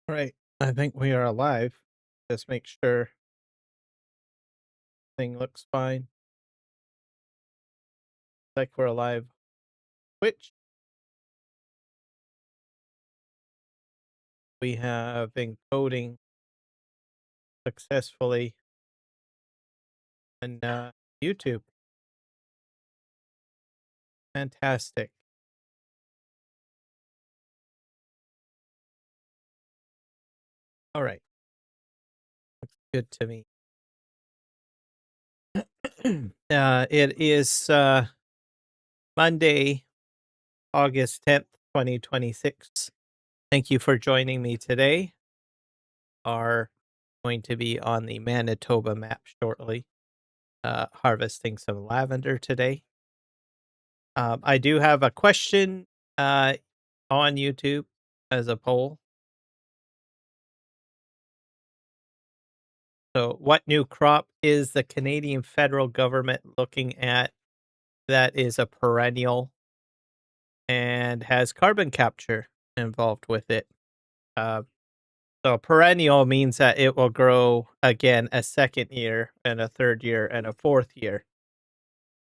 Right. I think we are alive. Just make sure thing looks fine. Like we're alive. Which we have encoding successfully on YouTube. Fantastic. All right. Looks good to me. It is Monday, August 10th, 2026. Thank you for joining me today. Are going to be on the Manitoba map shortly. Harvesting some lavender today. I do have a question on YouTube as a poll. So, what new crop is the Canadian federal government looking at that is a perennial and has carbon capture involved with it? Uh, so, perennial means that it will grow again a second year and a third year and a fourth year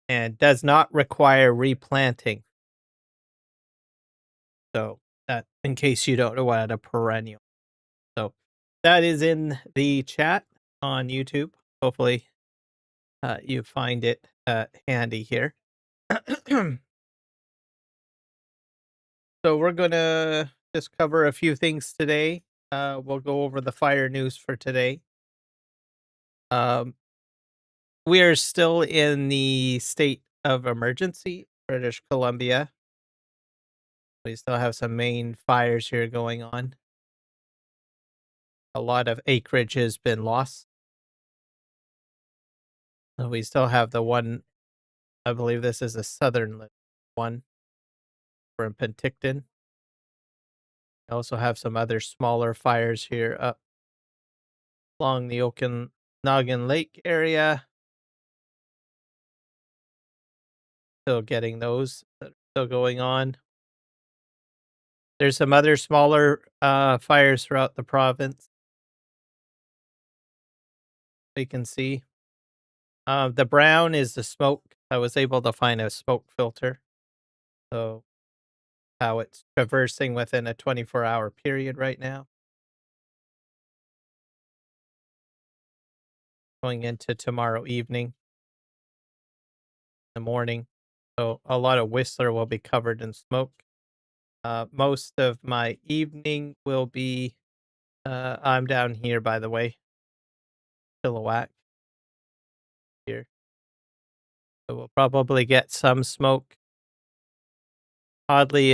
and does not require replanting. So, that in case you don't know what a perennial. So, that is in the chat on YouTube. Hopefully, you find it handy here. So we're gonna just cover a few things today. We'll go over the fire news for today. Um, we are still in the state of emergency, British Columbia. We still have some main fires here going on. A lot of acreage has been lost. We still have the one, I believe this is a southern one from Penticton. I also have some other smaller fires here up along the Okanagan Lake area. Still getting those that are still going on. There's some other smaller fires throughout the province. You can see. The brown is the smoke. I was able to find a smoke filter. So how it's traversing within a 24-hour period right now. Going into tomorrow evening, in the morning. So a lot of Whistler will be covered in smoke. Most of my evening will be, I'm down here, by the way, Chilliwack here. So we'll probably get some smoke. Oddly,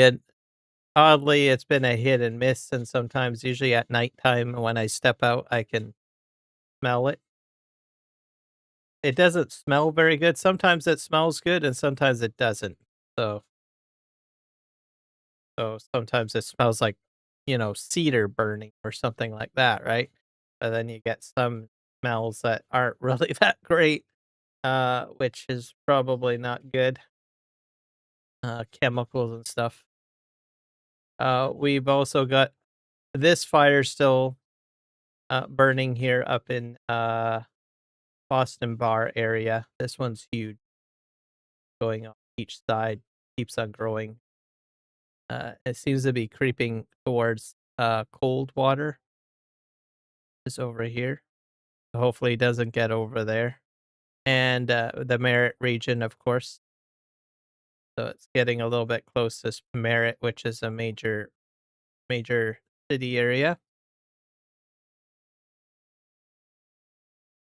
it's been a hit and miss, and sometimes, usually at nighttime, when I step out, I can smell it. It doesn't smell very good. Sometimes it smells good, and sometimes it doesn't. So sometimes it smells like, cedar burning or something like that, right? But then you get some smells that aren't really that great, which is probably not good. Chemicals and stuff. We've also got this fire still burning here up in Boston Bar area. This one's huge, going on each side, keeps on growing. It seems to be creeping towards cold water. Is over here. Hopefully, it doesn't get over there. And the Merritt region, of course. So it's getting a little bit close to Merritt, which is a major city area.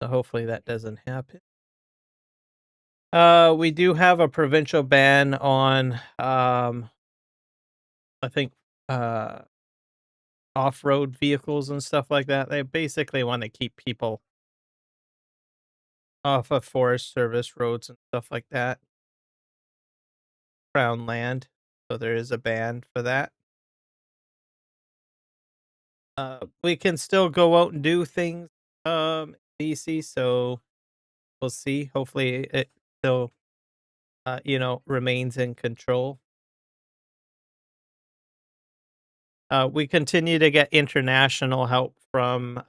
So hopefully that doesn't happen. We do have a provincial ban on, I think, off-road vehicles and stuff like that. They basically want to keep people off of Forest Service roads and stuff like that. Crown land. So there is a ban for that. We can still go out and do things, BC, so we'll see. Hopefully it still, remains in control. We continue to get international help from,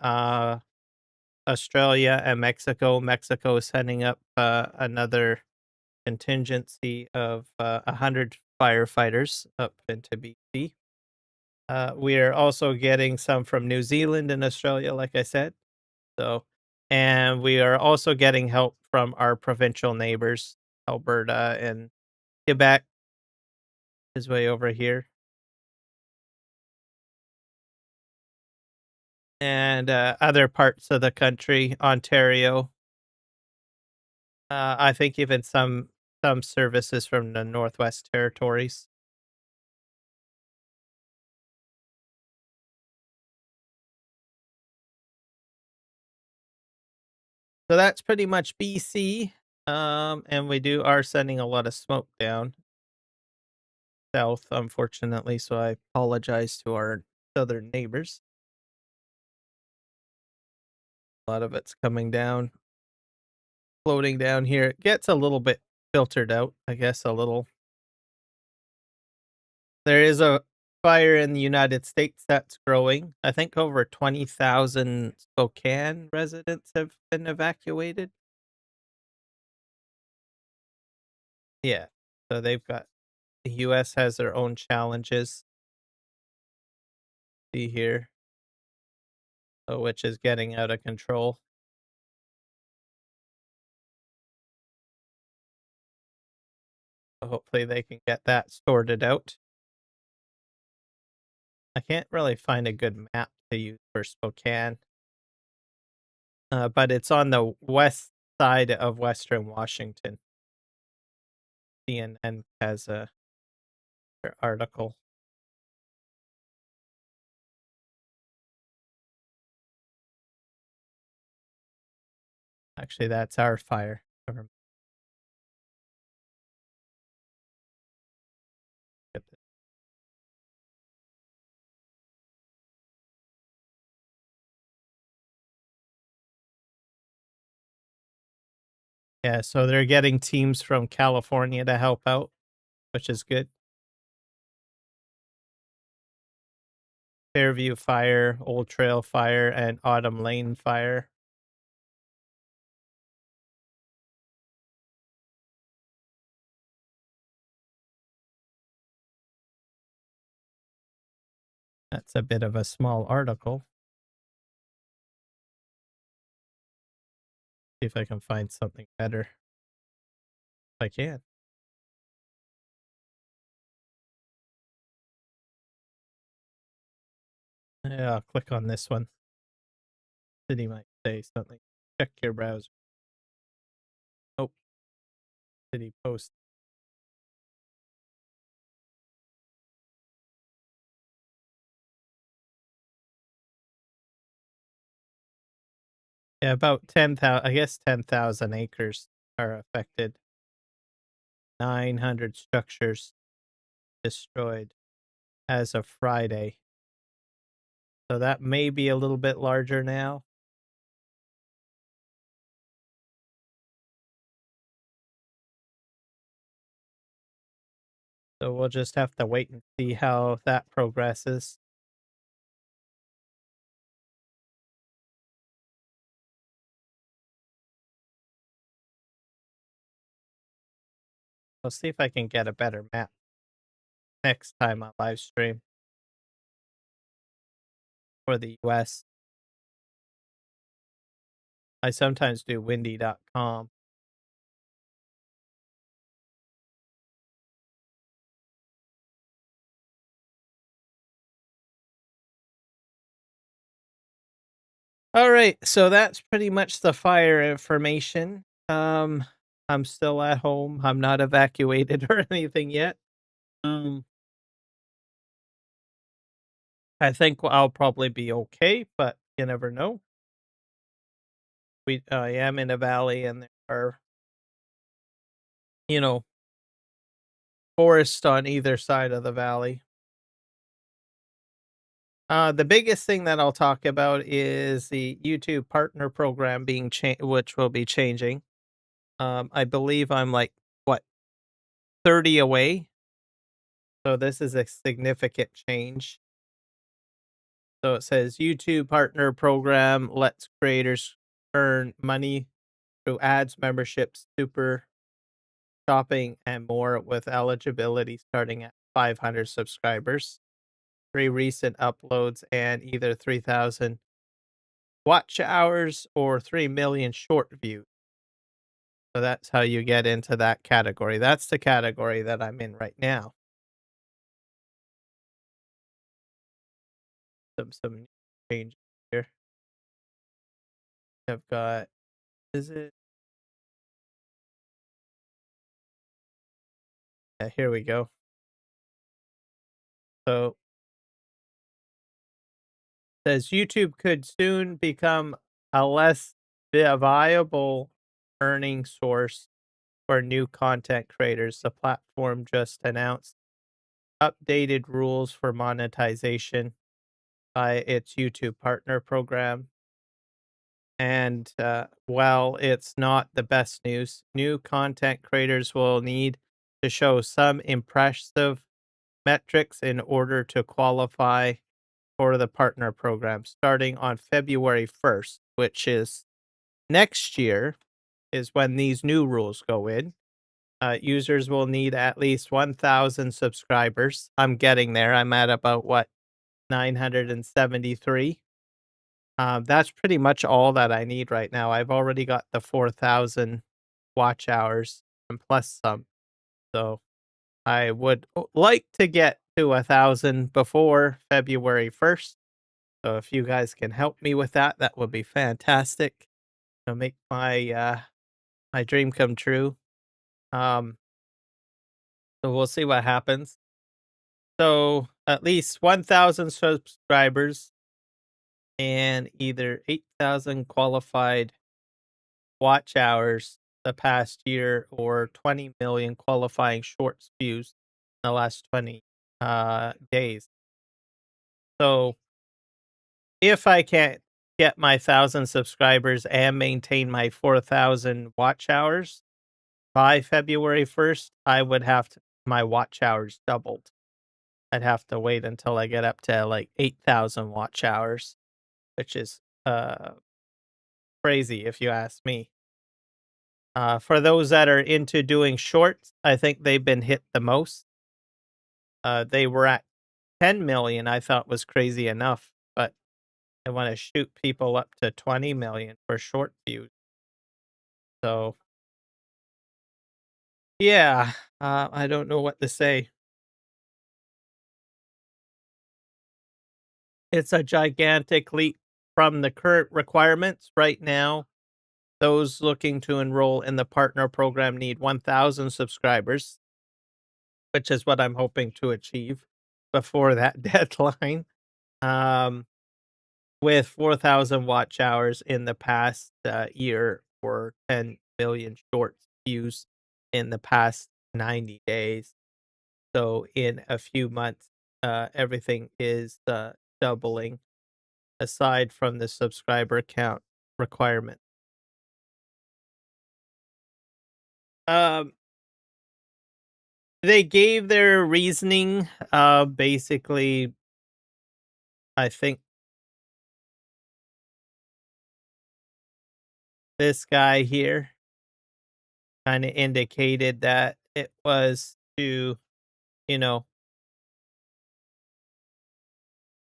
Australia and Mexico. Mexico is sending up, another contingency of, 100 firefighters up into BC. We are also getting some from New Zealand and Australia, like I said. So, and we are also getting help from our provincial neighbors, Alberta and Quebec is way over here, and other parts of the country, Ontario. I think even some services from the Northwest Territories. So that's pretty much BC. And we are sending a lot of smoke down south, unfortunately. So I apologize to our southern neighbors. A lot of it's coming down, floating down here. It gets a little bit filtered out, I guess, a little. There is a fire in the United States that's growing. I think over 20,000 Spokane residents have been evacuated. Yeah. So the US has their own challenges. See here, which is getting out of control. So hopefully they can get that sorted out. I can't really find a good map to use for Spokane, but it's on the west side of Western Washington. CNN has their article. Actually, that's our fire. Never mind. Get this. Yeah, so they're getting teams from California to help out, which is good. Fairview Fire, Old Trail Fire, and Autumn Lane Fire. That's a bit of a small article. See if I can find something better. If I can. Yeah, I'll click on this one. City might say something. Check your browser. Oh, city post. Yeah, about 10,000, I guess 10,000 acres are affected. 900 structures destroyed as of Friday. So that may be a little bit larger now. So we'll just have to wait and see how that progresses. I'll see if I can get a better map next time on live stream for the US. I sometimes do windy.com. All right, so that's pretty much the fire information. I'm still at home. I'm not evacuated or anything yet. Um, I think I'll probably be okay, but you never know. I am in a valley, and there are, you know, forests on either side of the valley. The biggest thing that I'll talk about is the YouTube partner program being which will be changing. I believe I'm like what 30 away, so this is a significant change. So it says YouTube partner program lets creators earn money through ads, memberships, super shopping, and more with eligibility starting at 500 subscribers. 3 recent uploads and either 3,000 watch hours or 3 million short views. So that's how you get into that category. That's the category that I'm in right now. Some changes here. I've got is it yeah, here we go. So it says YouTube could soon become a less viable earning source for new content creators. The platform just announced updated rules for monetization by its YouTube partner program. And while it's not the best news, new content creators will need to show some impressive metrics in order to qualify for the partner program starting on February 1st, which is next year, is when these new rules go in. Users will need at least 1,000 subscribers. I'm getting there. I'm at about what 973. That's pretty much all that I need right now. I've already got the 4,000 watch hours and plus some. So I would like to get to 1,000 before February 1st. So if you guys can help me with that, that would be fantastic. To make my dream come true. Um, so we'll see what happens. So at least 1,000 subscribers and either 8,000 qualified watch hours the past year or 20 million qualifying shorts views in the last 20 days. So if I can't get my 1,000 subscribers and maintain my 4,000 watch hours by February 1st, I would have my watch hours doubled. I'd have to wait until I get up to like 8,000 watch hours, which is crazy if you ask me. For those that are into doing shorts, I think they've been hit the most. They were at 10 million, I thought was crazy enough, but I want to shoot people up to 20 million for short views. So, yeah, I don't know what to say. It's a gigantic leap from the current requirements right now. Those looking to enroll in the partner program need 1,000 subscribers, which is what I'm hoping to achieve before that deadline. Um, with 4,000 watch hours in the past year or 10 million short views in the past 90 days. So in a few months, everything is doubling aside from the subscriber count requirement. Um, they gave their reasoning. Basically, I think this guy here kind of indicated that it was to, you know,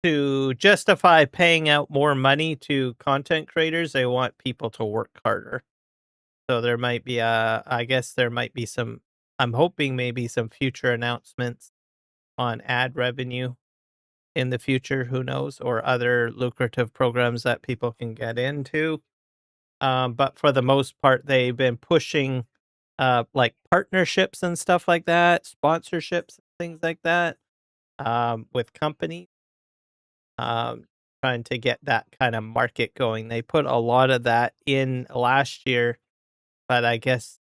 to justify paying out more money to content creators. They want people to work harder. So there might be I guess there might be some, I'm hoping maybe some future announcements on ad revenue in the future, who knows, or other lucrative programs that people can get into. But for the most part, they've been pushing like partnerships and stuff like that, sponsorships, things like that, with companies, um, trying to get that kind of market going. They put a lot of that in last year, but I guess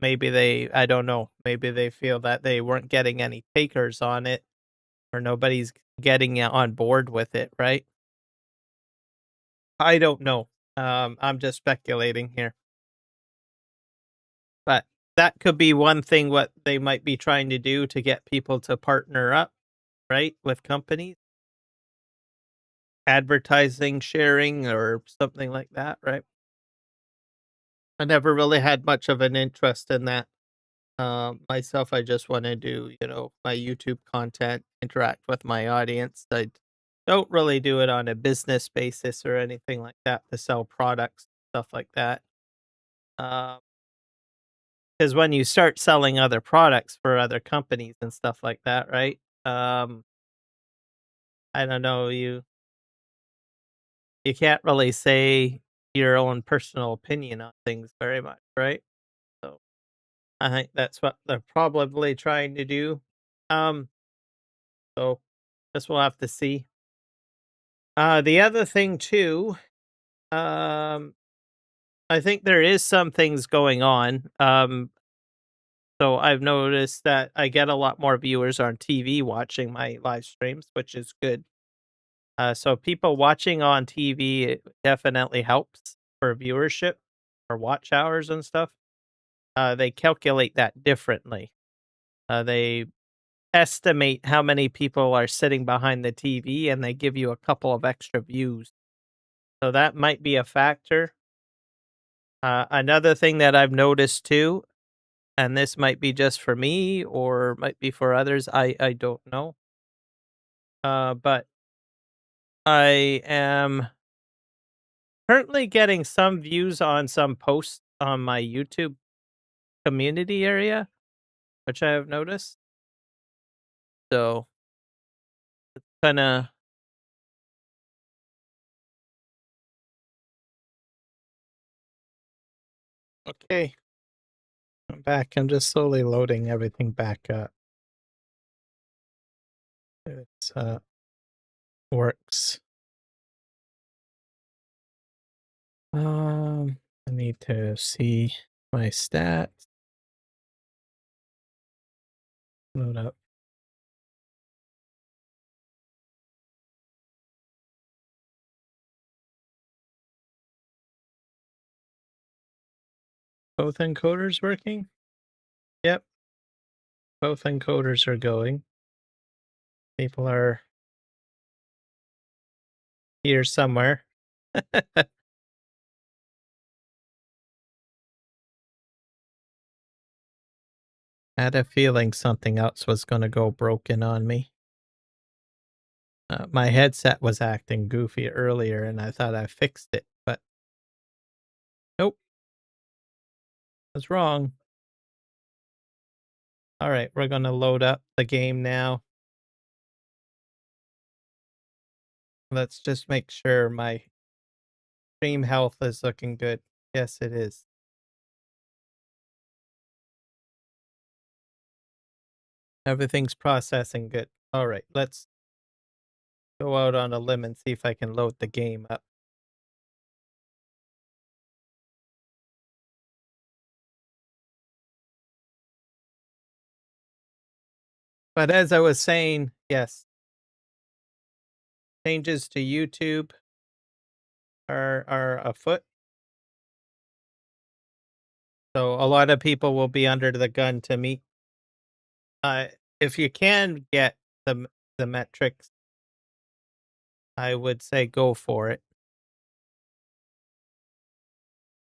maybe they, I don't know, maybe they feel that they weren't getting any takers on it. or nobody's getting on board with it, right? I don't know. I'm just speculating here, but that could be one thing what they might be trying to do to get people to partner up, right, with companies, advertising, sharing, or something like that, right? I never really had much of an interest in that. Myself, I just want to do, my YouTube content, interact with my audience. I don't really do it on a business basis or anything like that to sell products, stuff like that. Because when you start selling other products for other companies and stuff like that, right? Um, I don't know, you can't really say your own personal opinion on things very much, right? So I think that's what they're probably trying to do. Um, so guess we'll have to see. The other thing too, um, I think there is some things going on. So I've noticed that I get a lot more viewers on TV watching my live streams, which is good. So people watching on TV it definitely helps for viewership or watch hours and stuff. They calculate that differently. They estimate how many people are sitting behind the TV and they give you a couple of extra views. So that might be a factor. Another thing that I've noticed too, and this might be just for me or might be for others, I don't know. But I am currently getting some views on some posts on my YouTube community area, which I have noticed. So kind of okay. I'm back. I'm just slowly loading everything back up. It's works. I need to see my stats. Load up. Both encoders working? Yep, both encoders are going. People are here somewhere. Had a feeling something else was going to go broken on me. My headset was acting goofy earlier and I thought I fixed it, but nope, I was wrong. All right, we're going to load up the game now. Let's just make sure my stream health is looking good. Yes, it is. Everything's processing good. All right, let's go out on a limb and see if I can load the game up. But as I was saying, yes, changes to YouTube are afoot. So a lot of people will be under the gun to meet. If you can get the metrics, I would say go for it.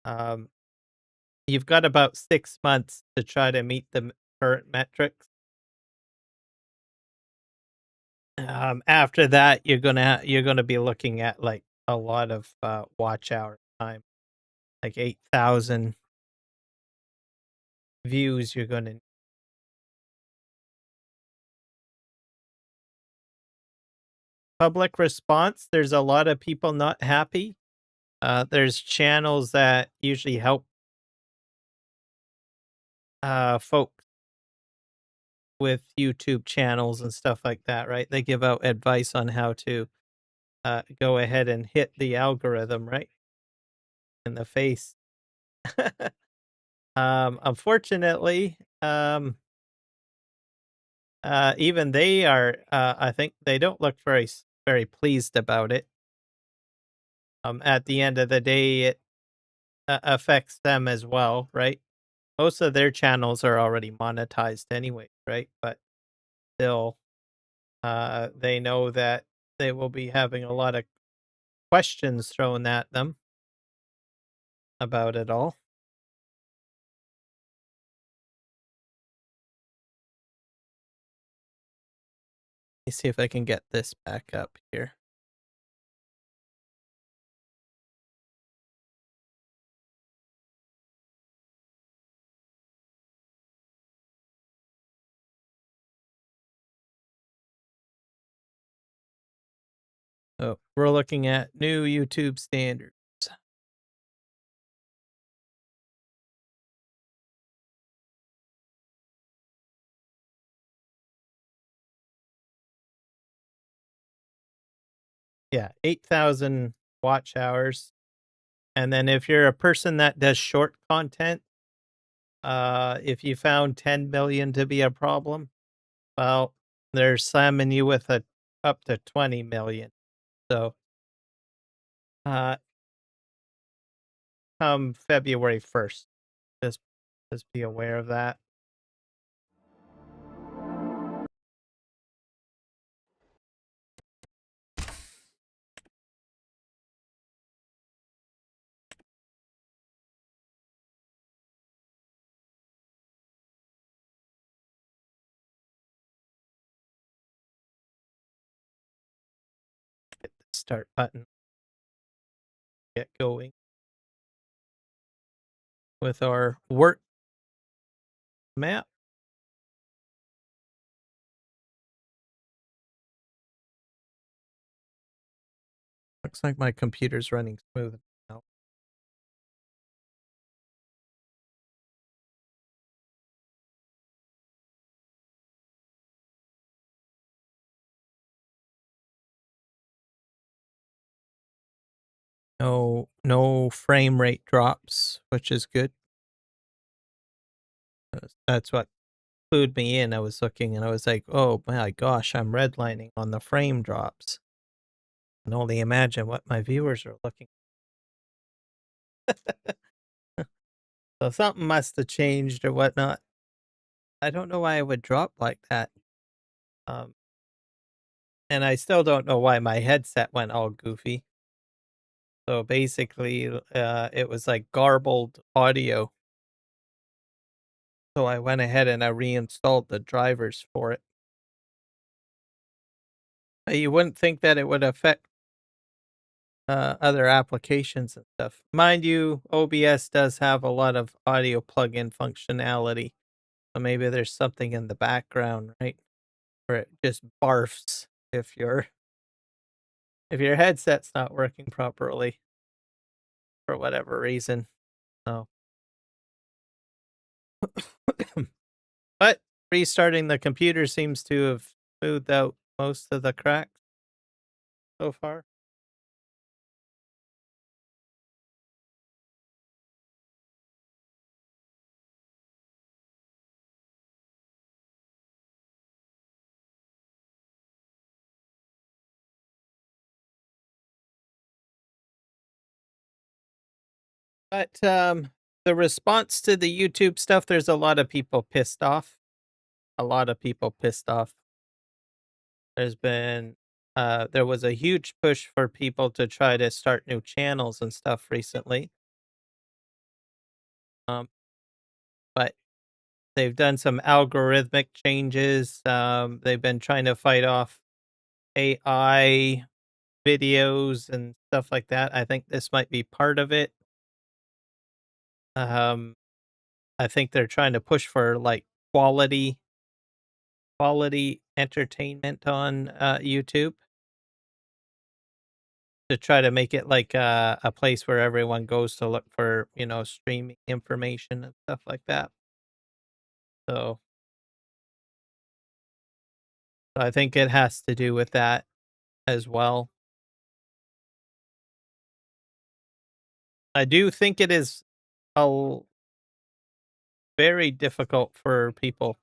Um, you've got about 6 months to try to meet the current metrics. After that, you're gonna be looking at like a lot of watch hour time, like 8,000 views. You're gonna public response. There's a lot of people not happy. There's channels that usually help folks with YouTube channels and stuff like that, right? They give out advice on how to go ahead and hit the algorithm right in the face. Unfortunately, Even they are, I think they don't look very pleased about it. At the end of the day, it affects them as well, right? Most of their channels are already monetized anyway, right? But still, they know that they will be having a lot of questions thrown at them about it all. Let me see if I can get this back up here. So we're looking at new YouTube standards. Yeah, 8,000 watch hours. And then if you're a person that does short content, if you found 10 million to be a problem, well, they're slamming you with a up to 20 million. So, uh, come February 1st, just just be aware of that. Hit the start button. Get going with our work map. Looks like my computer's running smooth now. No frame rate drops, which is good. That's what clued me in. I was looking and I was like, oh my gosh, I'm redlining on the frame drops. I can only imagine what my viewers are looking. So something must have changed or whatnot. I don't know why it would drop like that. Um, and I still don't know why my headset went all goofy. So basically, it was like garbled audio. So I went ahead and I reinstalled the drivers for it. You wouldn't think that it would affect other applications and stuff. Mind you, OBS does have a lot of audio plug-in functionality. So maybe there's something in the background, right? Where it just barfs if your headset's not working properly for whatever reason. So but restarting the computer seems to have smoothed out most of the cracks so far. But the response to the YouTube stuff, there's a lot of people pissed off. A lot of people pissed off. There's been there was a huge push for people to try to start new channels and stuff recently. Um, but they've done some algorithmic changes. They've been trying to fight off AI videos and stuff like that. I think this might be part of it. Um, I think they're trying to push for like quality entertainment on YouTube to try to make it like a place where everyone goes to look for, streaming information and stuff like that. So I think it has to do with that as well. I do think it is a very difficult for people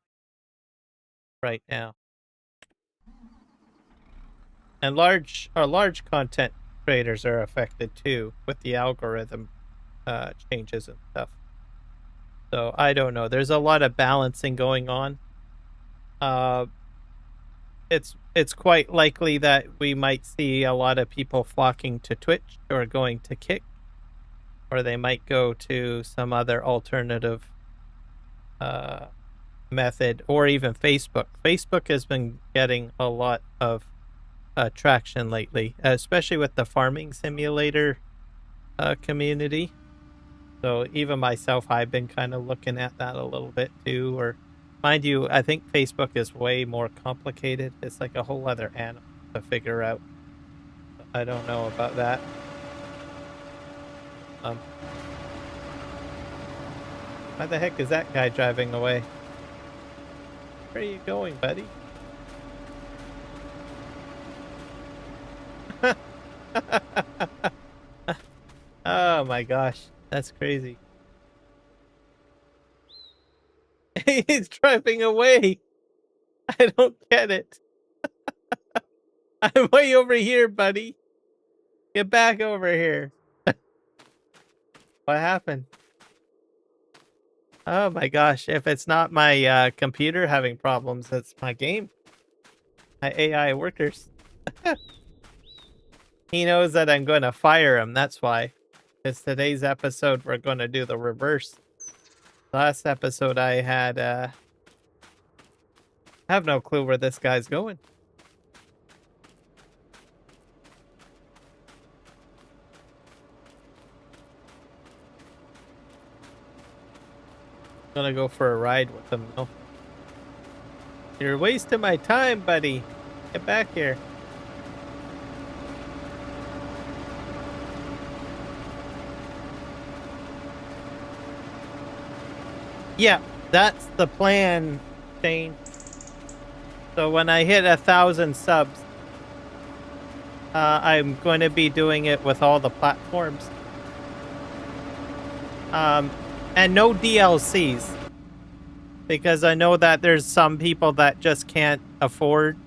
right now. And large content creators are affected too with the algorithm changes and stuff. So I don't know. There's a lot of balancing going on. It's quite likely that we might see a lot of people flocking to Twitch or going to Kick, or they might go to some other alternative method, or even Facebook. Facebook has been getting a lot of traction lately, especially with the farming simulator community. So even myself, I've been kind of looking at that a little bit too. Or mind you, I think Facebook is way more complicated. It's like a whole other animal to figure out. I don't know about that. Why the heck is that guy driving away? Where are you going, buddy? Oh my gosh, that's crazy. He's driving away. I don't get it. I'm way over here, buddy. Get back over here. What happened? Oh my gosh, if it's not my computer having problems, it's my game. My AI workers. He knows that I'm going to fire him, that's why. Because today's episode, we're going to do the reverse. Last episode, I had, I have no clue where this guy's going. I'm gonna go for a ride with him, though. You're wasting my time, buddy. Get back here. Yeah, that's the plan, Shane. So when I hit 1,000 subs, I'm going to be doing it with all the platforms. And no DLCs. Because I know that there's some people that just can't afford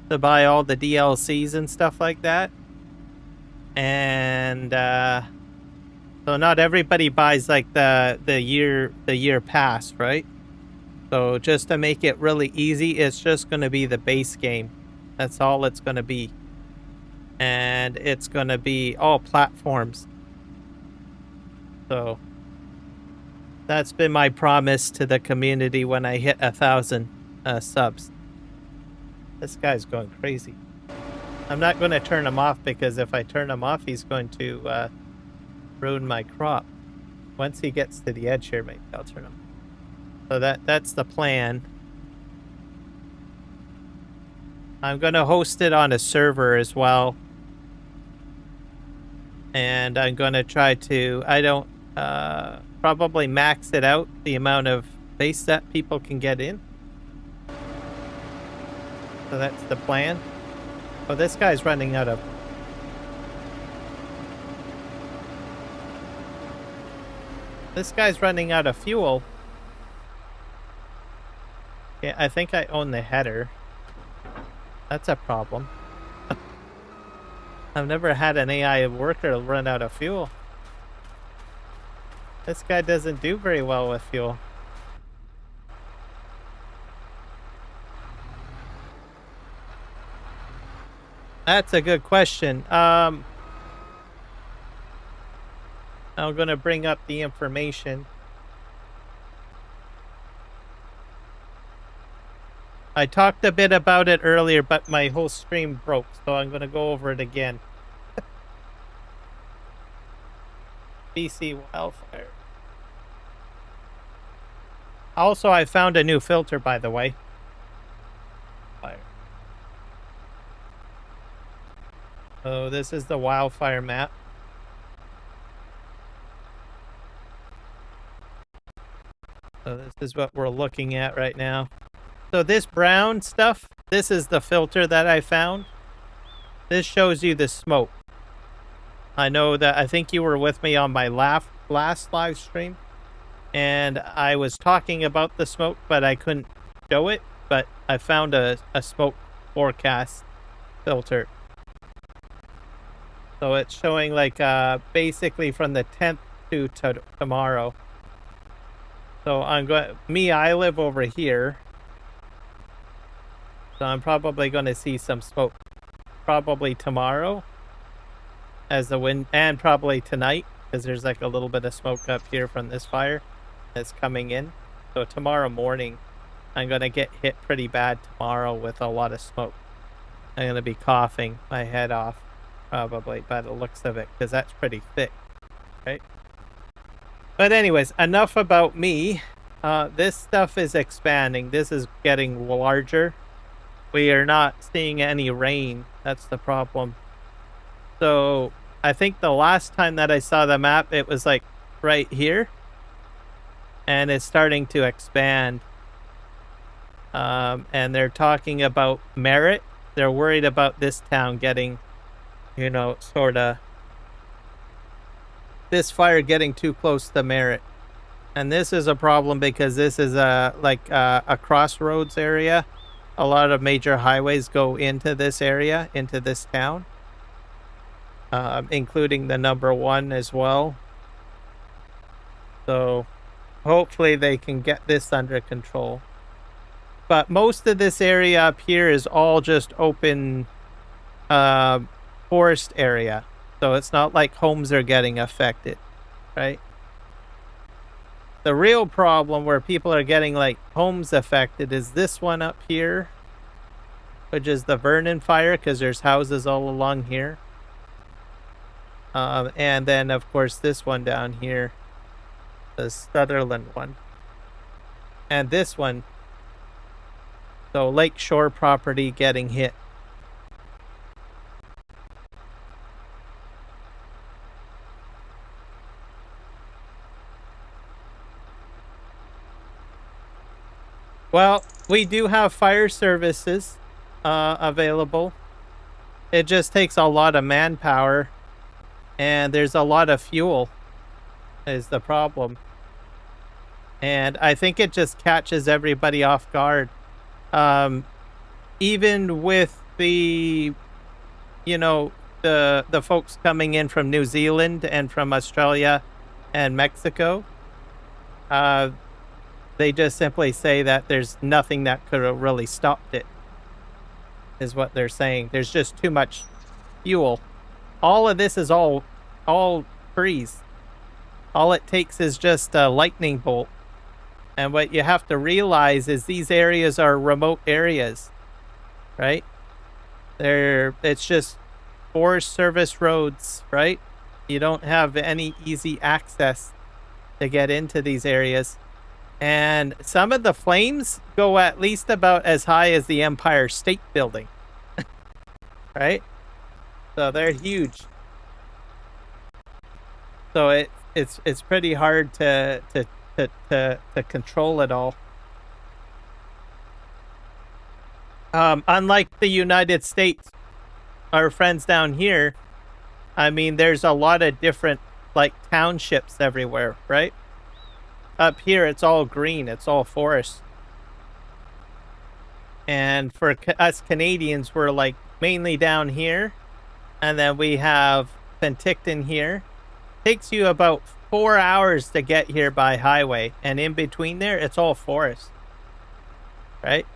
to buy all the DLCs and stuff like that. And so not everybody buys like the year pass, right? So just to make it really easy, it's just going to be the base game. That's all it's going to be. And it's going to be all platforms. So that's been my promise to the community when I hit 1,000 subs. This guy's going crazy. I'm not going to turn him off, because if I turn him off, he's going to ruin my crop. Once he gets to the edge here, maybe I'll turn him. So that's the plan. I'm going to host it on a server as well. And I'm going to try to, I don't, probably max it out, the amount of base that people can get in. So that's the plan. Oh, this guy's running out of... This guy's running out of fuel. Yeah, I think I own the header. That's a problem. I've never had an AI worker run out of fuel. This guy doesn't do very well with fuel. That's a good question. I'm going to bring up the information. I talked a bit about it earlier, but my whole stream broke, so I'm going to go over it again. BC wildfire. Also, I found a new filter, by the way. Fire. So this is the wildfire map. So this is what we're looking at right now. So this brown stuff, this is the filter that I found. This shows you the smoke. I know that, I think you were with me on my last live stream, and I was talking about the smoke, but I couldn't show it. but I found a smoke forecast filter. So it's showing like basically from the 10th to tomorrow. So I'm going. I live over here, so I'm probably going to see some smoke probably tomorrow as the wind, and probably tonight because there's like a little bit of smoke up here from this fire that's coming in. So tomorrow morning, I'm going to get hit pretty bad tomorrow with a lot of smoke. I'm going to be coughing my head off probably by the looks of it because that's pretty thick, right? But anyways, enough about me. This stuff is expanding. This is getting larger. We are not seeing any rain. That's the problem. So I think the last time that I saw the map, it was like right here. And it's starting to expand. And they're talking about Merritt. They're worried about this town getting, you know, sort of this fire getting too close to Merritt. And this is a problem because this is a crossroads area. A lot of major highways go into this area, into this town, including the #1 as well. So hopefully they can get this under control. But most of this area up here is all just open forest area. So it's not like homes are getting affected, right? The real problem where people are getting like homes affected is this one up here, which is the Vernon fire, because there's houses all along here. And then of course this one down here, the Sutherland one. And this one, so Lakeshore property getting hit. Well, we do have fire services available. It just takes a lot of manpower, and there's a lot of fuel is the problem. And I think it just catches everybody off guard. Even with the, you know, the folks coming in from New Zealand and from Australia and Mexico, they just simply say that there's nothing that could have really stopped it, is what they're saying. There's just too much fuel. All of this is all freeze. All it takes is just a lightning bolt. And what you have to realize is these areas are remote areas, right? It's just Forest Service roads, right? You don't have any easy access to get into these areas. And some of the flames go at least about as high as the Empire State Building, right? So they're huge. So it's pretty hard to control it all. Unlike the United States, our friends down here, I mean, there's a lot of different like townships everywhere, right? Up here, it's all green. It's all forest. And for us Canadians, we're like mainly down here. And then we have Penticton here. Takes you about 4 hours to get here by highway. And in between there, it's all forest. Right?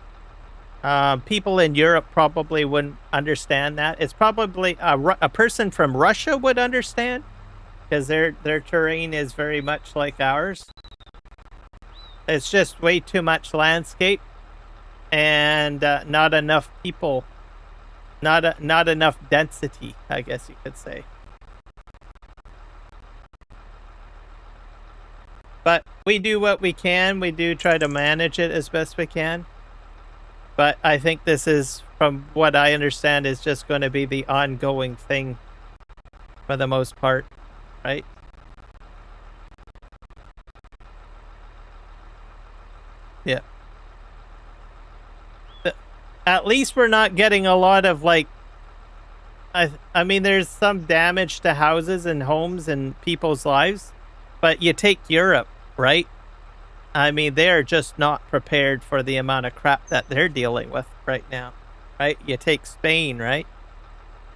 People in Europe probably wouldn't understand that. It's probably a person from Russia would understand. Because their terrain is very much like ours. It's just way too much landscape, and not enough people, not enough density, I guess you could say. But we do what we can. We do try to manage it as best we can. But I think this is, from what I understand, is just going to be the ongoing thing for the most part, right? Yeah. At least we're not getting a lot of like, I mean, there's some damage to houses and homes and people's lives, but you take Europe, right? I mean, they're just not prepared for the amount of crap that they're dealing with right now, right? You take Spain, right?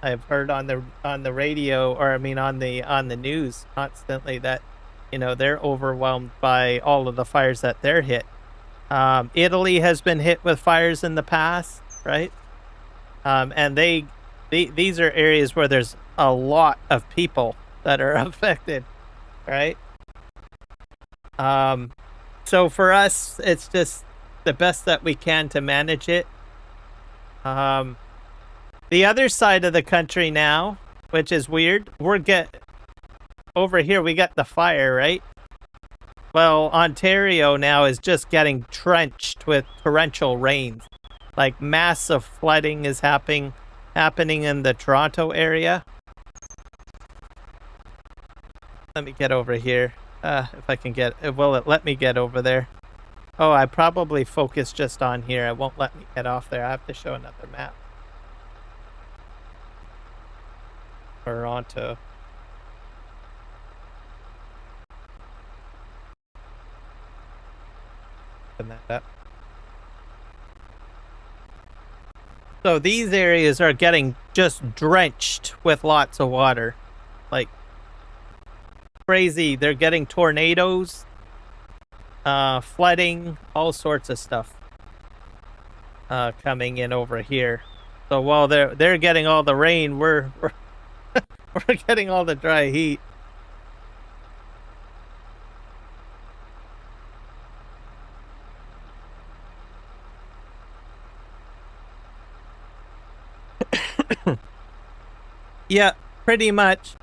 I've heard on the radio, or I mean on the news constantly that, you know, they're overwhelmed by all of the fires that they're hit. Italy has been hit with fires in the past, right? And these are areas where there's a lot of people that are affected, right? So for us, it's just the best that we can to manage it. The other side of the country now, which is weird, over here we got the fire, right? Well, Ontario now is just getting drenched with torrential rains. Like massive flooding is happening in the Toronto area. Let me get over here. If I can get, will it let me get over there? Oh, I probably focus just on here. It won't let me get off there. I have to show another map. Toronto. Open that up. So these areas are getting just drenched with lots of water. Like crazy. They're getting tornadoes, flooding, all sorts of stuff coming in over here. So while they're getting all the rain, we're we're getting all the dry heat. Yeah, pretty much.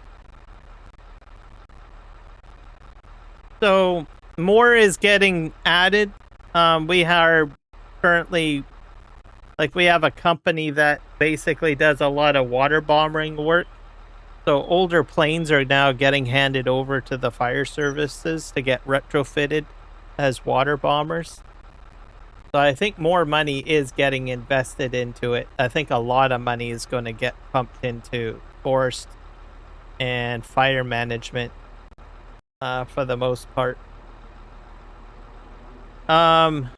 So more is getting added. We are currently, like, we have a company that basically does a lot of water bombing work. So older planes are now getting handed over to the fire services to get retrofitted as water bombers. So I think more money is getting invested into it. I think a lot of money is going to get pumped into forest and fire management for the most part. And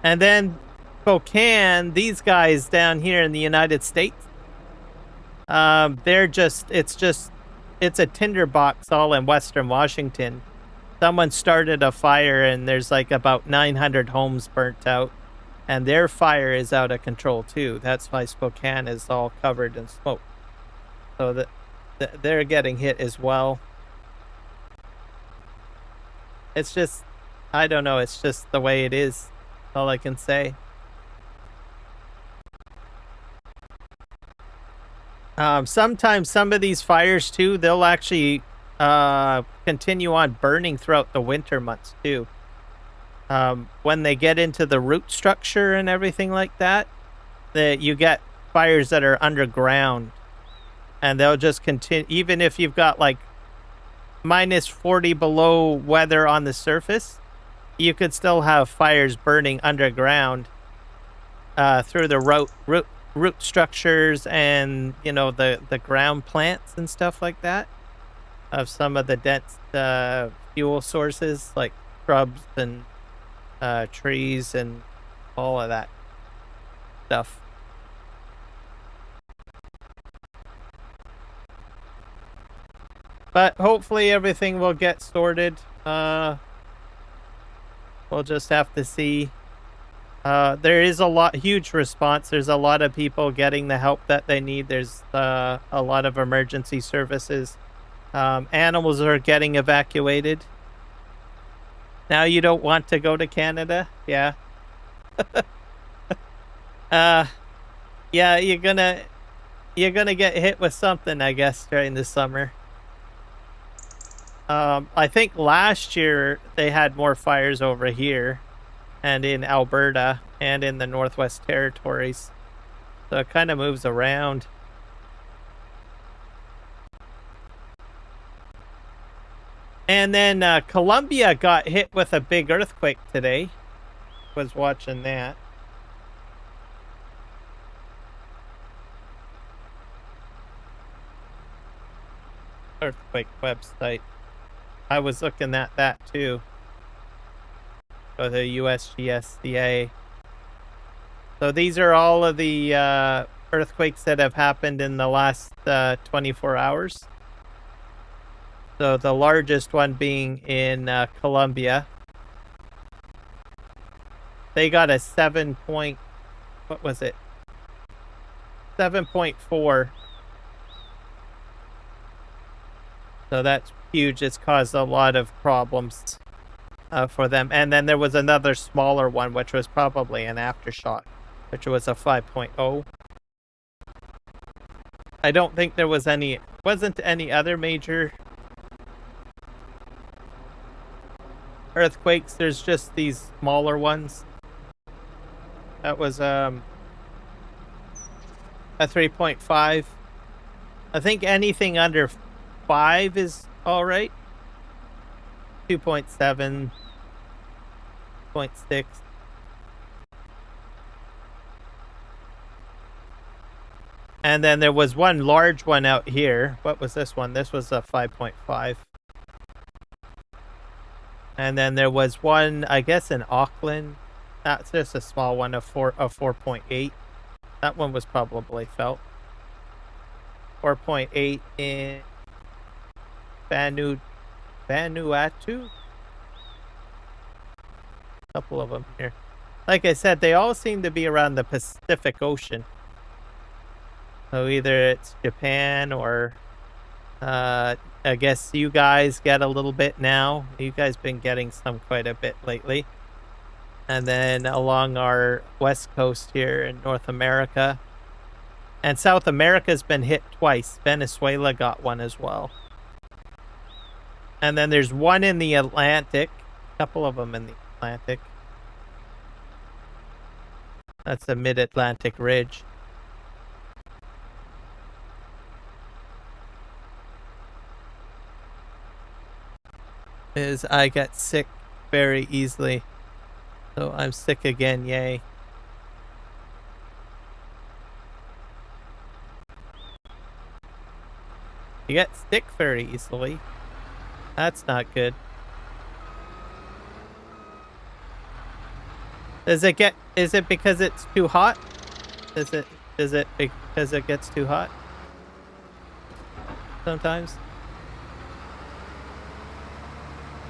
then Spokane, these guys down here in the United States, it's a tinderbox all in Western Washington. Someone started a fire and there's like about 900 homes burnt out, and their fire is out of control too. That's why Spokane is all covered in smoke. So they're getting hit as well. It's just, I don't know, it's just the way it is. All I can say. Sometimes some of these fires too, they'll actually continue on burning throughout the winter months too. When they get into the root structure and everything like that, you get fires that are underground, and they'll just continue even if you've got like minus 40 below weather on the surface. You could still have fires burning underground through the root structures and, you know, the ground plants and stuff like that of some of the dense fuel sources like shrubs and trees and all of that stuff. But hopefully everything will get sorted. We'll just have to see. There is huge response. There's a lot of people getting the help that they need. There's a lot of emergency services. Animals are getting evacuated. Now you don't want to go to Canada? Yeah. Yeah, you're gonna get hit with something, I guess, during the summer. I think last year they had more fires over here and in Alberta and in the Northwest Territories. So it kind of moves around. And then Colombia got hit with a big earthquake today. Was watching that. Earthquake website. I was looking at that too. or the USGSDA. So these are all of the earthquakes that have happened in the last 24 hours. So the largest one being in Colombia. They got a 7.4. So that's huge. It's caused a lot of problems for them. And then there was another smaller one, which was probably an aftershock, which was a 5.0. I don't think there was wasn't any other major earthquakes. There's just these smaller ones. That was a 3.5. I think anything under 5 is all right. 2.7, 0.6. And then there was one large one out here. What was this one? This was a 5.5. And then there was one, I guess, in Auckland. That's just a small one, of 4.8. That one was probably felt. 4.8 in Vanuatu. A couple of them here. Like I said, they all seem to be around the Pacific Ocean. So either it's Japan or I guess you guys get a little bit now. You guys been getting some quite a bit lately. And then along our west coast here in North America. And South America's been hit twice. Venezuela got one as well. And then there's one in the Atlantic. A couple of them in the Atlantic. That's the Mid-Atlantic Ridge. I get sick very easily. So I'm sick again, yay. You get sick very easily. That's not good. Is it because it's too hot? Is it because it gets too hot? Sometimes.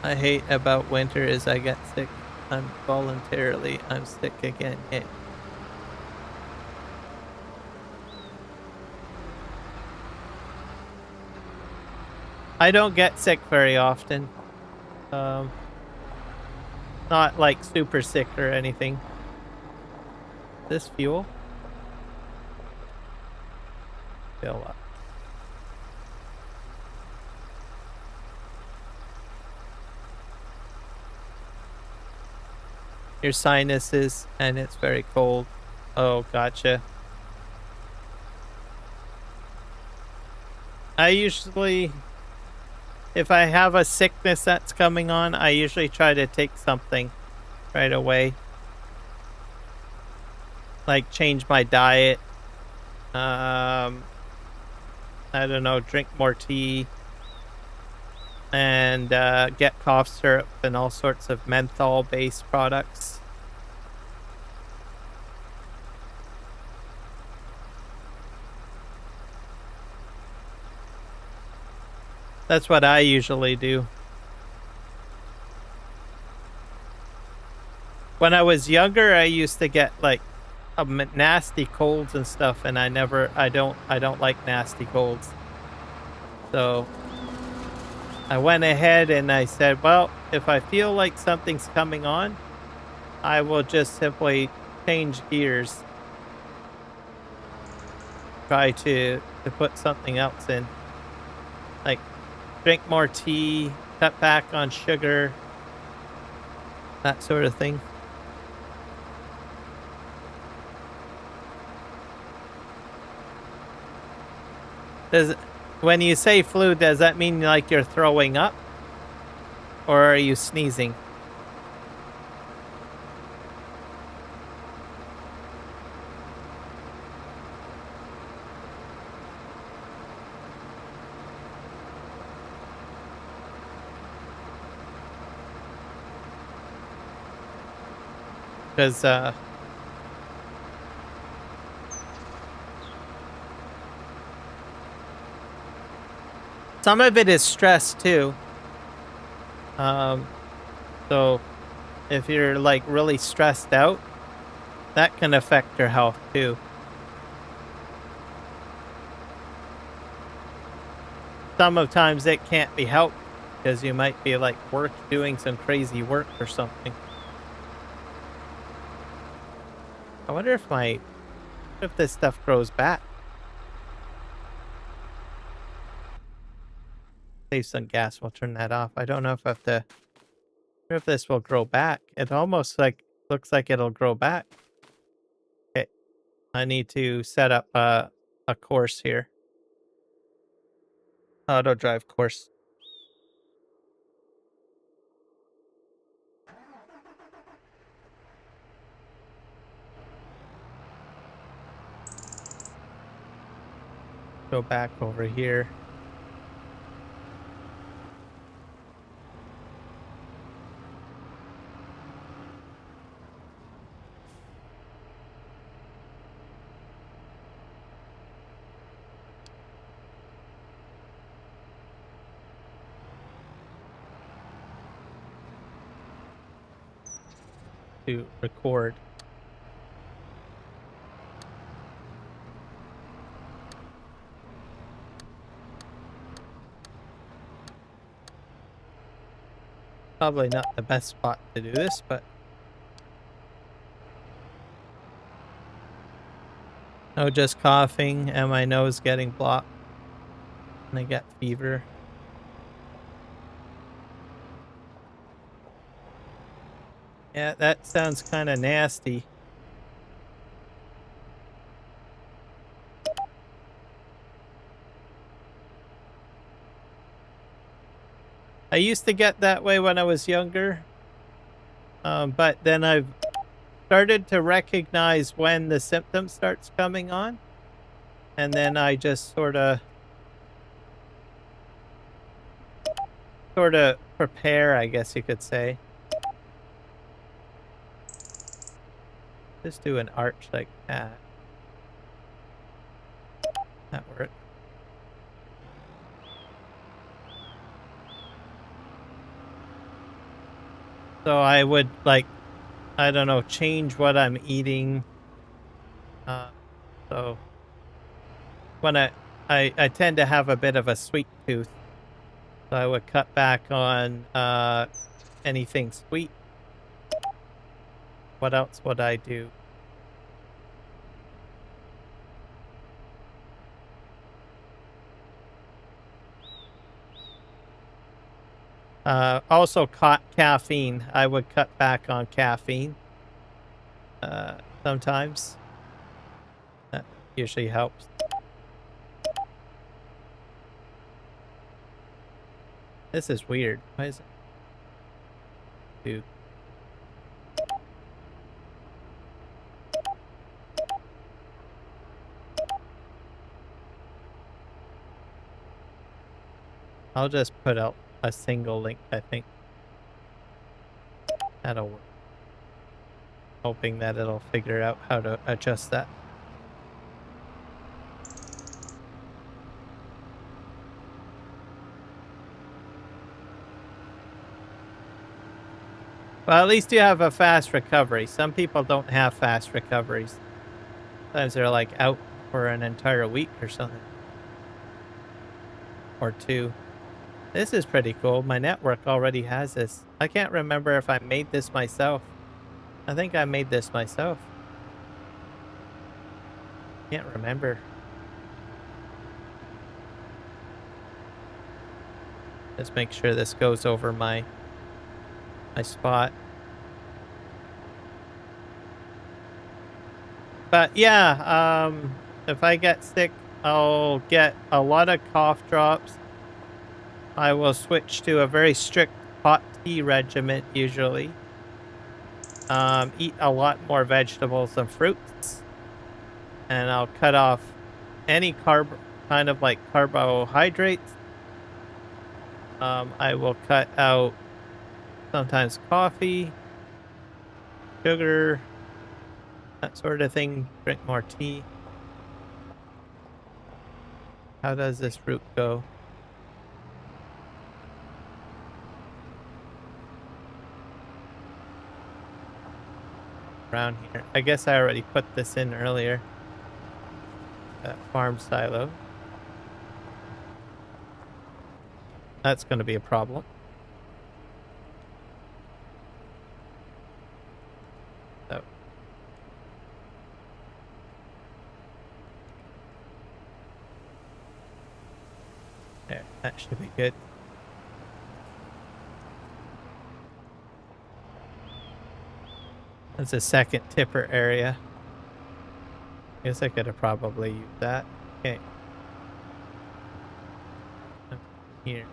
I hate about winter is I get sick. I'm sick again. Yeah. I don't get sick very often. Not like super sick or anything. This fuel? Fill up. Your sinuses, and it's very cold. Oh, gotcha. I usually, if I have a sickness that's coming on, I usually try to take something right away. Like change my diet. I don't know, drink more tea. And get cough syrup and all sorts of menthol-based products. That's what I usually do. When I was younger, I used to get like nasty colds and stuff, and I don't like nasty colds. So I went ahead and I said, well, if I feel like something's coming on, I will just simply change gears. Try to put something else in. Like drink more tea, cut back on sugar, that sort of thing. When you say flu, does that mean like you're throwing up? Or are you sneezing? because some of it is stress too. So if you're like really stressed out, that can affect your health too. Sometimes it can't be helped because you might be like doing some crazy work or something. I wonder if this stuff grows back. Save some gas. We'll turn that off. I don't know if I have to. Wonder if this will grow back. It almost like looks like it'll grow back. Okay, I need to set up a course here. Auto drive course. Go back over here. To record. Probably not the best spot to do this, but no, just coughing and my nose getting blocked. And I get fever. Yeah, that sounds kind of nasty. I used to get that way when I was younger, but then I've started to recognize when the symptom starts coming on, and then I just sort of prepare, I guess you could say. Just do an arch like that. That worked. So I would like, I don't know, change what I'm eating. So when I tend to have a bit of a sweet tooth, so I would cut back on anything sweet. What else would I do? Also caffeine. I would cut back on caffeine. Sometimes. That usually helps. This is weird. Why is it? Dude. I'll just put out a single link, I think. That'll work. Hoping that it'll figure out how to adjust that. Well, at least you have a fast recovery. Some people don't have fast recoveries. Sometimes they're like out for an entire week or something. Or two. This is pretty cool. My network already has this. I can't remember if I made this myself. I think I made this myself. Can't remember. Let's make sure this goes over my spot. But yeah, if I get sick, I'll get a lot of cough drops. I will switch to a very strict hot tea regimen usually. Eat a lot more vegetables and fruits. And I'll cut off any kind of like carbohydrates. I will cut out sometimes coffee, sugar, that sort of thing. Drink more tea. How does this route go? Around here. I guess I already put this in earlier. Farm silo. That's going to be a problem. So. There, that should be good. That's a second tipper area. Guess I could have probably used that. Okay. Here.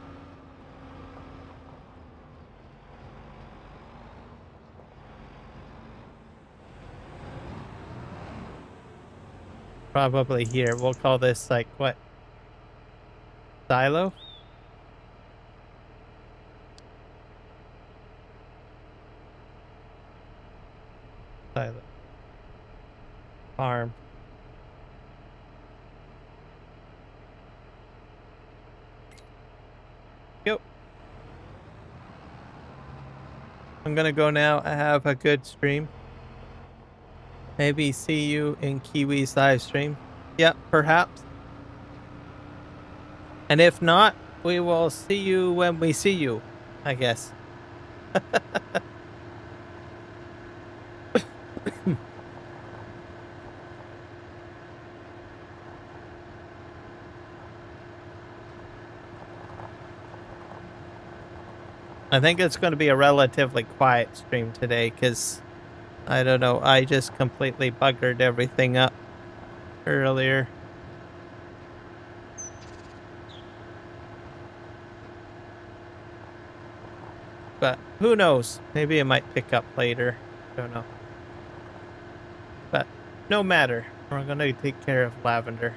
Probably here. We'll call this like what? Silo? Silo. Farm. Yep. I'm gonna go now. I have a good stream. Maybe see you in Kiwi's live stream. Yep, perhaps. And if not, we will see you when we see you, I guess. I think it's going to be a relatively quiet stream today because, I don't know, I just completely buggered everything up earlier. But who knows? Maybe it might pick up later. Don't know. But no matter. We're going to take care of Lavender.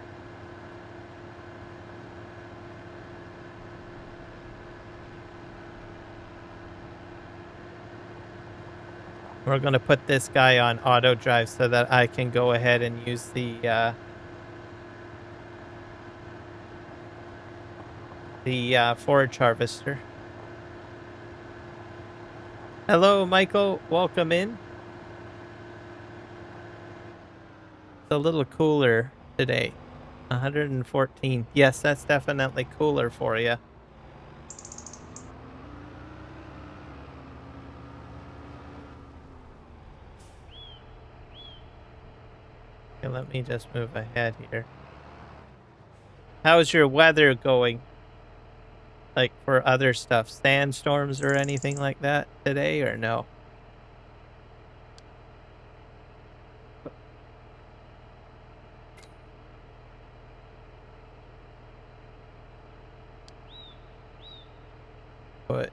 We're going to put this guy on auto drive so that I can go ahead and use the forage harvester. Hello, Michael. Welcome in. It's a little cooler today. 114. Yes, that's definitely cooler for you. Okay, let me just move ahead here. How's your weather going? Like for other stuff, sandstorms or anything like that today, or no? But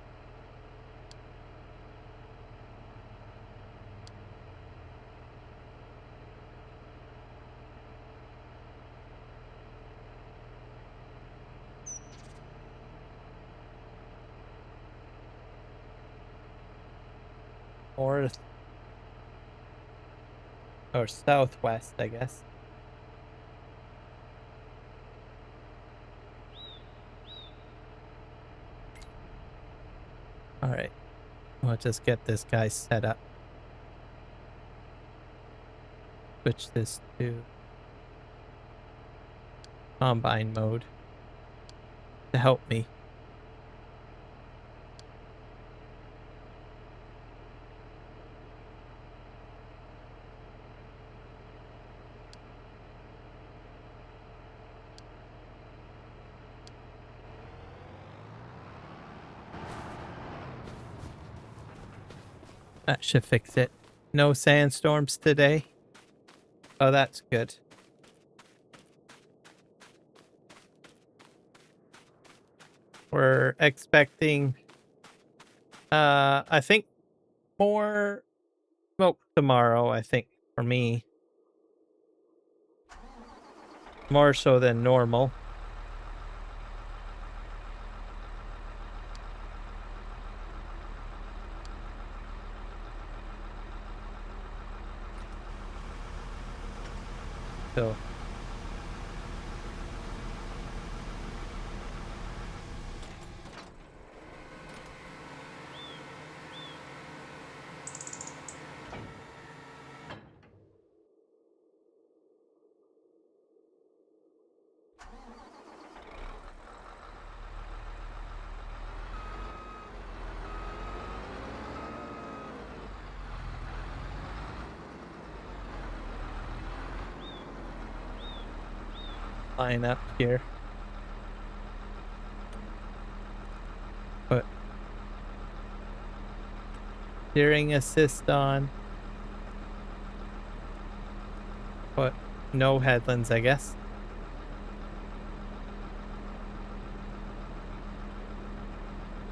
north or southwest, I guess. All right, we'll just get this guy set up. Switch this to combine mode to help me. That should fix it. No sandstorms today. Oh, that's good. We're expecting, I think, more smoke tomorrow, I think, for me. More so than normal. So line up here. Put steering assist on. Put no headlands, I guess.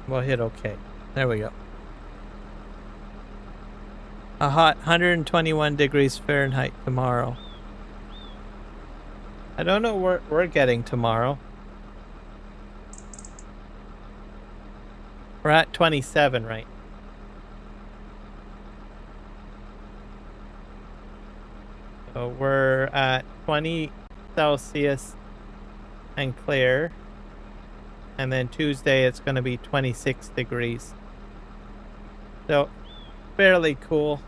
We'll hit OK. There we go. A hot 121 degrees Fahrenheit tomorrow. I don't know what we're getting tomorrow. We're at 27 right. So we're at 20 Celsius and clear. And then Tuesday it's going to be 26 degrees. So fairly cool.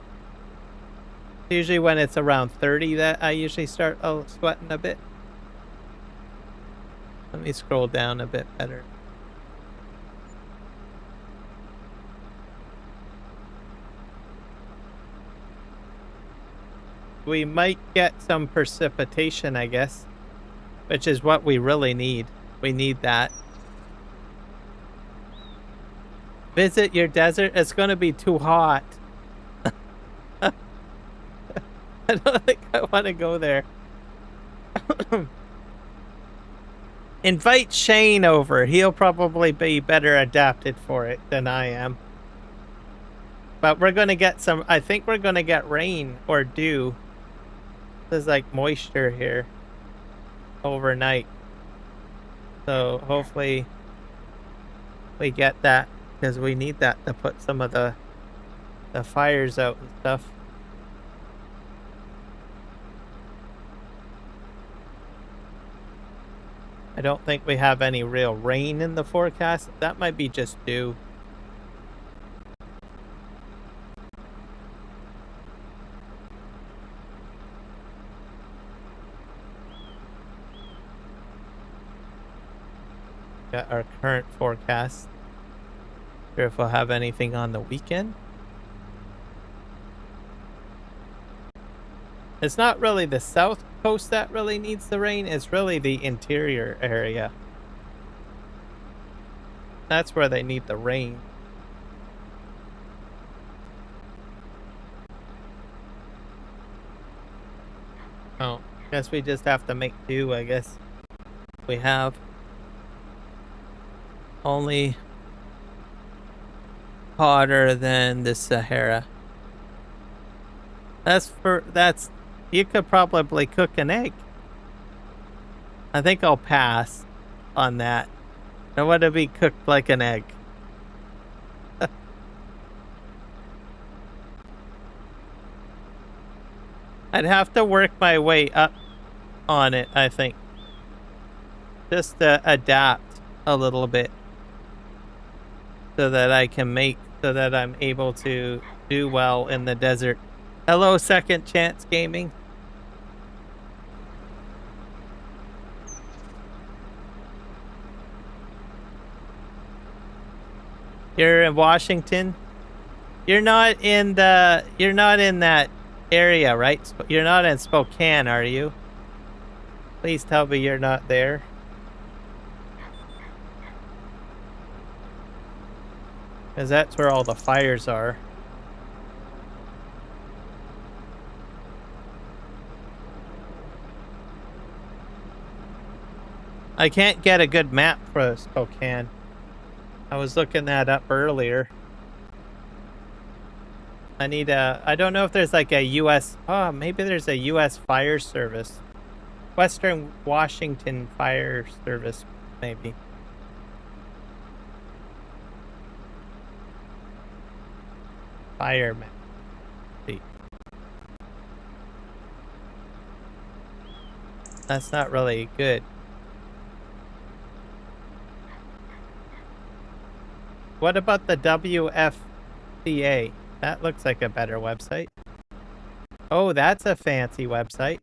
Usually when it's around 30 that I usually start sweating a bit. Let me scroll down a bit better. We might get some precipitation, I guess, which is what we really need. We need that. Visit your desert. It's going to be too hot. I don't think I want to go there. Invite Shane over. He'll probably be better adapted for it than I am. But we're going to get some, I think we're going to get rain or dew. There's like moisture here overnight. So hopefully we get that because we need that to put some of the fires out and stuff. I don't think we have any real rain in the forecast. That might be just dew. Got our current forecast. Sure if we'll have anything on the weekend. It's not really the south coast that really needs the rain. It's really the interior area. That's where they need the rain. Oh, guess we just have to make do, I guess. We have only hotter than the Sahara. You could probably cook an egg. I think I'll pass on that. I want to be cooked like an egg. I'd have to work my way up on it, I think. Just to adapt a little bit. So that I'm able to do well in the desert. Hello, Second Chance Gaming. You're in Washington? You're not in that area, right? You're not in Spokane, are you? Please tell me you're not there. Because that's where all the fires are. I can't get a good map for Spokane. I was looking that up earlier. I don't know if there's like a US, maybe there's a US Fire Service. Western Washington Fire Service, maybe. Fireman. See. That's not really good. What about the WFCA? That looks like a better website. Oh, that's a fancy website.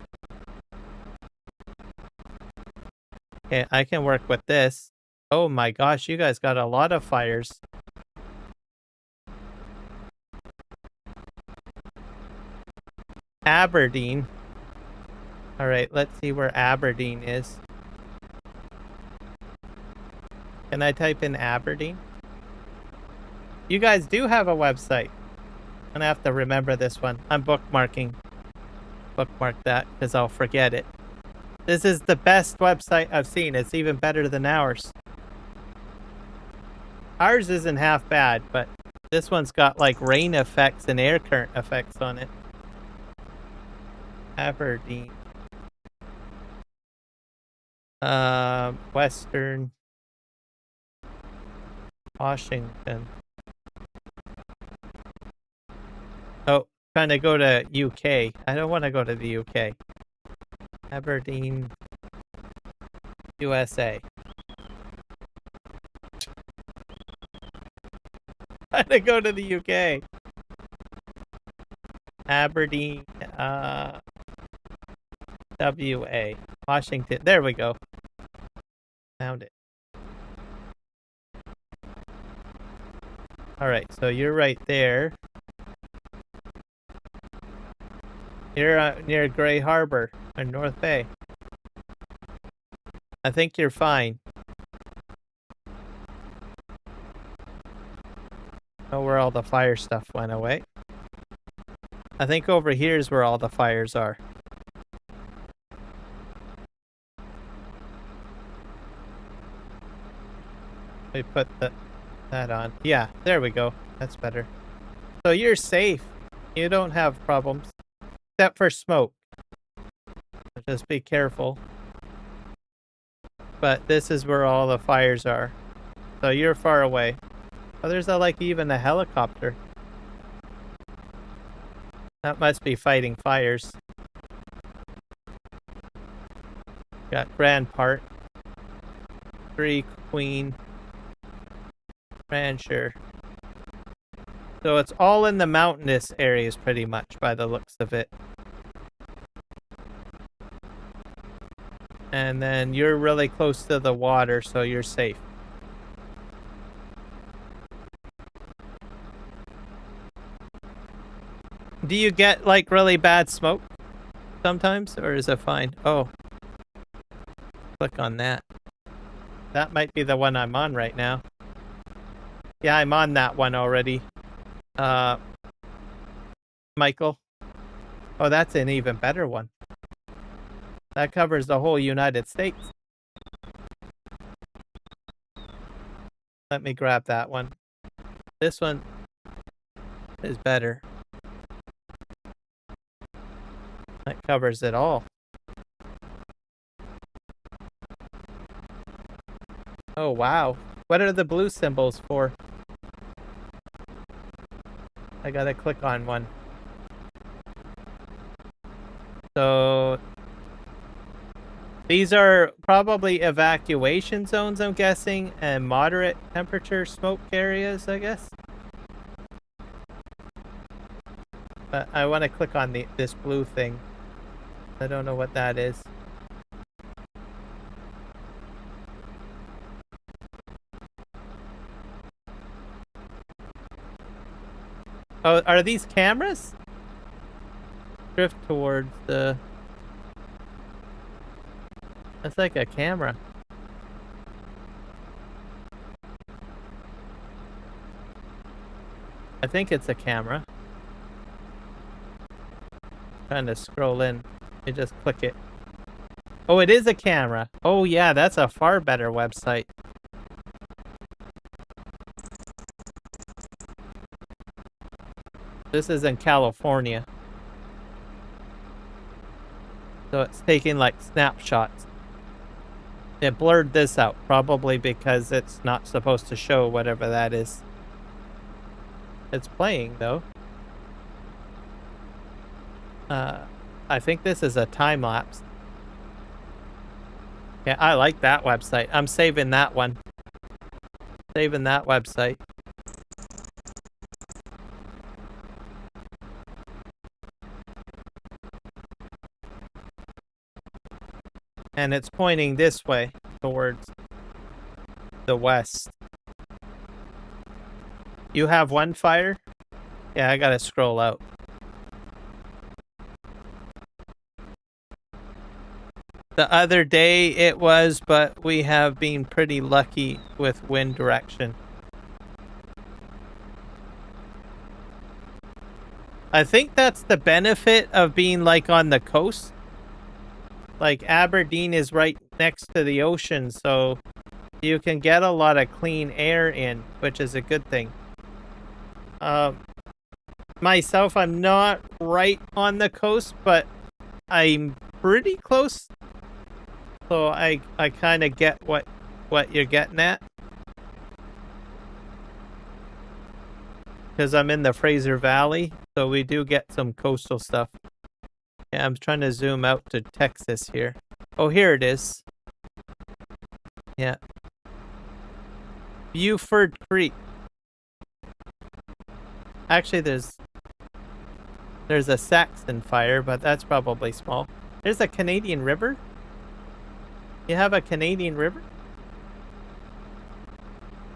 Okay, I can work with this. Oh my gosh, you guys got a lot of fires. Aberdeen. Alright, let's see where Aberdeen is. Can I type in Aberdeen? You guys do have a website. I'm gonna have to remember this one. I'm bookmarking. Bookmark that because I'll forget it. This is the best website I've seen. It's even better than ours. Ours isn't half bad, but this one's got like rain effects and air current effects on it. Aberdeen. Western Washington. Oh, trying to go to UK. I don't want to go to the UK. Aberdeen, USA. Trying to go to the UK. Aberdeen, WA. Washington. There we go. Found it. Alright, so you're right there. You're near Gray Harbor in North Bay. I think you're fine. Oh, where all the fire stuff went away. I think over here is where all the fires are. We put that on. Yeah, there we go. That's better. So you're safe. You don't have problems. Except for smoke. Just be careful. But this is where all the fires are. So you're far away. Oh, there's like even a helicopter. That must be fighting fires. Got Grand Park. 3 Queen. Rancher. So it's all in the mountainous areas pretty much by the looks of it. And then you're really close to the water, so you're safe. Do you get like really bad smoke sometimes, or is it fine? Oh. Click on that. That might be the one I'm on right now. Yeah, I'm on that one already. Michael. Oh, that's an even better one. That covers the whole United States. Let me grab that one. This one is better. That covers it all. Oh, wow. What are the blue symbols for? I gotta click on one. So these are probably evacuation zones, I'm guessing, and moderate temperature smoke areas, I guess. But I want to click on this blue thing. I don't know what that is. Oh, are these cameras? Drift towards the... That's like a camera. I think it's a camera. Trying to scroll in. You just click it. Oh, it is a camera. Oh yeah, that's a far better website. This is in California. So it's taking like snapshots. It blurred this out, probably because it's not supposed to show whatever that is. It's playing though. I think this is a time lapse. Yeah, I like that website. I'm saving that one. Saving that website. And it's pointing this way towards the west. You have one fire? Yeah, I gotta scroll out. The other day it was, but we have been pretty lucky with wind direction. I think that's the benefit of being like on the coast. Like Aberdeen is right next to the ocean, so you can get a lot of clean air in, which is a good thing. Myself, I'm not right on the coast, but I'm pretty close. So I kind of get what you're getting at. Because I'm in the Fraser Valley, so we do get some coastal stuff. Yeah, I'm trying to zoom out to Texas here. Oh, here it is. Yeah. Buford Creek. Actually, there's a Saxon fire, but that's probably small. There's a Canadian river? You have a Canadian river?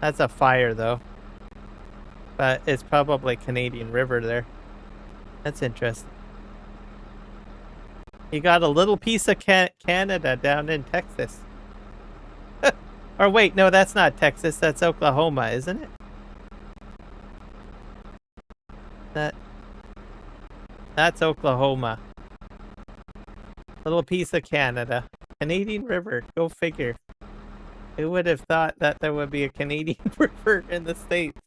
That's a fire, though. But it's probably Canadian river there. That's interesting. You got a little piece of Canada down in Texas. Or wait, no, that's not Texas. That's Oklahoma, isn't it? That's Oklahoma. Little piece of Canada. Canadian river. Go figure. Who would have thought that there would be a Canadian river in the States?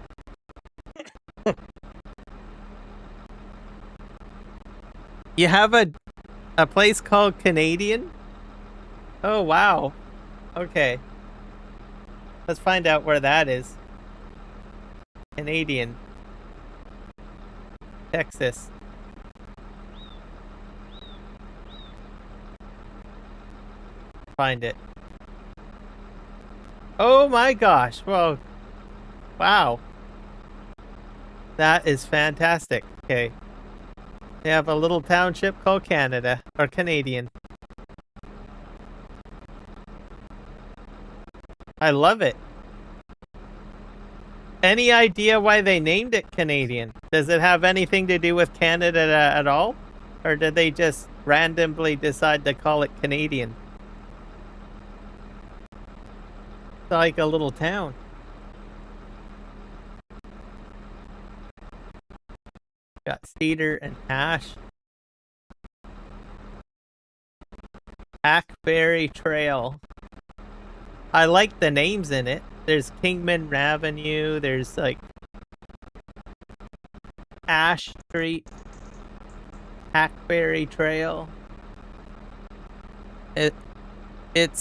You have a place called Canadian? Oh, wow. Okay. Let's find out where that is. Canadian. Texas. Find it. Oh my gosh. Well, wow. That is fantastic. Okay. They have a little township called Canada, or Canadian. I love it. Any idea why they named it Canadian? Does it have anything to do with Canada at all? Or did they just randomly decide to call it Canadian? It's like a little town. Got cedar and ash. Hackberry Trail. I like the names in it. There's Kingman Avenue. There's like Ash Street. Hackberry Trail. It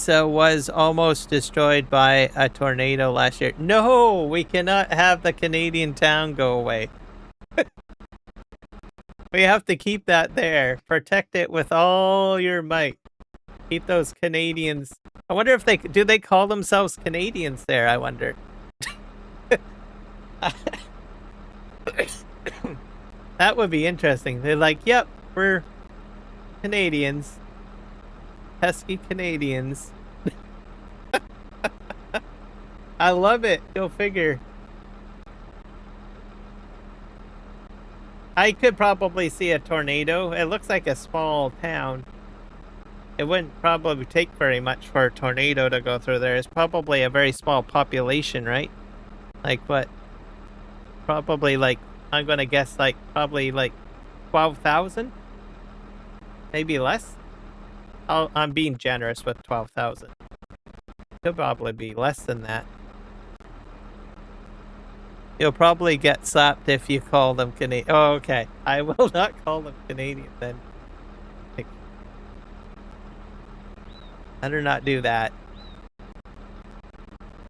was almost destroyed by a tornado last year. No, we cannot have the Canadian town go away. We have to keep that there. Protect it with all your might. Keep those Canadians. I wonder if do they call themselves Canadians there, I wonder. That would be interesting. They're like, yep, we're Canadians. Pesky Canadians. I love it. Go figure. I could probably see a tornado. It looks like a small town. It wouldn't probably take very much for a tornado to go through there. It's probably a very small population, right? Like what? Probably like, I'm gonna guess like, probably like 12,000? Maybe less? I'm being generous with 12,000. Could probably be less than that. You'll probably get slapped if you call them Canadian. Oh, okay. I will not call them Canadian then. Better not do that.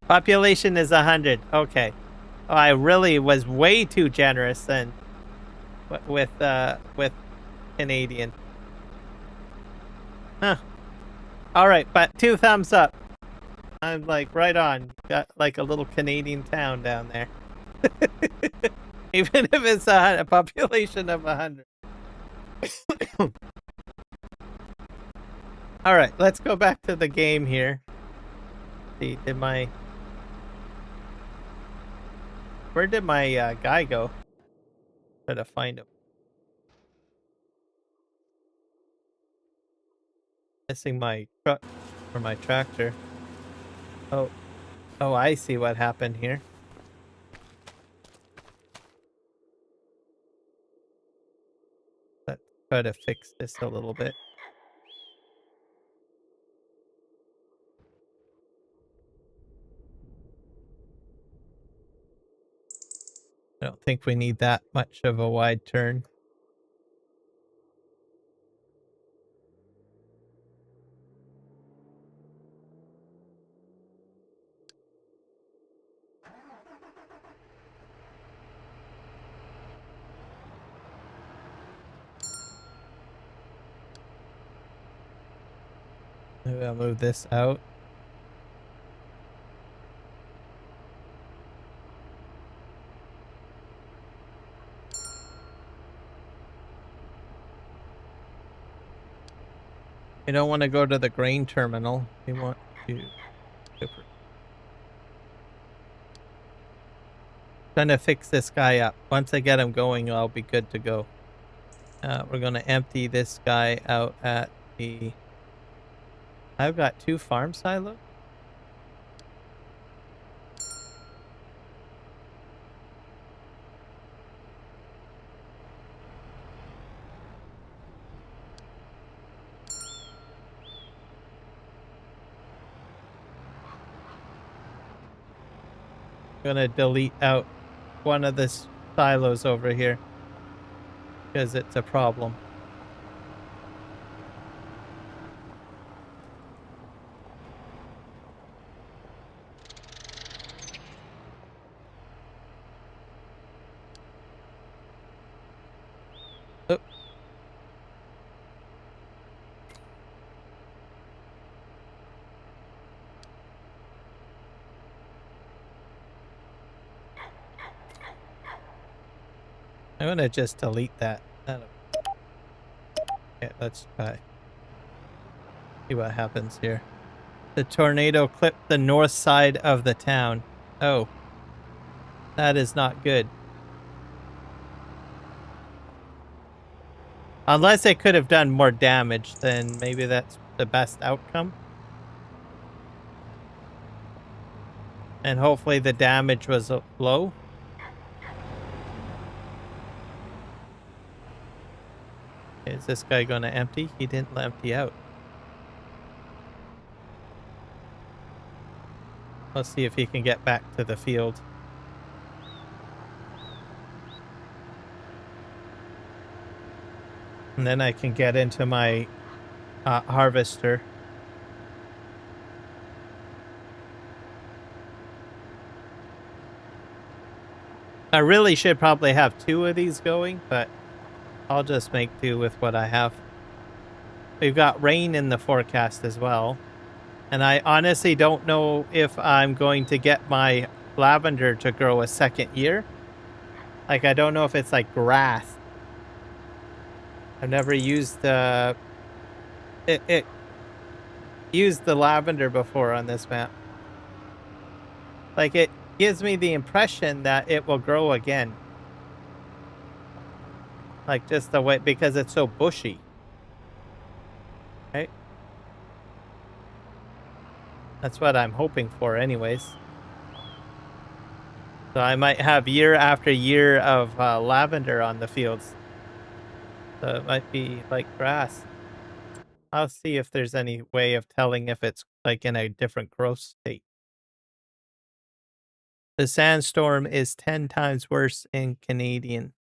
Population is 100. Okay. Oh, I really was way too generous then with Canadian. Huh. All right, but 2 thumbs up. I'm like right on. Got like a little Canadian town down there. Even if it's a population of 100. All right, let's go back to the game here. See, where did my guy go? Try to find him. Missing my truck or my tractor. Oh, I see what happened here. Let's try to fix this a little bit. I don't think we need that much of a wide turn. Maybe I'll move this out. We don't want to go to the grain terminal. We want to... Trying to fix this guy up. Once I get him going, I'll be good to go. We're going to empty this guy out at the... I've got 2 farm silos. I'm going to delete out one of the silos over here because it's a problem. Oh. I'm going to just delete that. Okay, let's try. See what happens here. The tornado clipped the north side of the town. Oh. That is not good. Unless it could have done more damage, then maybe that's the best outcome. And hopefully the damage was low. Is this guy going to empty? He didn't empty out. Let's see if he can get back to the field. And then I can get into my harvester. I really should probably have 2 of these going, but I'll just make do with what I have. We've got rain in the forecast as well. And I honestly don't know if I'm going to get my lavender to grow a second year. Like, I don't know if it's like grass. I've never used it used the lavender before on this map. Like, it gives me the impression that it will grow again. Like, just the way, because it's so bushy. Right? That's what I'm hoping for anyways. So I might have year after year of lavender on the fields. So it might be like grass. I'll see if there's any way of telling if it's like in a different growth state. The sandstorm is 10 times worse in Canadian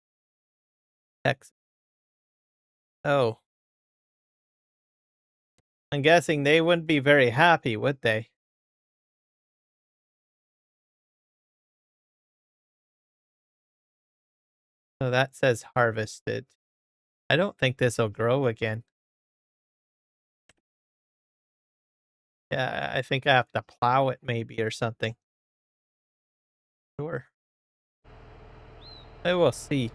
Texas. Oh. I'm guessing they wouldn't be very happy, would they? So that says harvested. I don't think this will grow again. Yeah, I think I have to plow it maybe or something. Sure. I will see.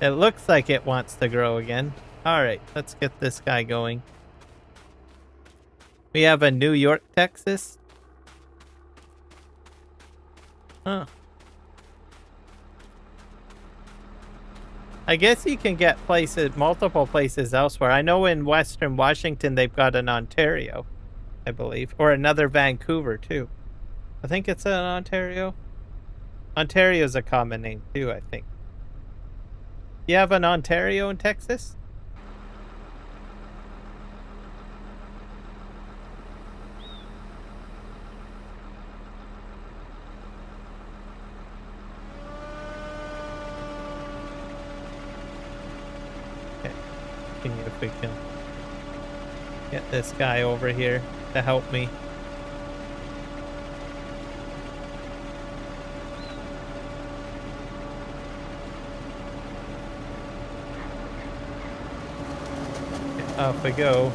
It looks like it wants to grow again. Alright, let's get this guy going. We have a New York, Texas. Huh. I guess you can get places, multiple places elsewhere. I know in Western Washington they've got an Ontario, I believe. Or another Vancouver, too. I think it's an Ontario. Ontario's a common name, too, I think. You have an Ontario in Texas? Okay. Continue if we can get this guy over here to help me. Okay, off we go.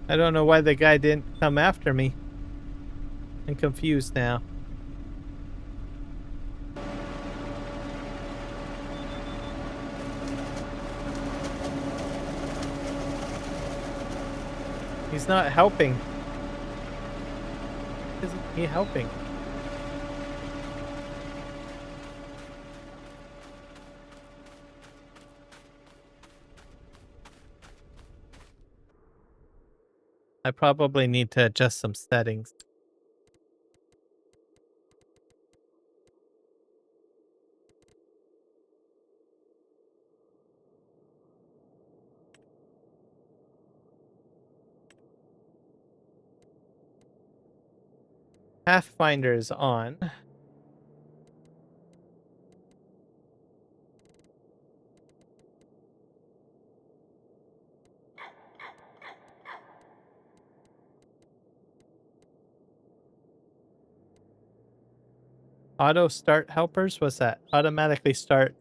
I don't know why the guy didn't come after me. I'm confused now. He's not helping. Isn't he helping? I probably need to adjust some settings. Pathfinder is on. Auto start helpers? What's that? Automatically start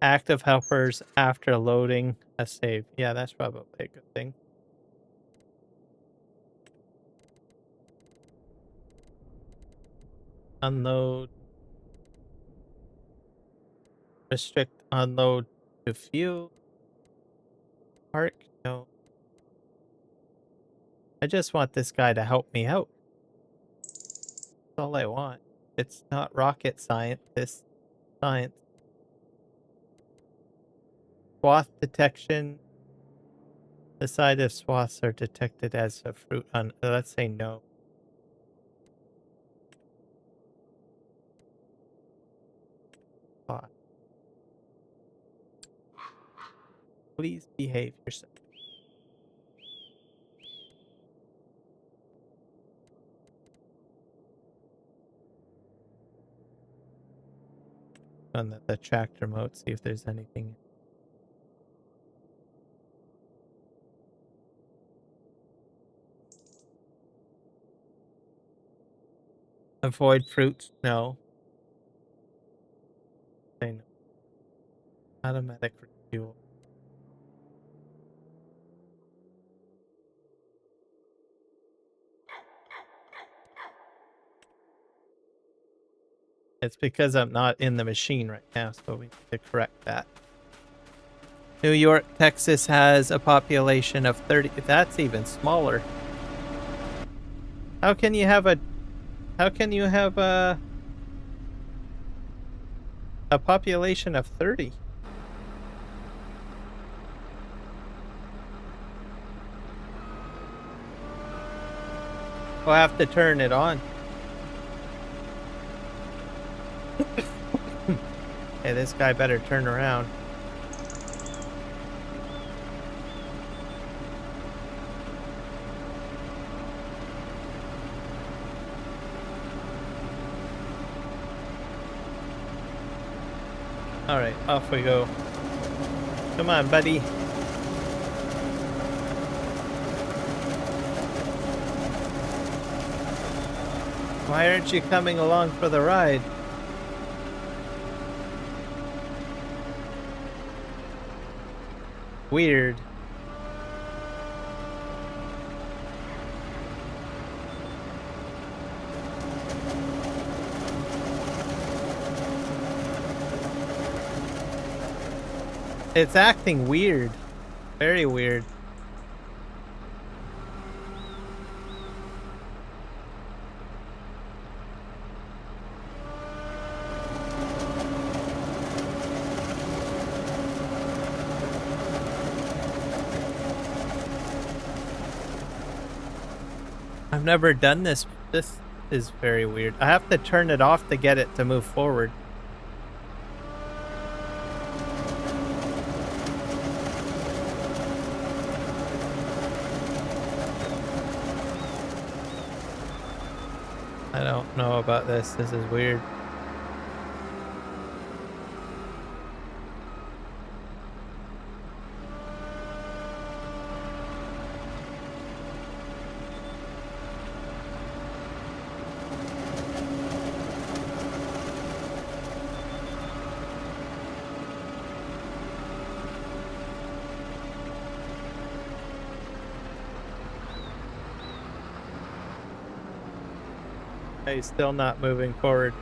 active helpers after loading a save. Yeah, that's probably a good thing. Unload. Restrict unload to fuel. Park? No. I just want this guy to help me out. That's all I want. It's not rocket science. This science. Swath detection. Decide if swaths are detected as a fruit on. Let's say no. Swath. Please behave yourself. On the tractor mode, see if there's anything. Avoid fruits? No. Say no. Automatic refuel. It's because I'm not in the machine right now, so we need to correct that. New York, Texas has a population of 30. That's even smaller. How can you have a population of 30? We'll have to turn it on. Hey, this guy better turn around. Alright, off we go. Come on, buddy. Why aren't you coming along for the ride? Weird. It's acting weird. Very weird. I've never done this. This is very weird. I have to turn it off to get it to move forward. I don't know about this. This is weird. He's still not moving forward.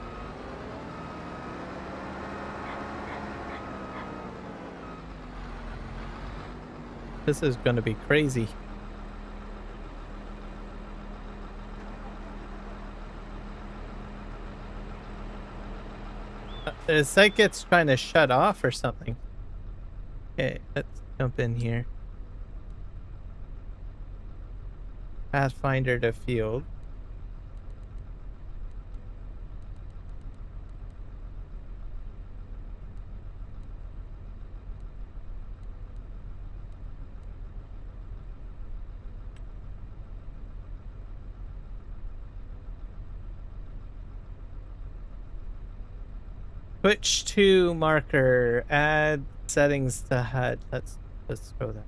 This is going to be crazy. It's like it's trying to shut off or something. Okay, let's jump in here. Pathfinder to field. Switch to marker. Add settings to HUD. Let's throw that.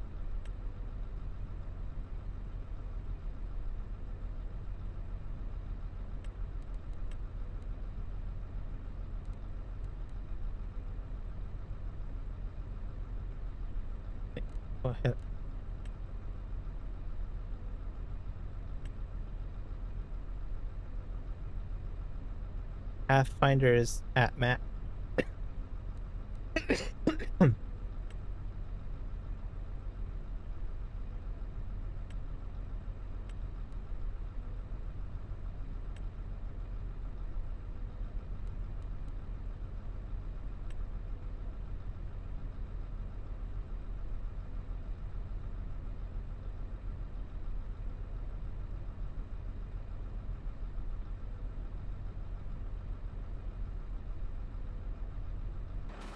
Go ahead. Pathfinder is at max.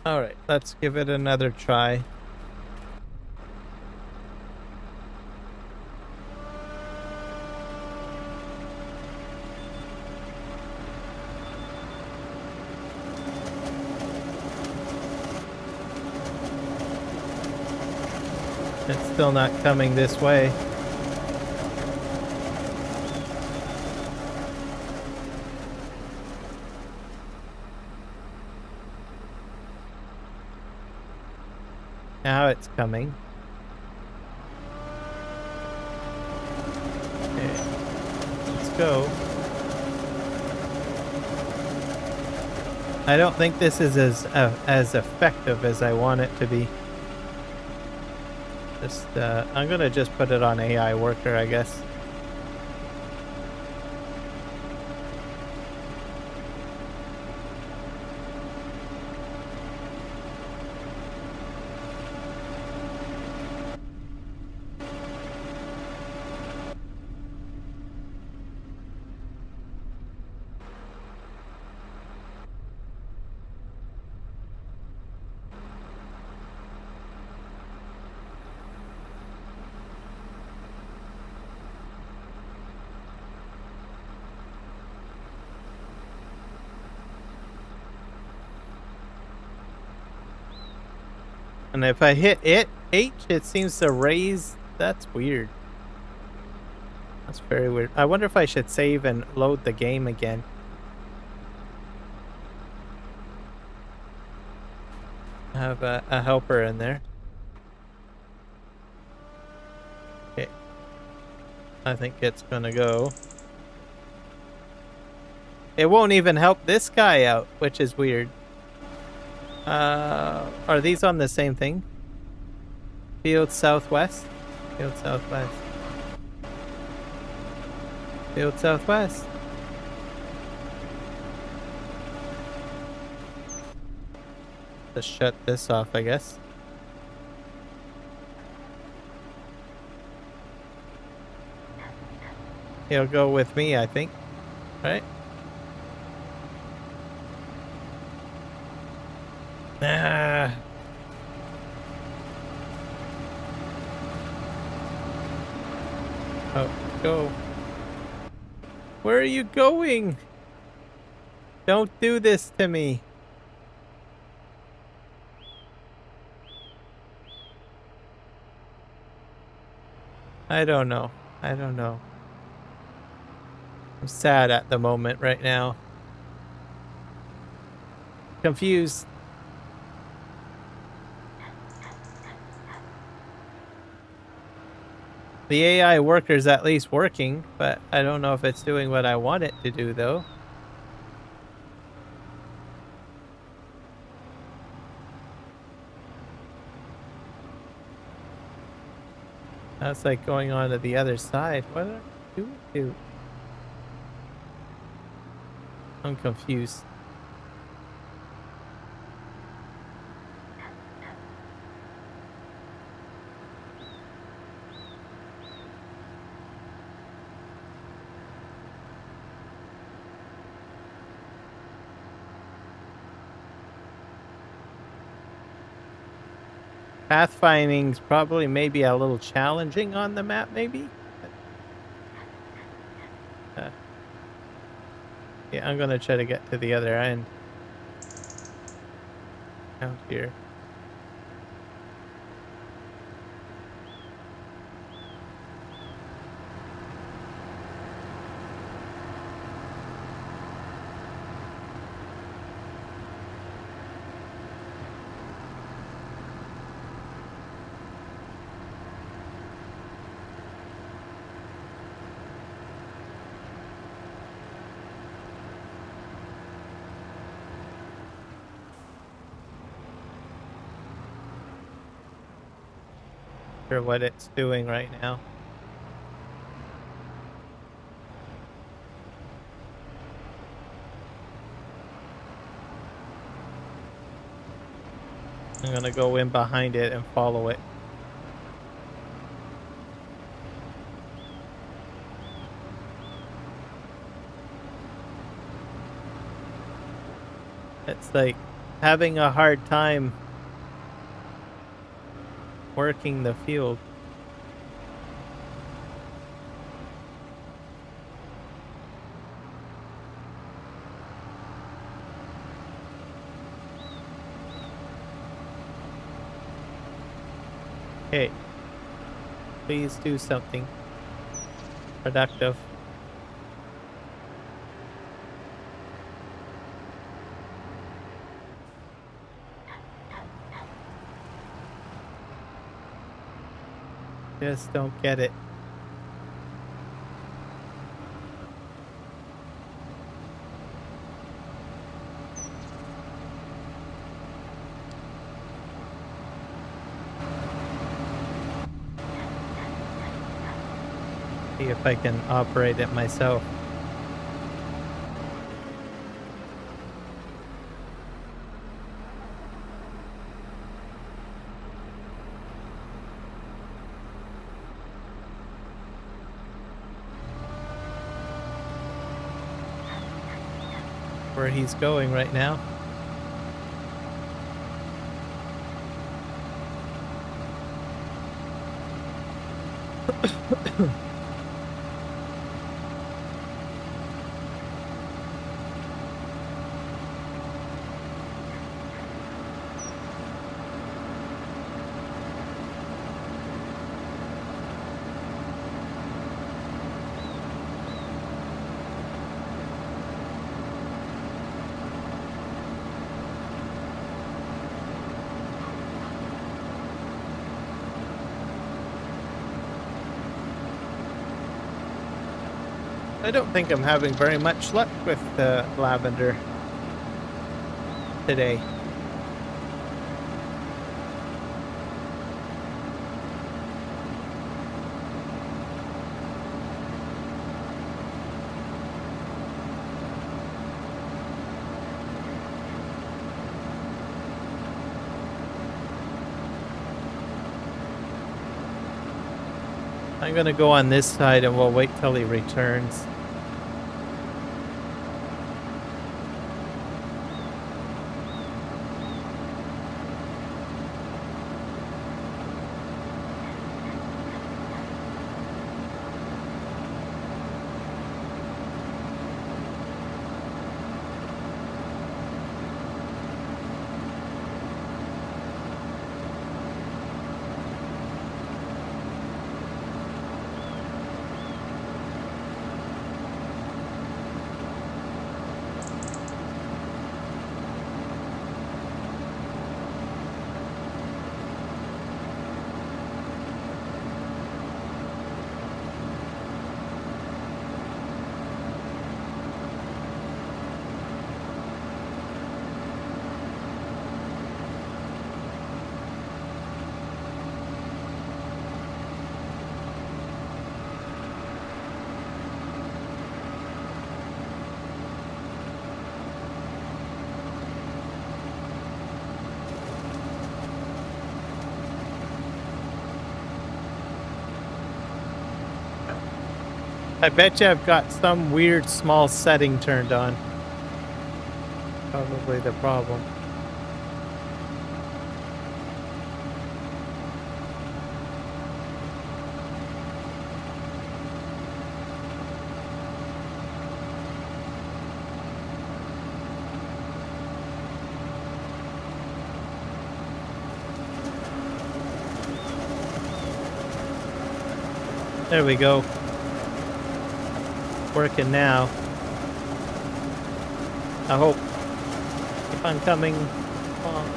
All right, let's give it another try. It's still not coming this way. Now it's coming. Okay, let's go. I don't think this is as effective as I want it to be. Just I'm gonna just put it on AI worker, I guess. And if I hit it, H, it seems to raise. That's weird. That's very weird. I wonder if I should save and load the game again. I have a helper in there. Okay. I think it's gonna go. It won't even help this guy out, which is weird. Are these on the same thing? Field southwest? Field southwest. Field southwest. Just shut this off, I guess. He'll go with me, I think. Right? Ah. Oh, go. Where are you going? Don't do this to me. I don't know. I don't know. I'm sad at the moment right now. Confused. The AI worker's at least working, but I don't know if it's doing what I want it to do, though. That's like going on to the other side. What are you doing? I'm confused. Pathfinding's probably maybe a little challenging on the map, maybe? Yeah, I'm gonna try to get to the other end. Out here. Sure what it's doing right now. I'm gonna go in behind it and follow it. It's like having a hard time working the field. Hey, please do something productive. Just don't get it. See if I can operate it myself. Where he's going right now. I don't think I'm having very much luck with lavender today. I'm gonna go on this side and we'll wait till he returns. I bet you I've got some weird small setting turned on. Probably the problem. There we go. Working now. I hope. Keep on coming along.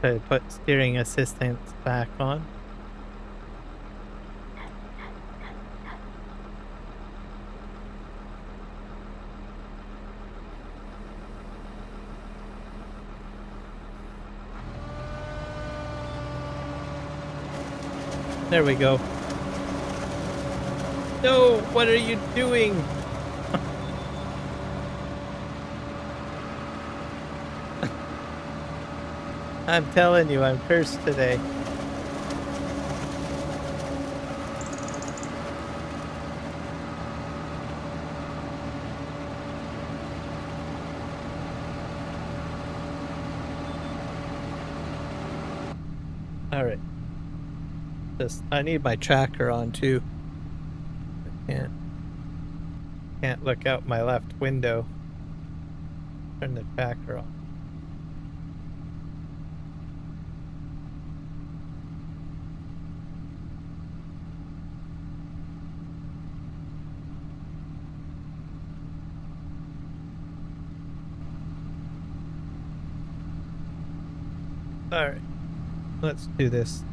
To put steering assistance back on. There we go. No, what are you doing? I'm telling you, I'm cursed today. All right. I need my tracker on too. I can't look out my left window. Turn the tracker on. All right, let's do this.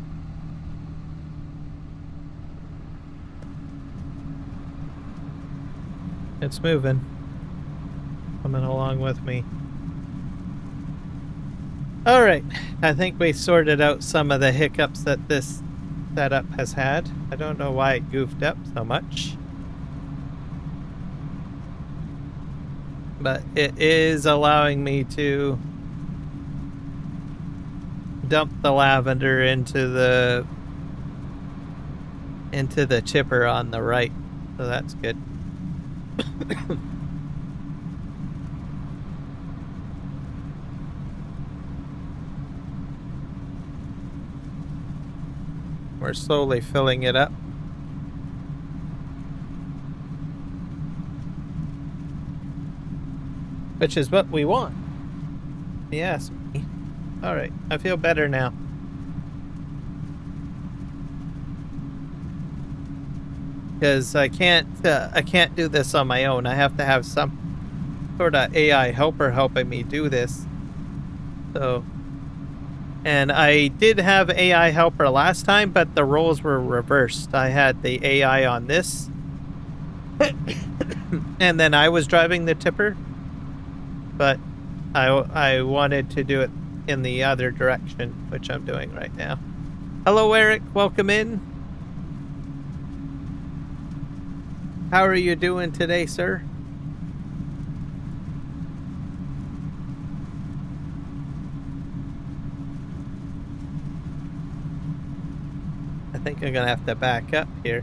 It's moving. Coming along with me. All right, I think we sorted out some of the hiccups that this setup has had. I don't know why it goofed up so much, but it is allowing me to dump the lavender into the chipper on the right, so that's good. We're slowly filling it up. Which is what we want. Yes. All right, I feel better now. Because I can't do this on my own. I have to have some sort of AI helper helping me do this. So, and I did have AI helper last time, but the roles were reversed. I had the AI on this, and then I was driving the tipper. But I wanted to do it in the other direction, which I'm doing right now. Hello, Eric. Welcome in. How are you doing today, sir? I think I'm gonna have to back up here.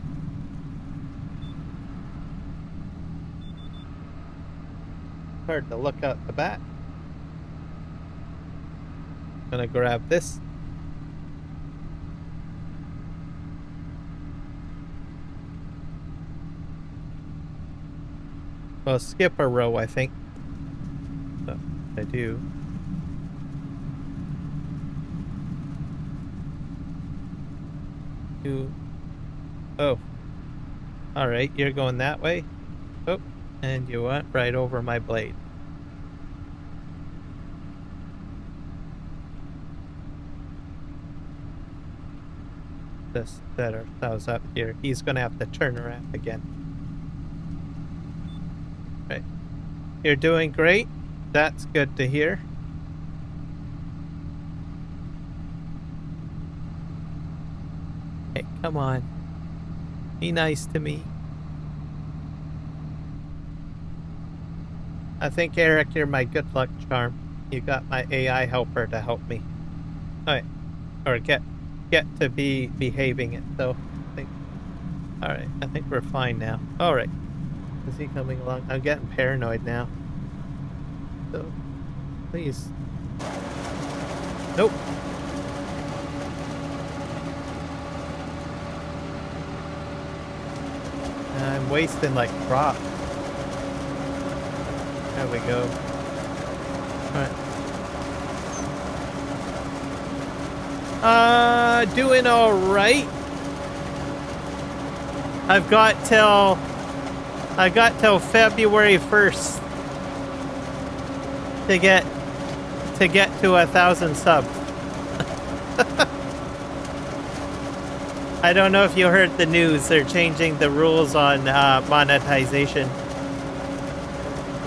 Hard to look out the back. Gonna grab this. Well, skip a row, I think. So, I do. Oh. Alright, you're going that way. Oh, and you went right over my blade. Just set ourselves up here. He's gonna have to turn around again. Right. You're doing great. That's good to hear. Hey, come on. Be nice to me. I think, Eric, you're my good luck charm. You got my AI helper to help me. Alright. Or get to be behaving it, so I think. Alright, I think we're fine now. Alright. Is he coming along? I'm getting paranoid now. So, please. Nope. I'm wasting like crop. There we go. Alright. Doing alright. I got till February 1st to get to 1,000 subs. I don't know if you heard the news. They're changing the rules on monetization.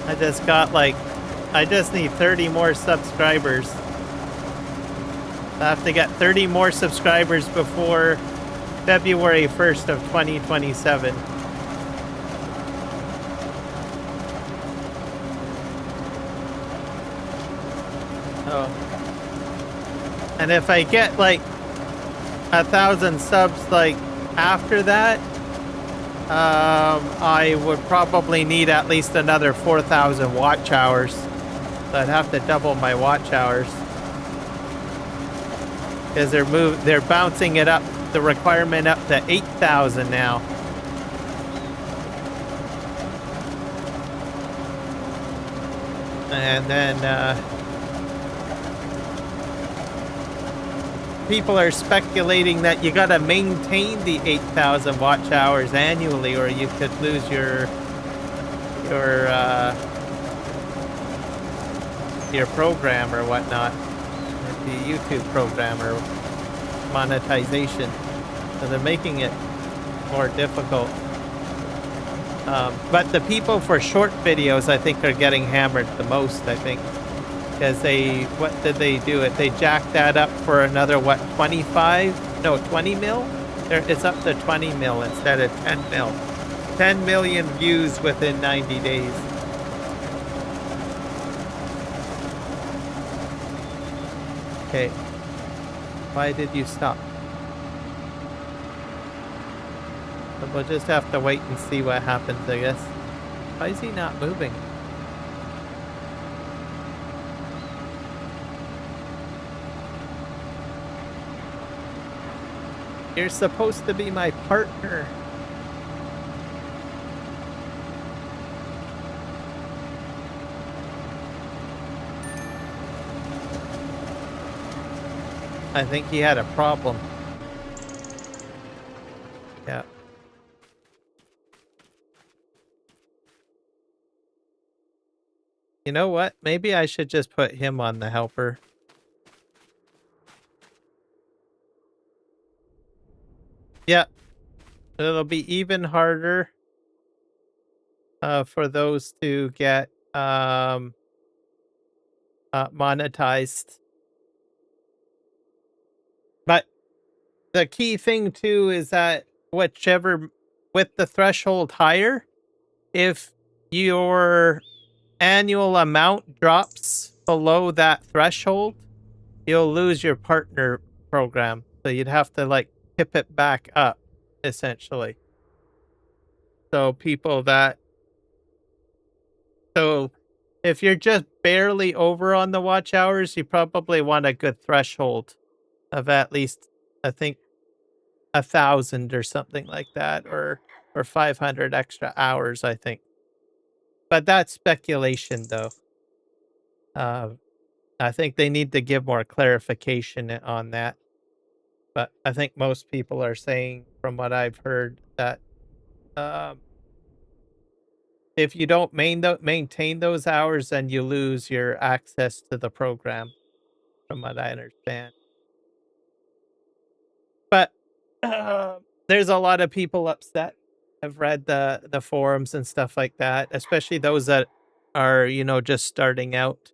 I just need 30 more subscribers. I have to get 30 more subscribers before February 1st of 2027. Oh. And if I get like 1,000 subs like after that, I would probably need at least another 4,000 watch hours. So I'd have to double my watch hours. Because they're bouncing it up, the requirement up to 8,000 now. And then people are speculating that you gotta maintain the 8,000 watch hours annually, or you could lose your program or whatnot, the YouTube program or monetization. So they're making it more difficult. But the people for short videos, I think, are getting hammered the most, I think. Because what did they do? They jacked that up for another, what, 20 mil? It's up to 20 mil instead of 10 mil. 10 million views within 90 days. Okay. Why did you stop? But we'll just have to wait and see what happens, I guess. Why is he not moving? You're supposed to be my partner. I think he had a problem. Yeah. You know what? Maybe I should just put him on the helper. Yeah. It'll be even harder for those to get monetized. But the key thing too is that whichever with the threshold higher, if your annual amount drops below that threshold, you'll lose your partner program. So you'd have to like tip it back up, essentially. So if you're just barely over on the watch hours, you probably want a good threshold of at least, I think, 1,000 or something like that, or 500 extra hours, I think. But that's speculation, though. I think they need to give more clarification on that. But I think most people are saying, from what I've heard, that if you don't maintain those hours, then you lose your access to the program, from what I understand. But there's a lot of people upset. I've read the forums and stuff like that, especially those that are, just starting out.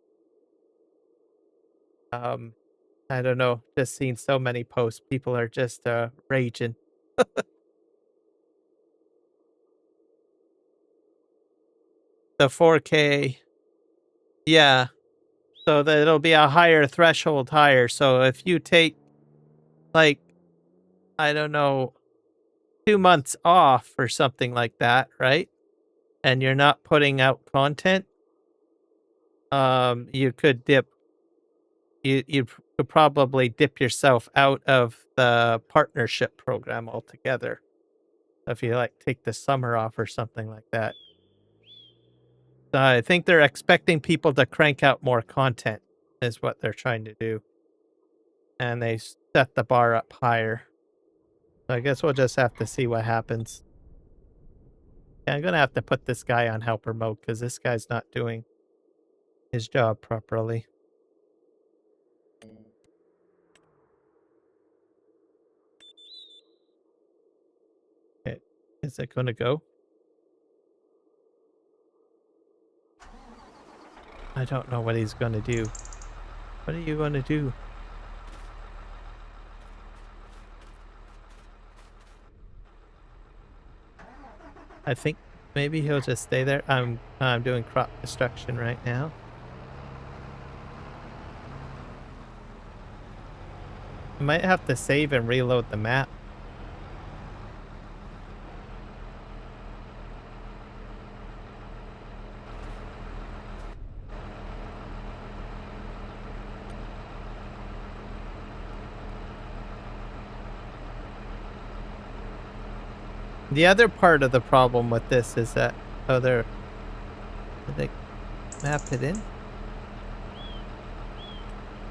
I don't know, just seen so many posts. People are just raging. The 4K, yeah. So that it'll be a higher threshold higher. So if you take, like, I don't know, 2 months off or something like that, right? And you're not putting out content, you could you could probably dip yourself out of the partnership program altogether. If you like take the summer off or something like that. I think they're expecting people to crank out more content is what they're trying to do. And they set the bar up higher. So I guess we'll just have to see what happens. Yeah, I'm going to have to put this guy on helper mode because this guy's not doing his job properly. Okay. Is it going to go? I don't know what he's going to do. What are you going to do? I think maybe he'll just stay there. I'm doing crop destruction right now. I might have to save and reload the map. The other part of the problem with this is that did they map it in?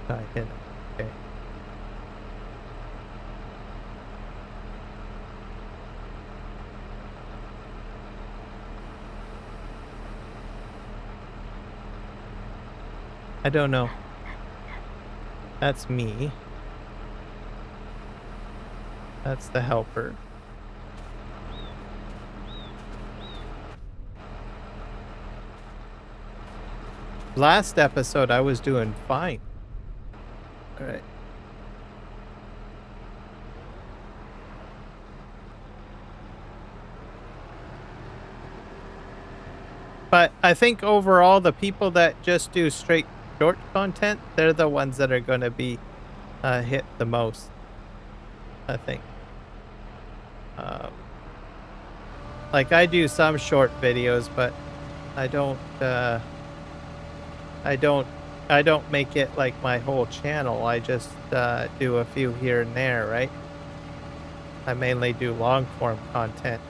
Oh, I didn't. Okay. I don't know. That's me. That's the helper. Last episode, I was doing fine. All right. But I think overall, the people that just do straight short content, they're the ones that are going to be hit the most, I think. Like, I do some short videos, but I don't make it like my whole channel. I just do a few here and there, right? I mainly do long form content.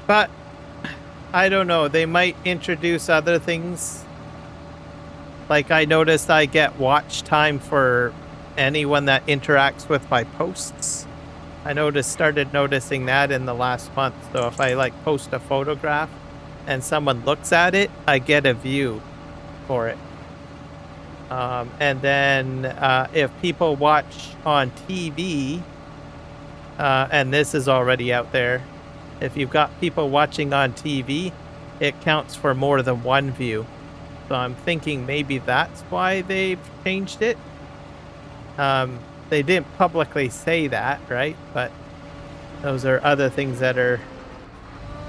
But I don't know, they might introduce other things. Like I noticed I get watch time for anyone that interacts with my posts. I started noticing that in the last month. So if I like post a photograph and someone looks at it, I get a view for it. And then if people watch on TV, and this is already out there, if you've got people watching on TV, it counts for more than one view. So I'm thinking maybe that's why they've changed it. They didn't publicly say that, right? But those are other things that are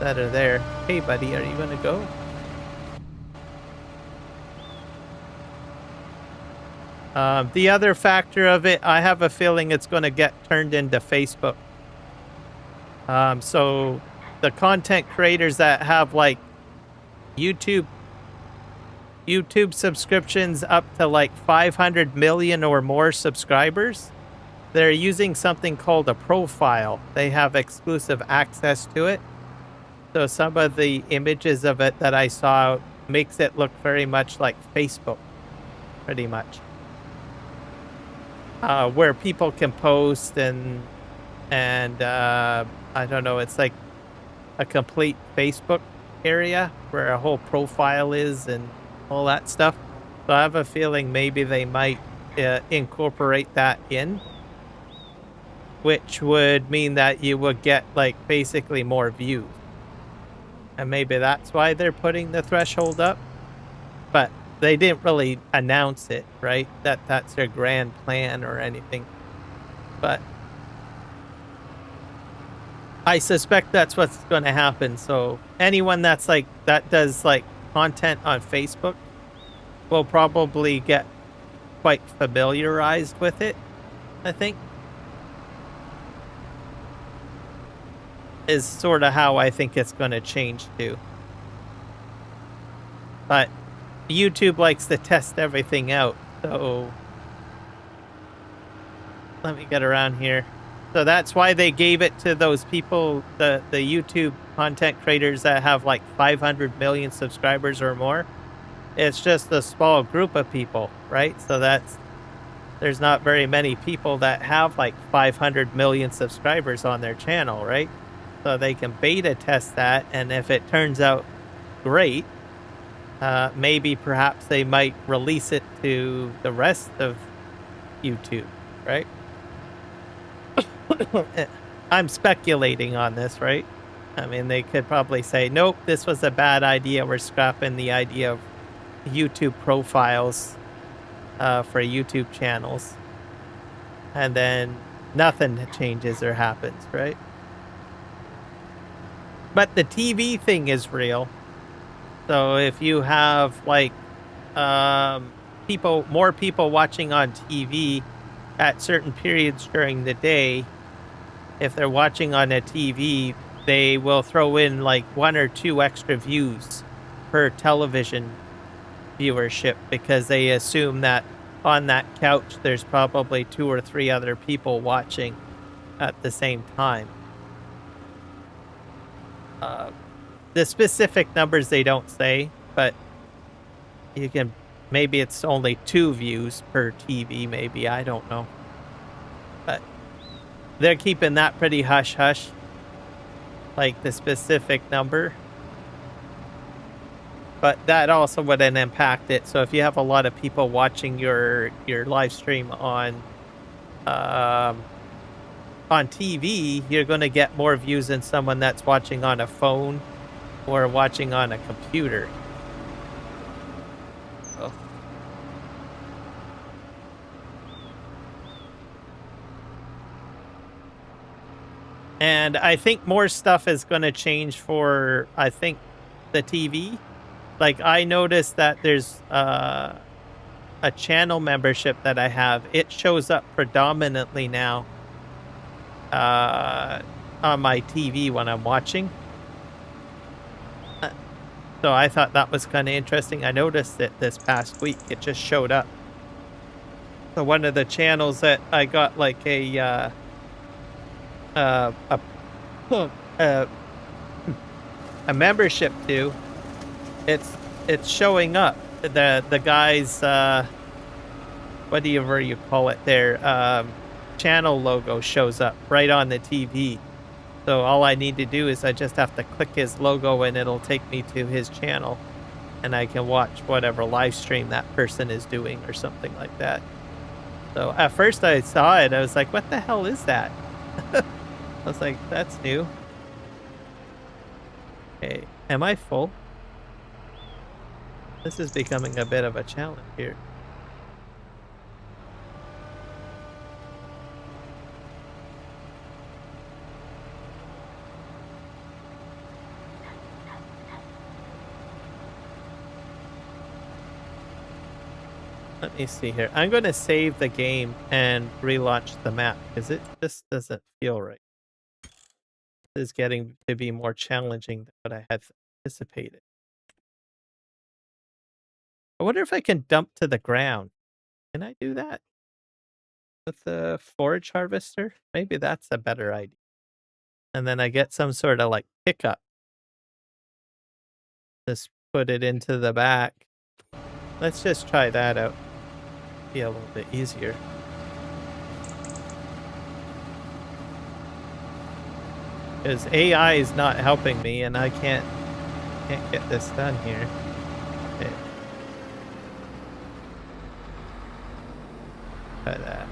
there. Hey, buddy, are you gonna go? The other factor of it, I have a feeling it's going to get turned into Facebook. So the content creators that have like YouTube subscriptions up to like 500 million or more subscribers, they're using something called a profile. They have exclusive access to it. So some of the images of it that I saw makes it look very much like Facebook, pretty much. Where people can post and I don't know, it's like a complete Facebook area where a whole profile is and all that stuff. So I have a feeling maybe they might incorporate that in, which would mean that you would get like basically more views. And maybe that's why they're putting the threshold up. But they didn't really announce it, right? That's their grand plan or anything. But I suspect that's what's going to happen. So anyone that does like content on Facebook will probably get quite familiarized with it, I think. Is sort of how I think it's going to change too. But YouTube likes to test everything out, so let me get around here. So that's why they gave it to those people, the YouTube content creators that have like 500 million subscribers or more. It's just a small group of people, right? So there's not very many people that have like 500 million subscribers on their channel, right? So they can beta test that, and if it turns out great, maybe perhaps they might release it to the rest of YouTube, right? I'm speculating on this, right? I mean, they could probably say, nope, this was a bad idea. We're scrapping the idea of YouTube profiles for YouTube channels. And then nothing changes or happens, right? But the TV thing is real. So if you have like more people watching on TV at certain periods during the day, if they're watching on a TV, they will throw in like 1 or 2 extra views per television viewership because they assume that on that couch there's probably 2 or 3 other people watching at the same time. The specific numbers they don't say, but you can, maybe it's only 2 views per TV, maybe, I don't know. But they're keeping that pretty hush-hush, like the specific number. But that also wouldn't impact it. So if you have a lot of people watching your live stream on TV, you're going to get more views than someone that's watching on a phone or watching on a computer. So. And I think more stuff is going to change for, I think, the TV. Like, I noticed that there's a channel membership that I have. It shows up predominantly now on my TV when I'm watching. So I thought that was kind of interesting. I noticed it this past week. It just showed up. So one of the channels that I got like a a membership to, it's showing up. The guy's whatever you call it, their channel logo shows up right on the TV. So all I need to do is I just have to click his logo and it'll take me to his channel, and I can watch whatever live stream that person is doing or something like that. So at first I saw it, I was like, what the hell is that? I was like, that's new. Okay, am I full? This is becoming a bit of a challenge here. Let me see here. I'm going to save the game and relaunch the map because it just doesn't feel right. This is getting to be more challenging than what I had anticipated. I wonder if I can dump to the ground. Can I do that with the forage harvester? Maybe that's a better idea. And then I get some sort of like pickup. Just put it into the back. Let's just try that out. Be a little bit easier. Because AI is not helping me, and I can't get this done here. Okay. Try that.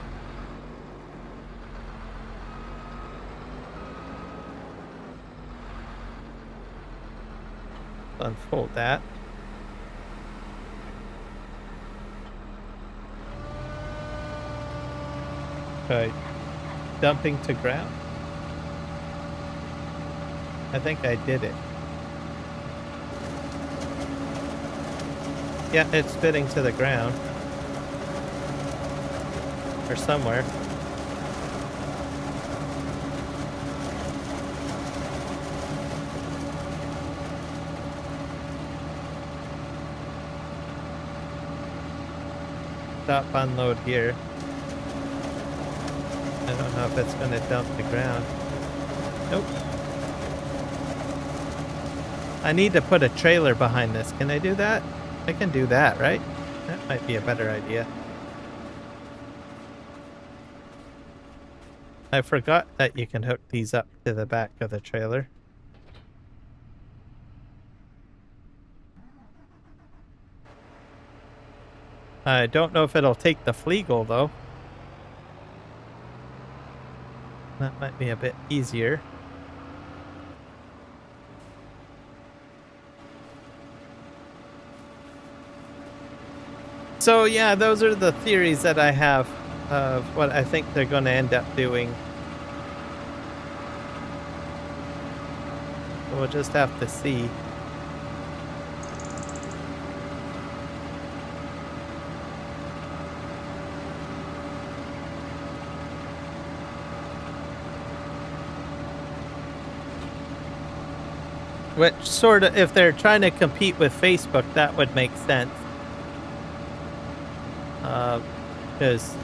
Unfold that. Try dumping to ground. I think I did it. Yeah, it's fitting to the ground. Or somewhere. Stop unload here. I don't know if it's going to dump the ground. Nope. I need to put a trailer behind this. Can I do that? I can do that, right? That might be a better idea. I forgot that you can hook these up to the back of the trailer. I don't know if it'll take the Fleagle, though. That might be a bit easier. So yeah, those are the theories that I have of what I think they're going to end up doing. So we'll just have to see. Which sort of, if they're trying to compete with Facebook, that would make sense. Because,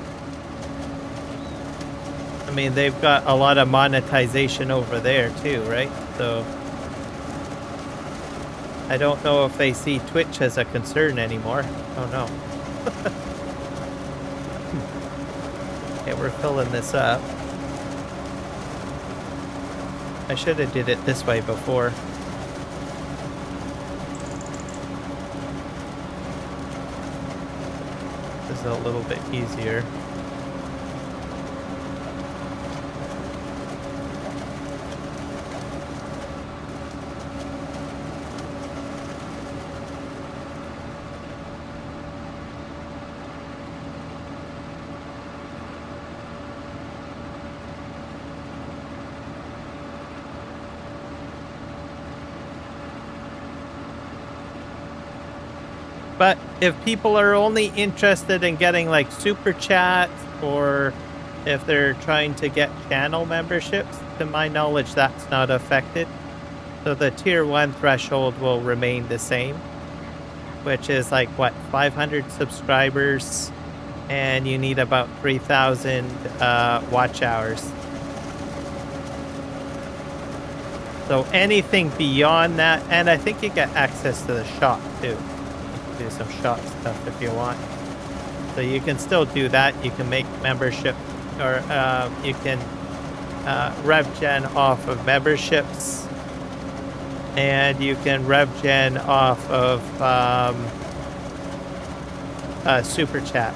I mean, they've got a lot of monetization over there too, right? So, I don't know if they see Twitch as a concern anymore. Oh no. Okay, we're filling this up. I should have did it this way before. This is a little bit easier. But if people are only interested in getting like super chats, or if they're trying to get channel memberships, to my knowledge, that's not affected. So the tier 1 threshold will remain the same, which is like what, 500 subscribers and you need about 3,000 watch hours. So anything beyond that, and I think you get access to the shop too. You can do some shop stuff if you want. So you can still do that. You can make membership, or you can rev gen off of memberships, and you can rev gen off of super chat,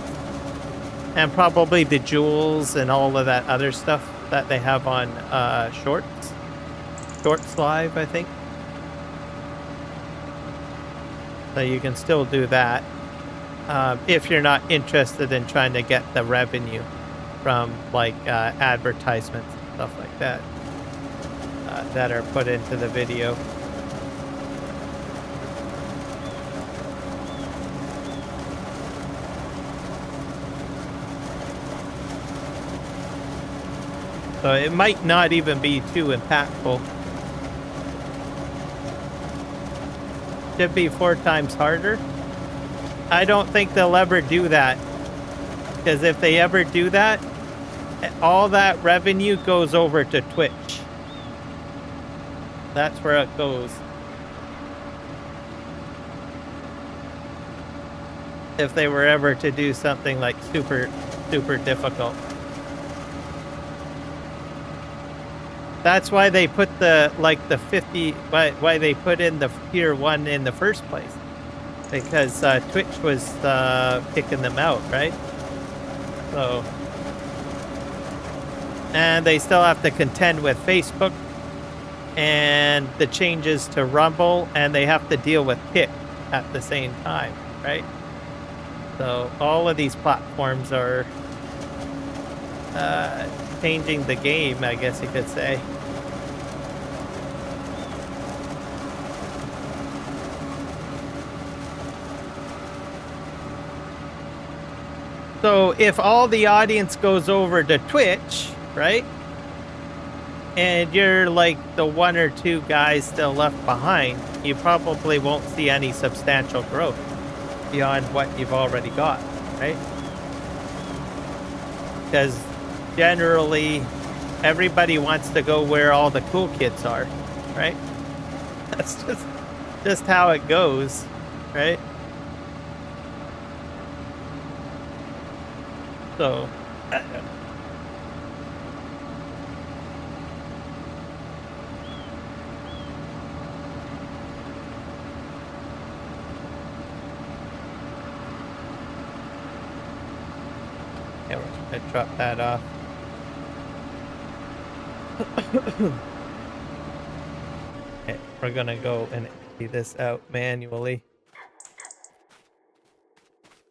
and probably the jewels and all of that other stuff that they have on Shorts Live, I think. So you can still do that if you're not interested in trying to get the revenue from like advertisements and stuff like that that are put into the video. So it might not even be too impactful. Should be 4 times harder. I don't think they'll ever do that, because if they ever do that, all that revenue goes over to Twitch. That's where it goes. If they were ever to do something like super difficult. That's why they put the 50, why they put in the tier 1 in the first place. Because Twitch was kicking them out, right? So, and they still have to contend with Facebook and the changes to Rumble, and they have to deal with Kick at the same time, right? So all of these platforms are changing the game, I guess you could say. So if all the audience goes over to Twitch, right? And you're like the 1 or 2 guys still left behind, you probably won't see any substantial growth beyond what you've already got, right? Because generally everybody wants to go where all the cool kids are, right? That's just how it goes, right? So, yeah, we're gonna drop that off. Okay, we're gonna go and empty this out manually.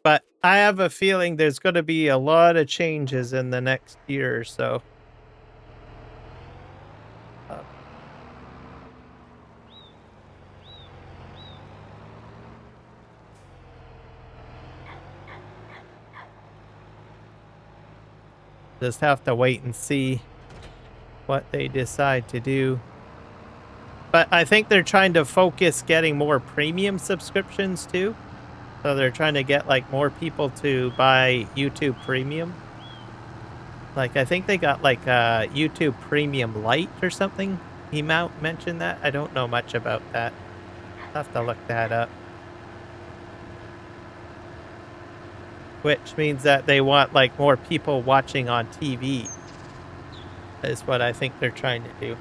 But I have a feeling there's going to be a lot of changes in the next year or so. Just have to wait and see what they decide to do. But I think they're trying to focus getting more premium subscriptions too. So they're trying to get like more people to buy YouTube Premium. Like I think they got like YouTube Premium Lite or something. He mentioned that. I don't know much about that. I'll have to look that up. Which means that they want like more people watching on TV. Is what I think they're trying to do.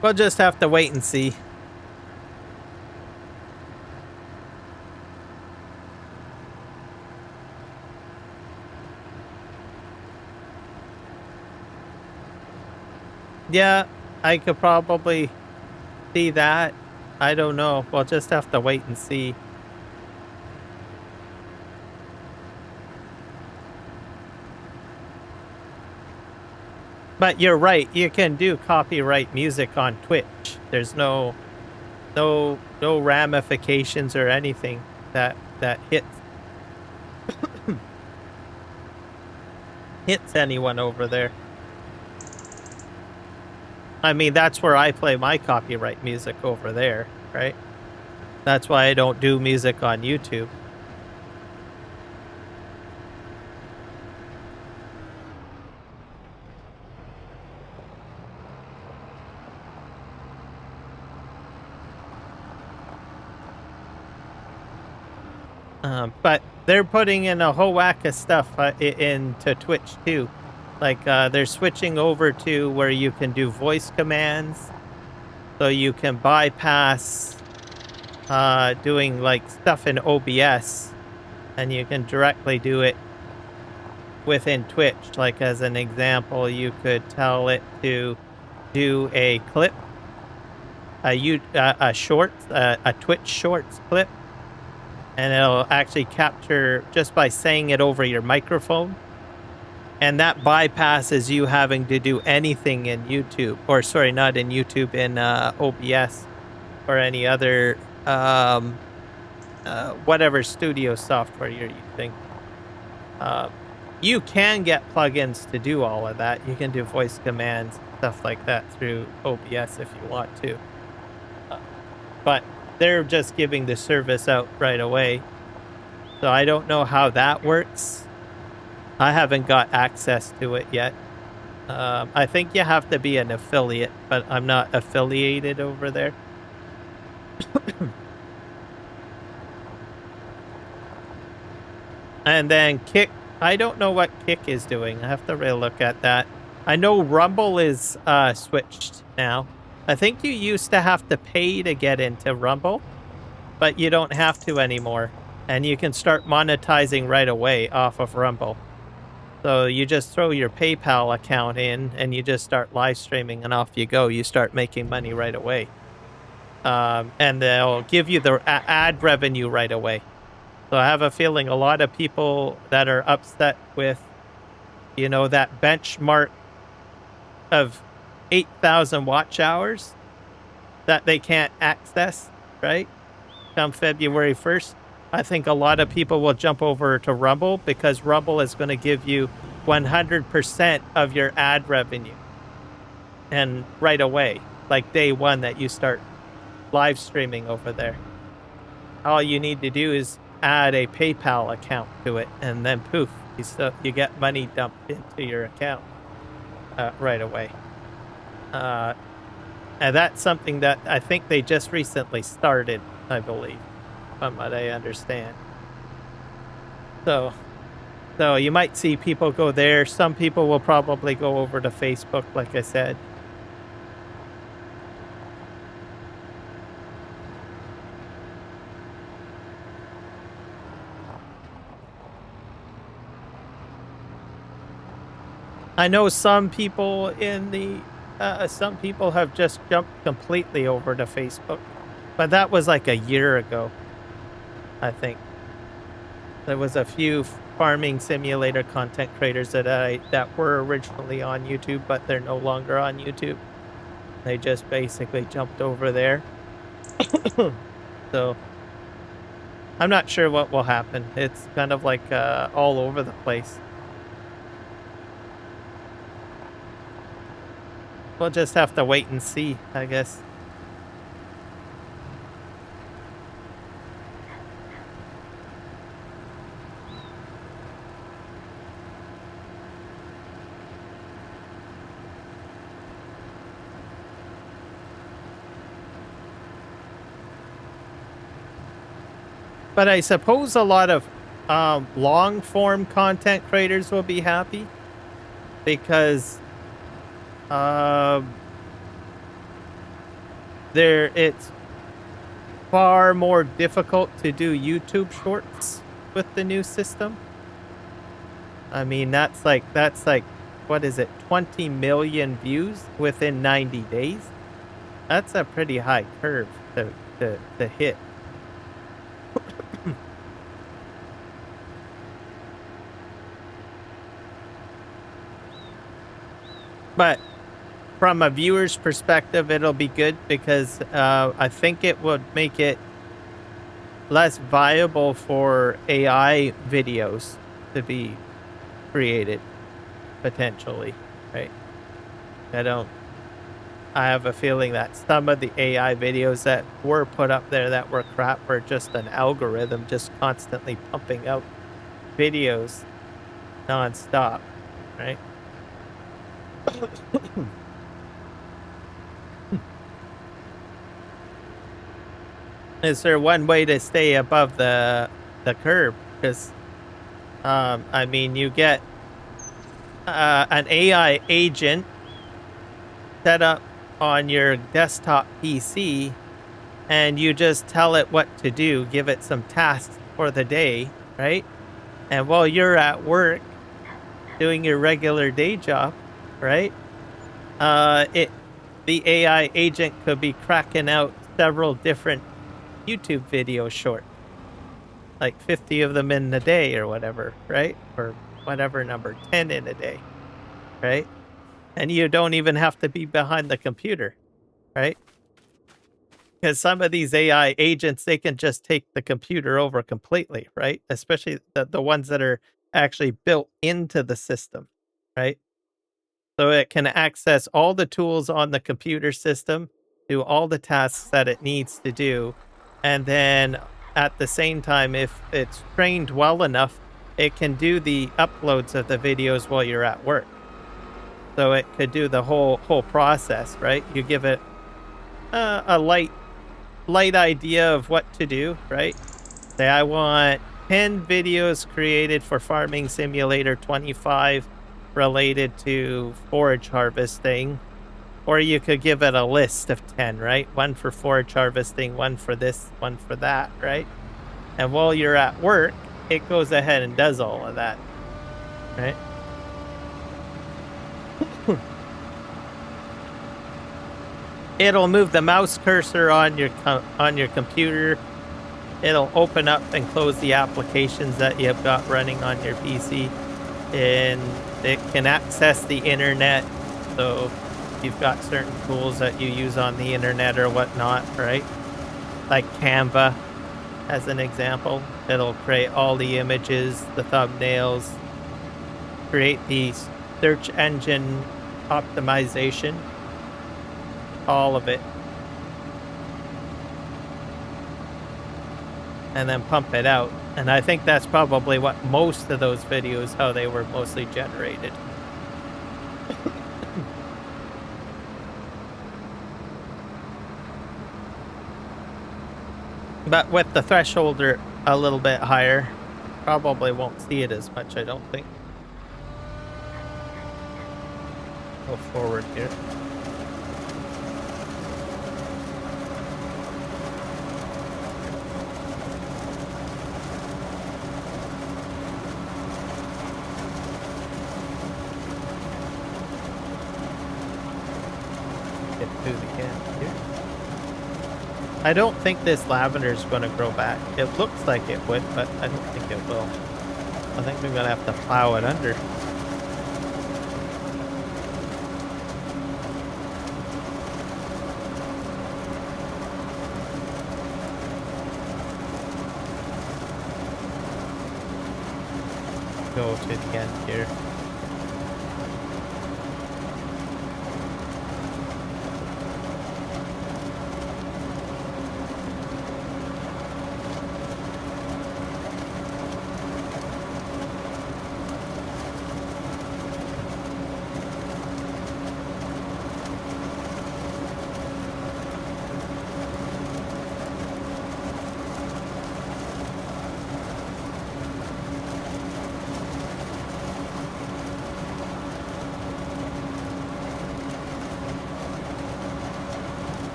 We'll just have to wait and see. Yeah, I could probably see that. I don't know. We'll just have to wait and see. But you're right. You can do copyright music on Twitch. There's no ramifications or anything that hits hits anyone over there. I mean, that's where I play my copyright music over there, right? That's why I don't do music on YouTube. But they're putting in a whole whack of stuff into Twitch too. Like they're switching over to where you can do voice commands, so you can bypass doing like stuff in OBS, and you can directly do it within Twitch. Like as an example, you could tell it to do a clip, a short, a Twitch Shorts clip, and it'll actually capture just by saying it over your microphone. And that bypasses you having to do anything in YouTube, or sorry, not in YouTube, in OBS or any other whatever studio software you're using. You can get plugins to do all of that. You can do voice commands, stuff like that through OBS if you want to. But they're just giving the service out right away. So I don't know how that works. I haven't got access to it yet. I think you have to be an affiliate, but I'm not affiliated over there. And then Kick, I don't know what Kick is doing. I have to really look at that. I know Rumble is switched now. I think you used to have to pay to get into Rumble, but you don't have to anymore. And you can start monetizing right away off of Rumble. So you just throw your PayPal account in and you just start live streaming and off you go. You start making money right away. And they'll give you the ad revenue right away. So I have a feeling a lot of people that are upset with, you know, that benchmark of 8,000 watch hours that they can't access, right? Come February 1st. I think a lot of people will jump over to Rumble because Rumble is going to give you 100% of your ad revenue. And right away, like day one that you start live streaming over there. All you need to do is add a PayPal account to it, and then poof, you get money dumped into your account right away. And that's something that I think they just recently started, I believe, from what I understand. So you might see people go there. Some people will probably go over to Facebook, like I said. I know some people in the some people have just jumped completely over to Facebook, but that was like a year ago, I think. There was a few farming simulator content creators that were originally on YouTube, but they're no longer on YouTube. They just basically jumped over there. So I'm not sure what will happen. It's kind of like all over the place. We'll just have to wait and see, I guess. But I suppose a lot of long-form content creators will be happy because it's far more difficult to do YouTube shorts with the new system. I mean, that's like what is it, 20 million views within 90 days? That's a pretty high curve to hit. But from a viewer's perspective, it'll be good because I think it would make it less viable for AI videos to be created. potentially, right? I have a feeling that some of the AI videos that were put up there that were crap were just an algorithm just constantly pumping out videos nonstop, right? Is there one way to stay above the curve? Because I mean, you get an AI agent set up on your desktop PC, and you just tell it what to do, give it some tasks for the day, right? And while you're at work doing your regular day job, right? It the AI agent could be cracking out several different YouTube video shorts, like 50 of them in a day or whatever, right? Or whatever number, 10 in a day, right? And you don't even have to be behind the computer, right? Because some of these AI agents, they can just take the computer over completely, right? Especially the ones that are actually built into the system, right? So it can access all the tools on the computer system, do all the tasks that it needs to do, and then at the same time, if it's trained well enough, it can do the uploads of the videos while you're at work. So it could do the whole process, right? You give it a light idea of what to do, right? Say I want 10 videos created for Farming Simulator 25 related to forage harvesting, or you could give it a list of 10, right? One for forage harvesting, one for this, one for that, right? And while you're at work, it goes ahead and does all of that, right? It'll move the mouse cursor on your computer. It'll open up and close the applications that you've got running on your PC, and it can access the internet. So you've got certain tools that you use on the internet or whatnot, right? Like Canva, as an example. It'll create all the images, the thumbnails, create the search engine optimization, all of it. And then pump it out. And I think that's probably what most of those videos, how they were mostly generated. But with the threshold a little bit higher, probably won't see it as much, I don't think. Go forward here. I don't think this lavender is going to grow back. It looks like it would, but I don't think it will. I think we're going to have to plow it under. Go to the end here.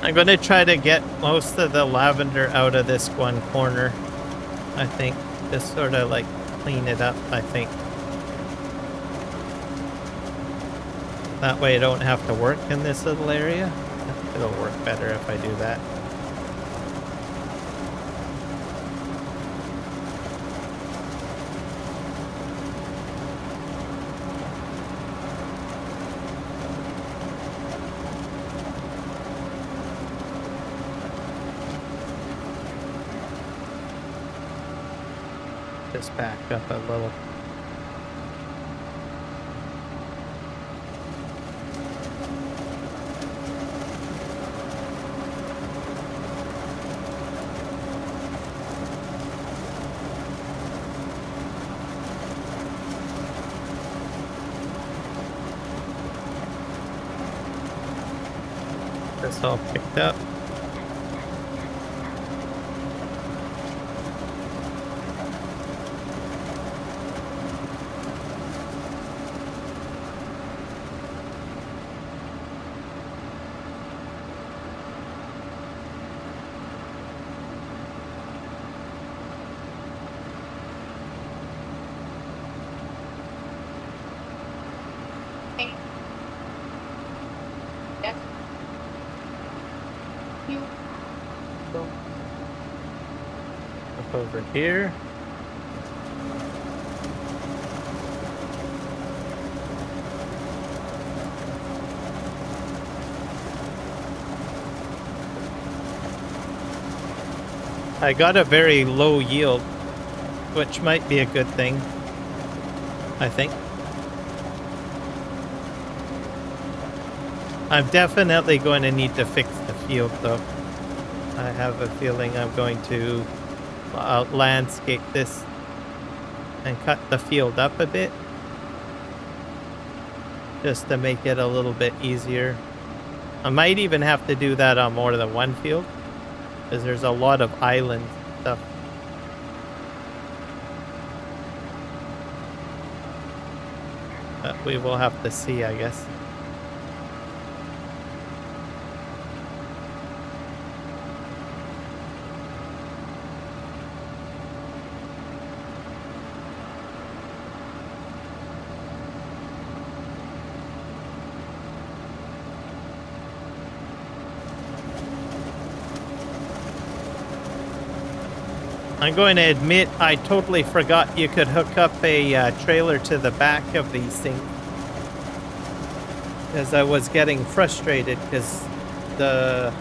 I'm going to try to get most of the lavender out of this one corner, I think. Just sort of like clean it up, I think. That way I don't have to work in this little area. It'll work better if I do that. Just back up a little. this all picked up. Up over here. I got a very low yield, which might be a good thing, I think. I'm definitely going to need to fix the field, though. I have a feeling I'm going to landscape this and cut the field up a bit, just to make it a little bit easier. I might even have to do that on more than one field, because there's a lot of island stuff. But we will have to see, I guess. I'm going to admit I totally forgot you could hook up a trailer to the back of these things, because I was getting frustrated because the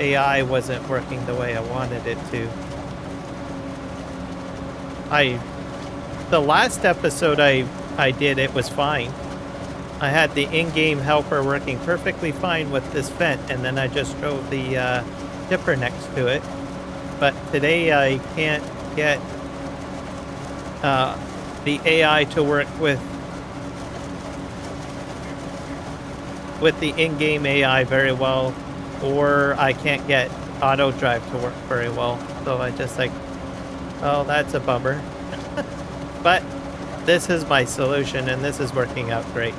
AI wasn't working the way I wanted it to. The last episode I did, it was fine. I had the in-game helper working perfectly fine with this vent, and then I just drove the tipper next to it. But today I can't get the AI to work with the in-game AI very well, or I can't get auto drive to work very well. So I just like, oh, that's a bummer. But this is my solution, and this is working out great.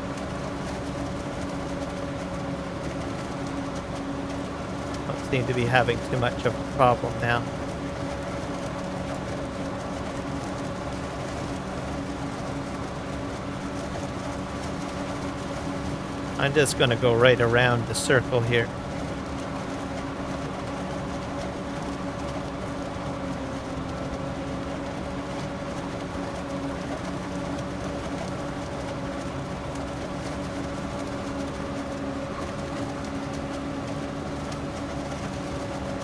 Seem to be having too much of a problem now. I'm just going to go right around the circle here.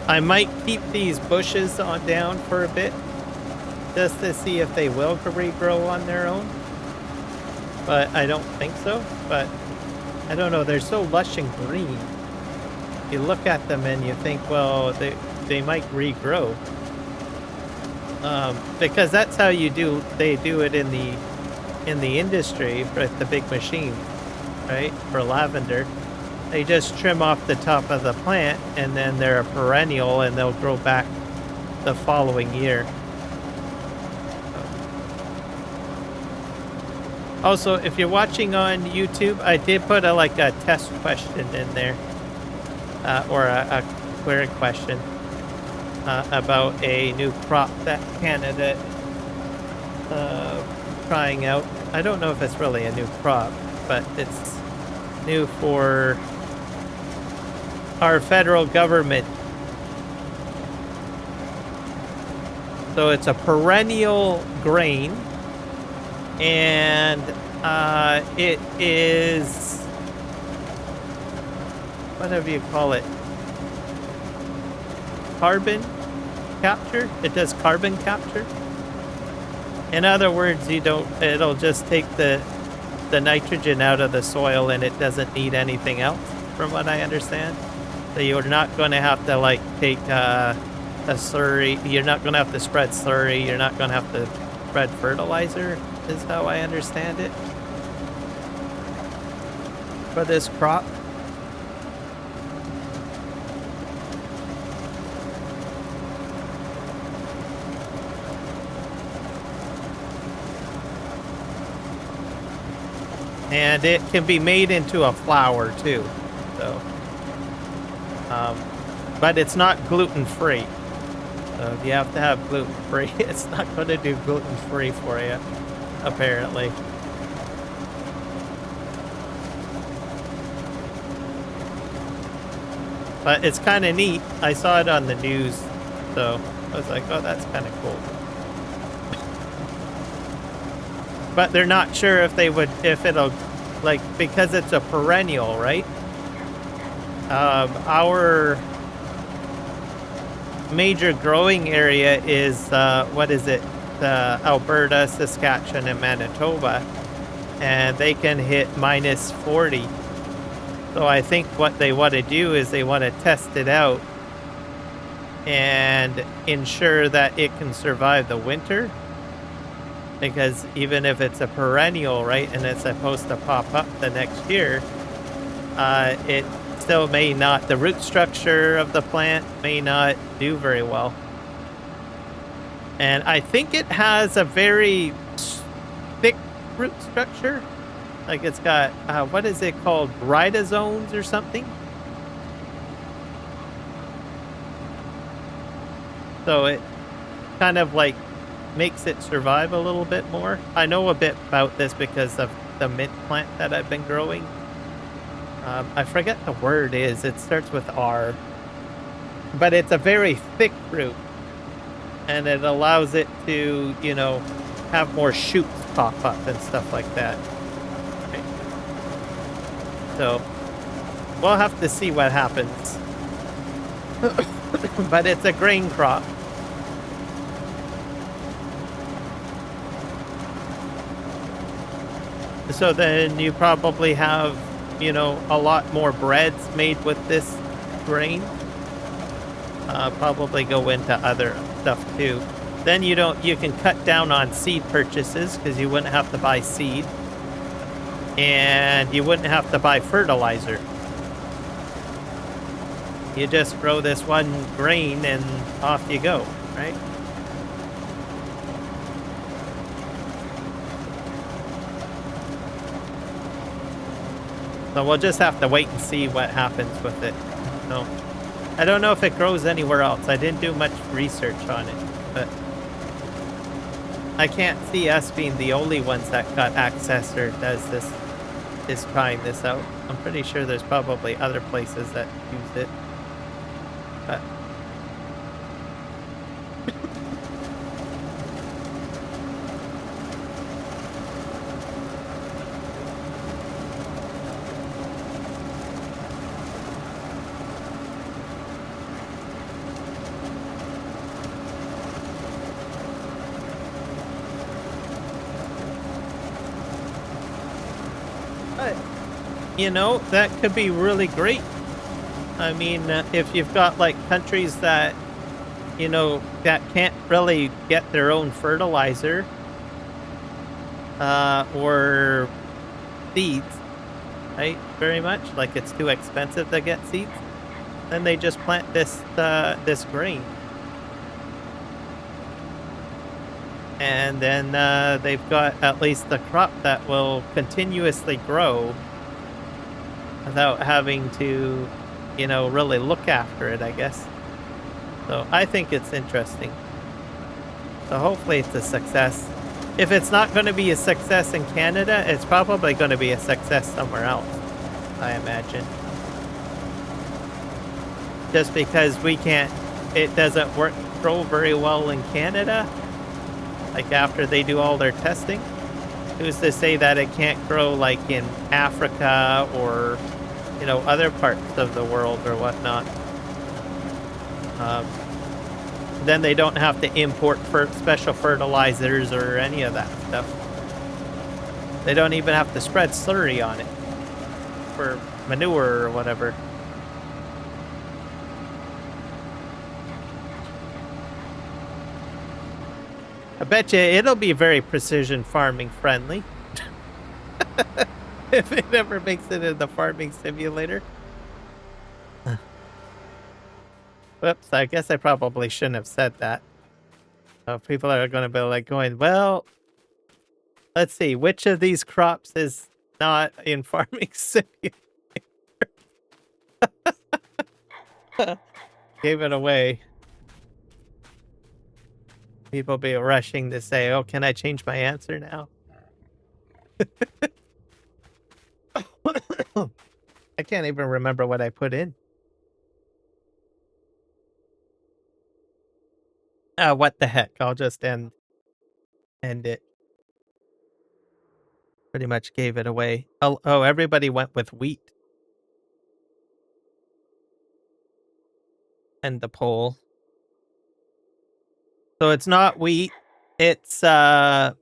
I might keep these bushes on down for a bit, just to see if they will regrow on their own. But I don't think so. But I don't know, they're so lush and green. You look at them and you think, well, they might regrow. Because that's how they do it in the industry with the big machines, right? For lavender. They just trim off the top of the plant, and then they're a perennial, and they'll grow back the following year. Also, if you're watching on YouTube, I did put a test question in there, or a query question about a new crop that Canada trying out. I don't know if it's really a new crop, but it's new for our federal government. So it's a perennial grain, and it is, whatever you call it, carbon capture. It does carbon capture. In other words, it'll just take the nitrogen out of the soil, and it doesn't need anything else, from what I understand. So you're not going to have to take a slurry. You're not going to have to spread slurry. You're not going to have to spread fertilizer, is how I understand it, for this crop. And it can be made into a flour too. So, but it's not gluten-free. So you have to have gluten-free. It's not going to do gluten-free for you, apparently. But it's kind of neat. I saw it on the news, so I was like, oh, that's kind of cool. But they're not sure if it'll, like, because it's a perennial, right? Our major growing area is, what is it? Alberta, Saskatchewan, and Manitoba. And they can hit minus 40. So I think what they want to do is they want to test it out and ensure that it can survive the winter. Because even if it's a perennial, right, and it's supposed to pop up the next year, it still may not, the root structure of the plant may not do very well. And I think it has a very thick root structure. Like it's got, what is it called? Rhizomes or something? So it kind of like makes it survive a little bit more. I know a bit about this because of the mint plant that I've been growing. I forget the word is. It starts with R. But it's a very thick root. And it allows it to, you know, have more shoots pop up and stuff like that. Right. So, we'll have to see what happens. But it's a grain crop. So then you probably have, you know, a lot more breads made with this grain. Probably go into other stuff too. Then you can cut down on seed purchases because you wouldn't have to buy seed. And you wouldn't have to buy fertilizer. You just grow this one grain and off you go, right? So we'll just have to wait and see what happens with it. So I don't know if it grows anywhere else. I didn't do much research on it, but I can't see us being the only ones that got access or is trying this out. I'm pretty sure there's probably other places that use it. But you know, that could be really great. I mean, if you've got like countries that, you know, that can't really get their own fertilizer or seeds, right? Very much like it's too expensive to get seeds. Then they just plant this grain, and then they've got at least the crop that will continuously grow without having to, you know, really look after it, I guess. So I think it's interesting. So hopefully it's a success. If it's not going to be a success in Canada, it's probably going to be a success somewhere else, I imagine. Just because it doesn't grow very well in Canada, like after they do all their testing. Who's to say that it can't grow like in Africa or, you know, other parts of the world or whatnot. Then they don't have to import special fertilizers or any of that stuff. They don't even have to spread slurry on it for manure or whatever. I bet you it'll be very precision farming friendly. If it ever makes it in the farming simulator. Whoops, I guess I probably shouldn't have said that. So people are going to be like going, well, let's see, which of these crops is not in Farming Simulator. Gave it away. People be rushing to say, "Oh, can I change my answer now?" I can't even remember what I put in. What the heck? I'll just end it. Pretty much gave it away. Oh, everybody went with wheat. And the poll. So it's not wheat. It's Kernza,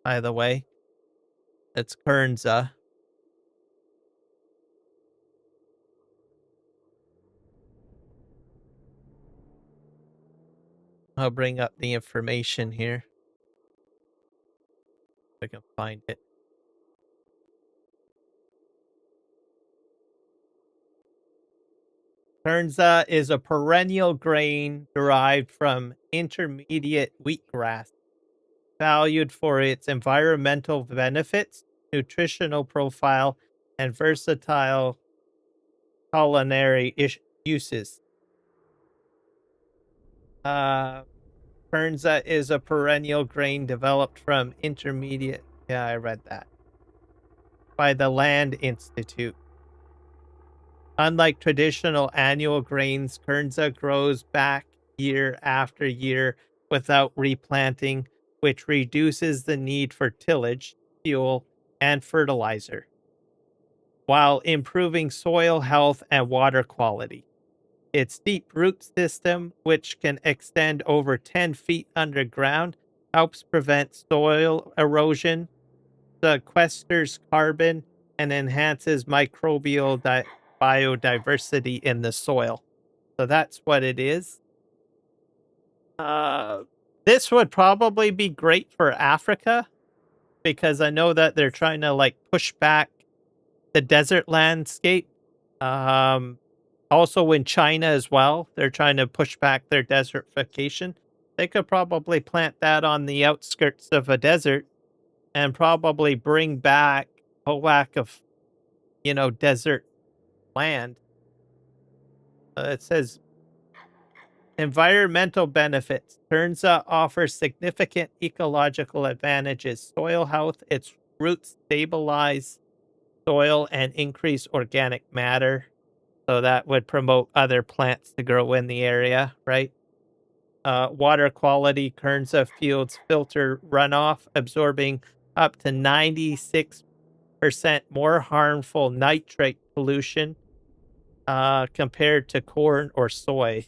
by the way. It's Kernza. I'll bring up the information here. If I can find it. Kernza is a perennial grain derived from intermediate wheatgrass, valued for its environmental benefits, nutritional profile, and versatile culinary uses. Kernza is a perennial grain developed from intermediate. Yeah, I read that. By the Land Institute. Unlike traditional annual grains, Kernza grows back year after year without replanting, which reduces the need for tillage, fuel, and fertilizer, while improving soil health and water quality. Its deep root system, which can extend over 10 feet underground, helps prevent soil erosion, sequesters carbon, and enhances microbial biodiversity in the soil. So that's what it is. This would probably be great for Africa because I know that they're trying to like push back the desert landscape. Also in China as well, they're trying to push back their desertification. They could probably plant that on the outskirts of a desert and probably bring back a lack of, desert land. It says environmental benefits. Kernza offers significant ecological advantages. Soil health, its roots stabilize soil and increase organic matter. So that would promote other plants to grow in the area, right? Water quality, Kernza fields filter runoff, absorbing up to 96% more harmful nitrate pollution compared to corn or soy.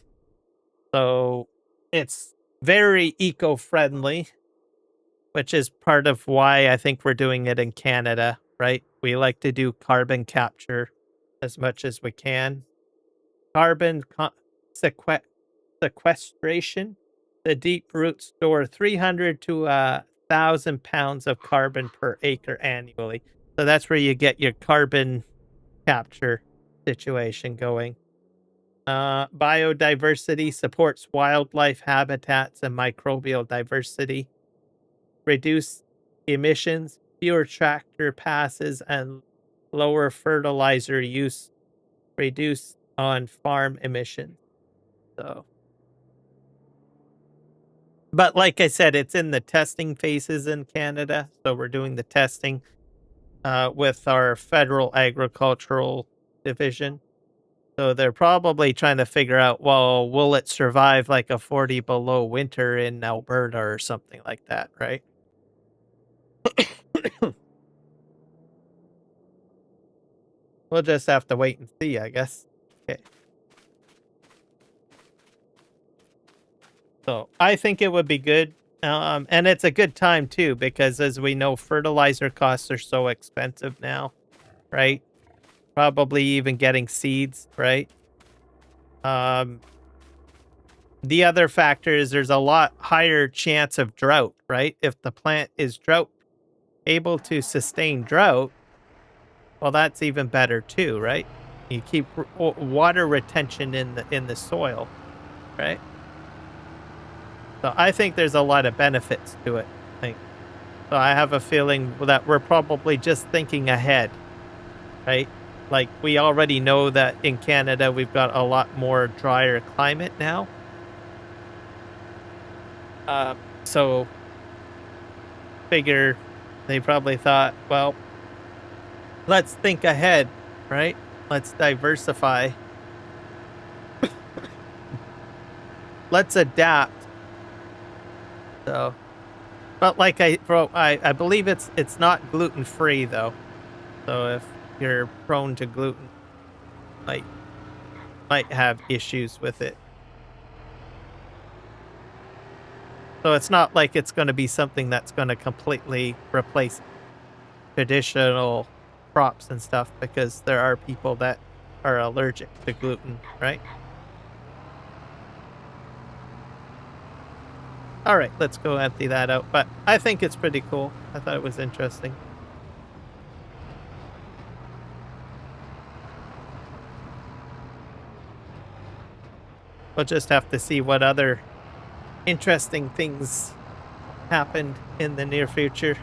So it's very eco-friendly, which is part of why I think we're doing it in Canada, right? We like to do carbon capture as much as we can. Carbon sequestration. The deep roots store 300 to 1,000 pounds of carbon per acre annually. So that's where you get your carbon capture situation going. Biodiversity supports wildlife habitats and microbial diversity. Reduce emissions, fewer tractor passes, and lower fertilizer use. Reduce on farm emissions. So, but like I said, it's in the testing phases in Canada. So we're doing the testing with our federal agricultural division. So they're probably trying to figure out, well, will it survive like a 40 below winter in Alberta or something like that, right? We'll just have to wait and see, I guess. Okay. So I think it would be good. And it's a good time too, because as we know, fertilizer costs are so expensive now, right? Probably even getting seeds, right? The other factor is there's a lot higher chance of drought, right? If the plant is able to sustain drought, well, that's even better too, right? You keep water retention in the soil, right? So I think there's a lot of benefits to it. I think So I have a feeling that we're probably just thinking ahead, right? Like, we already know that in Canada, we've got a lot more drier climate now. So figure they probably thought, well, let's think ahead, right? Let's diversify. Let's adapt. So, but like I believe it's not gluten free though. So if you're prone to gluten, might might have issues with it. So it's not like it's going to be something that's going to completely replace traditional crops and stuff because there are people that are allergic to gluten, right? All right, let's go empty that out. But I think it's pretty cool. I thought it was interesting. We'll just have to see what other interesting things happened in the near future.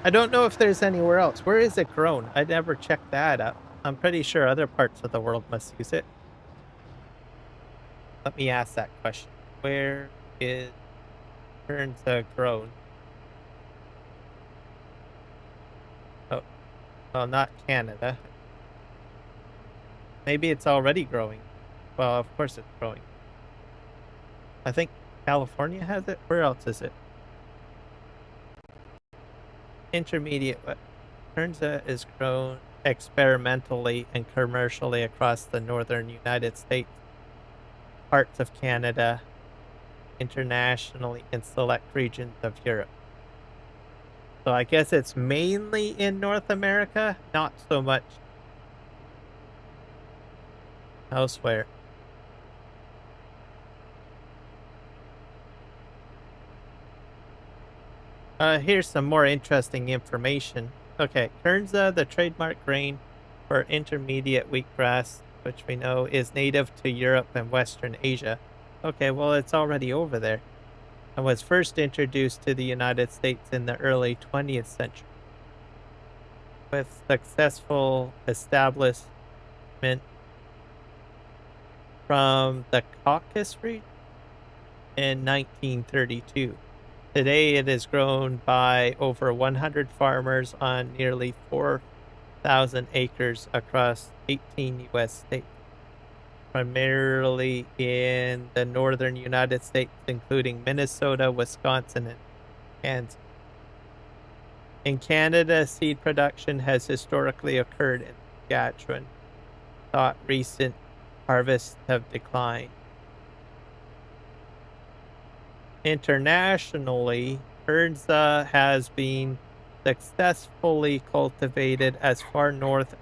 I don't know if there's anywhere else. Where is it grown? I never checked that up. I'm pretty sure other parts of the world must use it. Let me ask that question. Where is turns grown? Oh, well, not Canada. Maybe it's already growing. Well, of course it's growing. I think California has it. Where else is it? Intermediate. Turns is grown experimentally and commercially across the northern United States, parts of Canada, internationally in select regions of Europe. So I guess it's mainly in North America, not so much elsewhere. Here's some more interesting information. Okay, Kernza, the trademark grain for intermediate wheatgrass, which we know is native to Europe and Western Asia. Okay, well, it's already over there and was first introduced to the United States in the early 20th century with successful establishment from the Caucasus region in 1932. Today, it is grown by over 100 farmers on nearly 4,000 acres across 18 U.S. states, primarily in the northern United States, including Minnesota, Wisconsin, and Kansas. In Canada, seed production has historically occurred in Saskatchewan, thought recent harvests have declined. Internationally, Kernza has been successfully cultivated as far north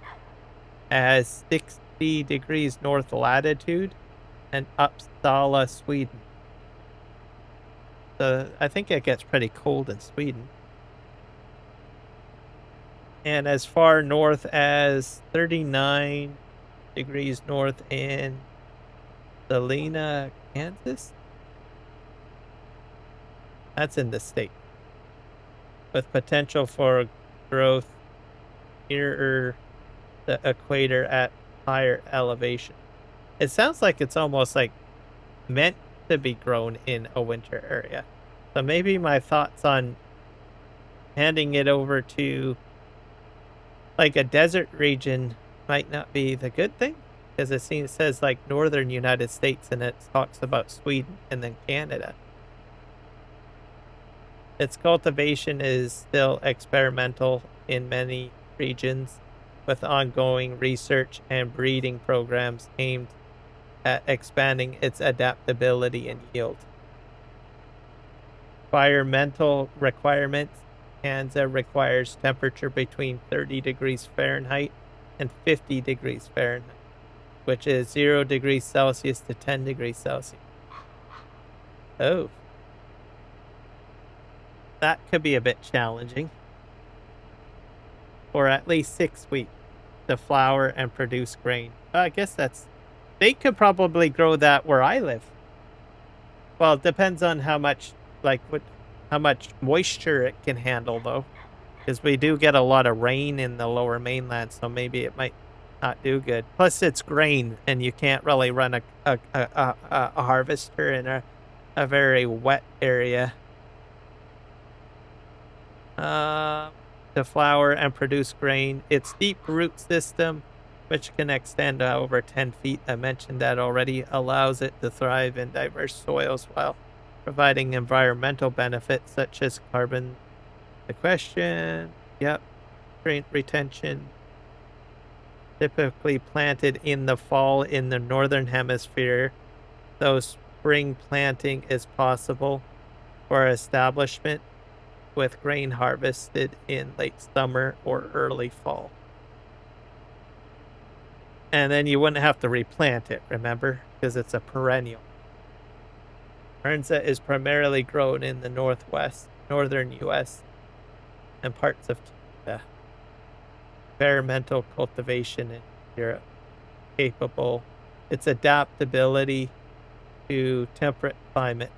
as 60 degrees north latitude and Uppsala, Sweden. So I think it gets pretty cold in Sweden. And as far north as 39 degrees north in Salina, Kansas. That's in the state. With potential for growth nearer the equator at higher elevation. It sounds like it's almost like meant to be grown in a winter area. So maybe my thoughts on handing it over to like a desert region might not be the good thing, because it says like northern United States and it talks about Sweden and then Canada. Its cultivation is still experimental in many regions, with ongoing research and breeding programs aimed at expanding its adaptability and yield. Environmental requirements. Kansas requires temperature between 30 degrees Fahrenheit and 50 degrees Fahrenheit, which is 0 degrees Celsius to 10 degrees Celsius. Oh. That could be a bit challenging. For at least 6 weeks. to flower and produce grain. I guess they could probably grow that where I live. Well, it depends on how much, how much moisture it can handle, though, because we do get a lot of rain in the lower mainland, so maybe it might not do good. Plus, it's grain, and you can't really run a harvester in a very wet area. To flower and produce grain. Its deep root system, which can extend over 10 feet, I mentioned that already, allows it to thrive in diverse soils while providing environmental benefits such as carbon sequestration, nutrient retention. Typically planted in the fall in the northern hemisphere, though spring planting is possible for establishment, with grain harvested in late summer or early fall. And then you wouldn't have to replant it, remember? Because it's a perennial. Kernza is primarily grown in the northern U.S. and parts of Canada. Experimental cultivation in Europe. Its adaptability to temperate climate,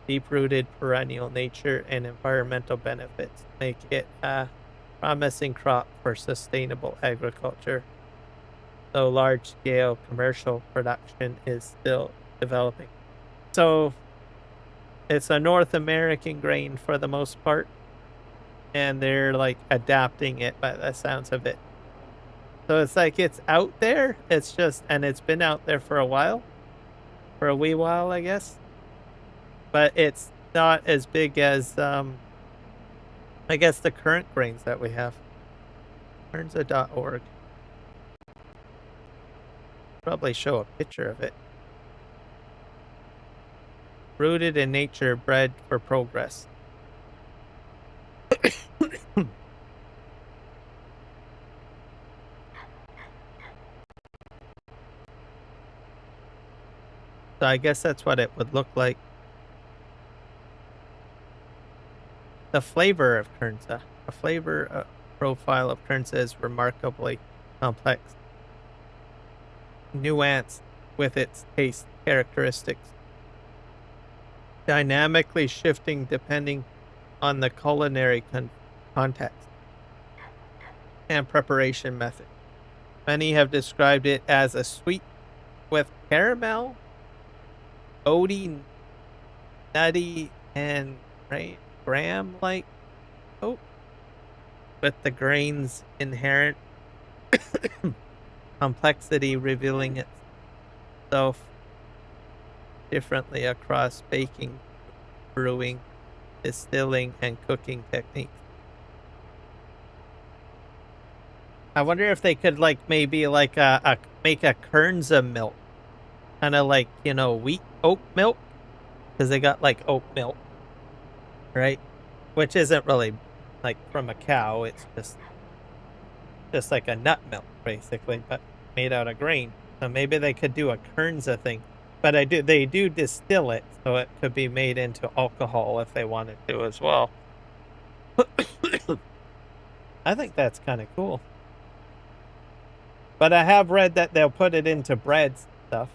deep-rooted perennial nature, and environmental benefits make it a promising crop for sustainable agriculture, though large-scale commercial production is still developing. So it's a North American grain for the most part, and they're like adapting it by the sounds of it. So it's like it's out there. It's been out there for a wee while, I guess. But it's not as big as, I guess, the current grains that we have. Kernza.org. Probably show a picture of it. Rooted in nature, bred for progress. So I guess that's what it would look like. The flavor of Kernza. The flavor profile of Kernza is remarkably complex, nuanced with its taste characteristics, dynamically shifting depending on the culinary context and preparation method. Many have described it as a sweet with caramel, oaty, nutty, and graham-like oat, with the grain's inherent complexity revealing itself differently across baking, brewing, distilling, and cooking techniques. I wonder if they could maybe make a Kernza milk, kind of like oat milk, because they got oat milk, right? Which isn't really from a cow. It's just like a nut milk, basically, but made out of grain. So maybe they could do a Kernza thing. But they do distill it, so it could be made into alcohol if they wanted to as well. I think that's kind of cool. But I have read that they'll put it into breads and stuff.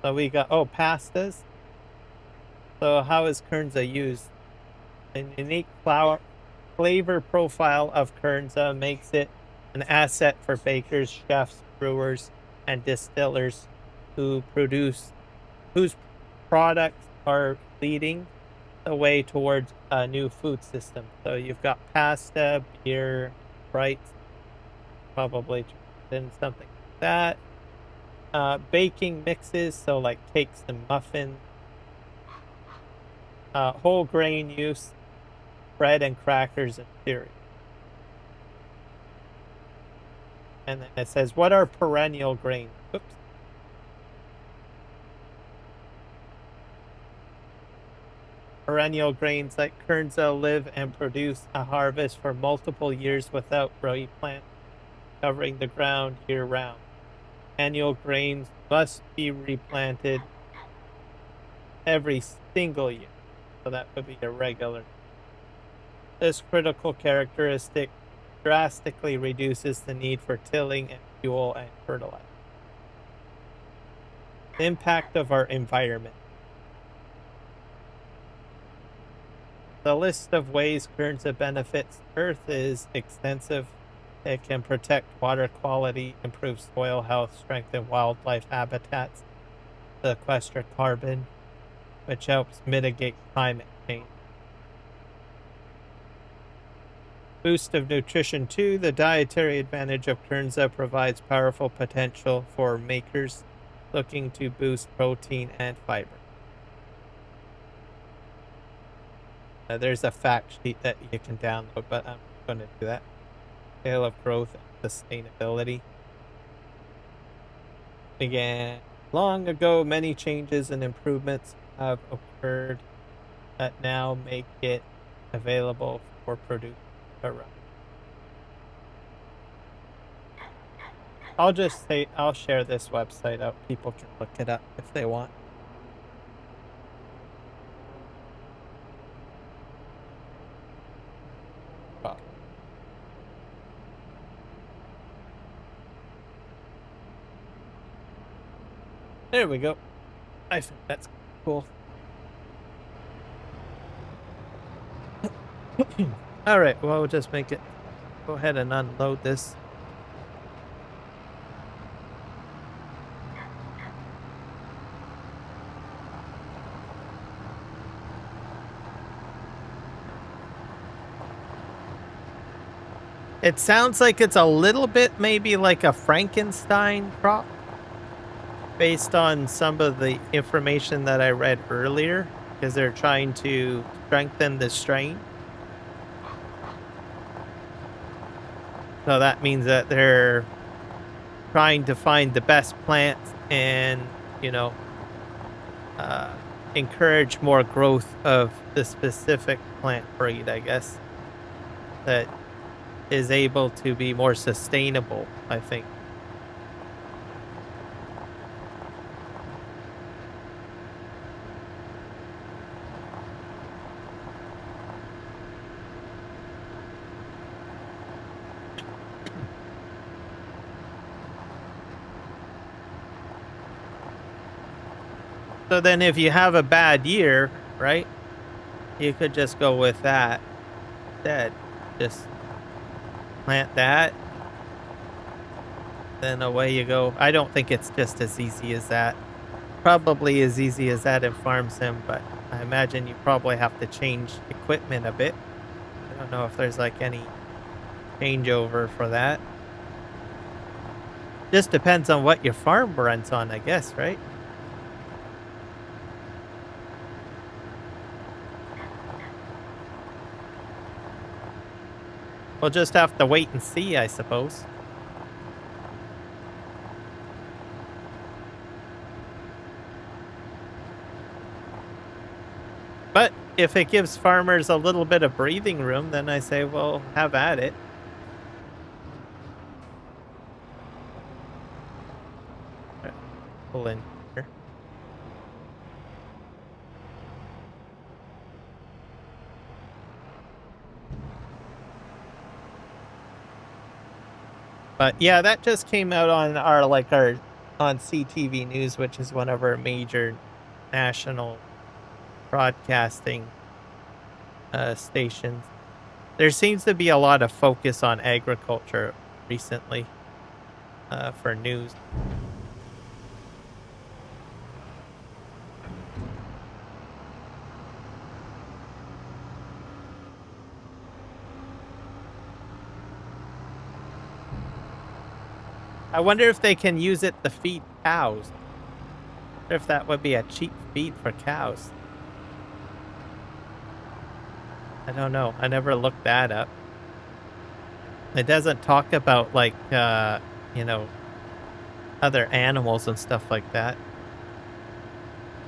So we got, pastas. So how is Kernza used? A unique flavor profile of Kernza makes it an asset for bakers, chefs, brewers, and distillers whose products are leading the way towards a new food system. So you've got pasta, beer, bright, probably in something like that. Baking mixes, so like cakes and muffins. Whole grain use, bread and crackers and cereal. And then it says, what are perennial grains? Oops. Perennial grains like Kernza live and produce a harvest for multiple years without replant, covering the ground year-round. Annual grains must be replanted every single year, so that would be irregular. This critical characteristic drastically reduces the need for tilling and fuel and fertilizer. The impact of our environment. The list of ways Kernza benefits Earth is extensive. It can protect water quality, improve soil health, strengthen wildlife habitats, sequester carbon, which helps mitigate climate change. Boost of nutrition too. The dietary advantage of Kernza provides powerful potential for makers looking to boost protein and fiber. There's a fact sheet that you can download, but I'm not going to do that. Scale of growth and sustainability. Began long ago, many changes and improvements have occurred that now make it available for producers around. I'll just say, I'll share this website out. People can look it up if they want. Well, there we go. I think that's cool. All right, well, we'll just make it. Go ahead and unload this. It sounds like it's a little bit maybe like a Frankenstein crop based on some of the information that I read earlier, because they're trying to strengthen the strain. So that means that they're trying to find the best plants and, encourage more growth of the specific plant breed, I guess, that is able to be more sustainable, I think. So then if you have a bad year, right, you could just go with that instead. Just plant that, then away you go. I don't think it's just as easy as that. Probably as easy as that in farm sim, but I imagine you probably have to change equipment a bit. I don't know if there's like any changeover for that. Just depends on what your farm runs on, I guess, right? We'll just have to wait and see, I suppose. But if it gives farmers a little bit of breathing room, then I say, well, have at it. Pull in here. But yeah, that just came out on our on CTV News, which is one of our major national broadcasting stations. There seems to be a lot of focus on agriculture recently for news. I wonder if they can use it to feed cows. I wonder if that would be a cheap feed for cows. I don't know. I never looked that up. It doesn't talk about like, other animals and stuff like that.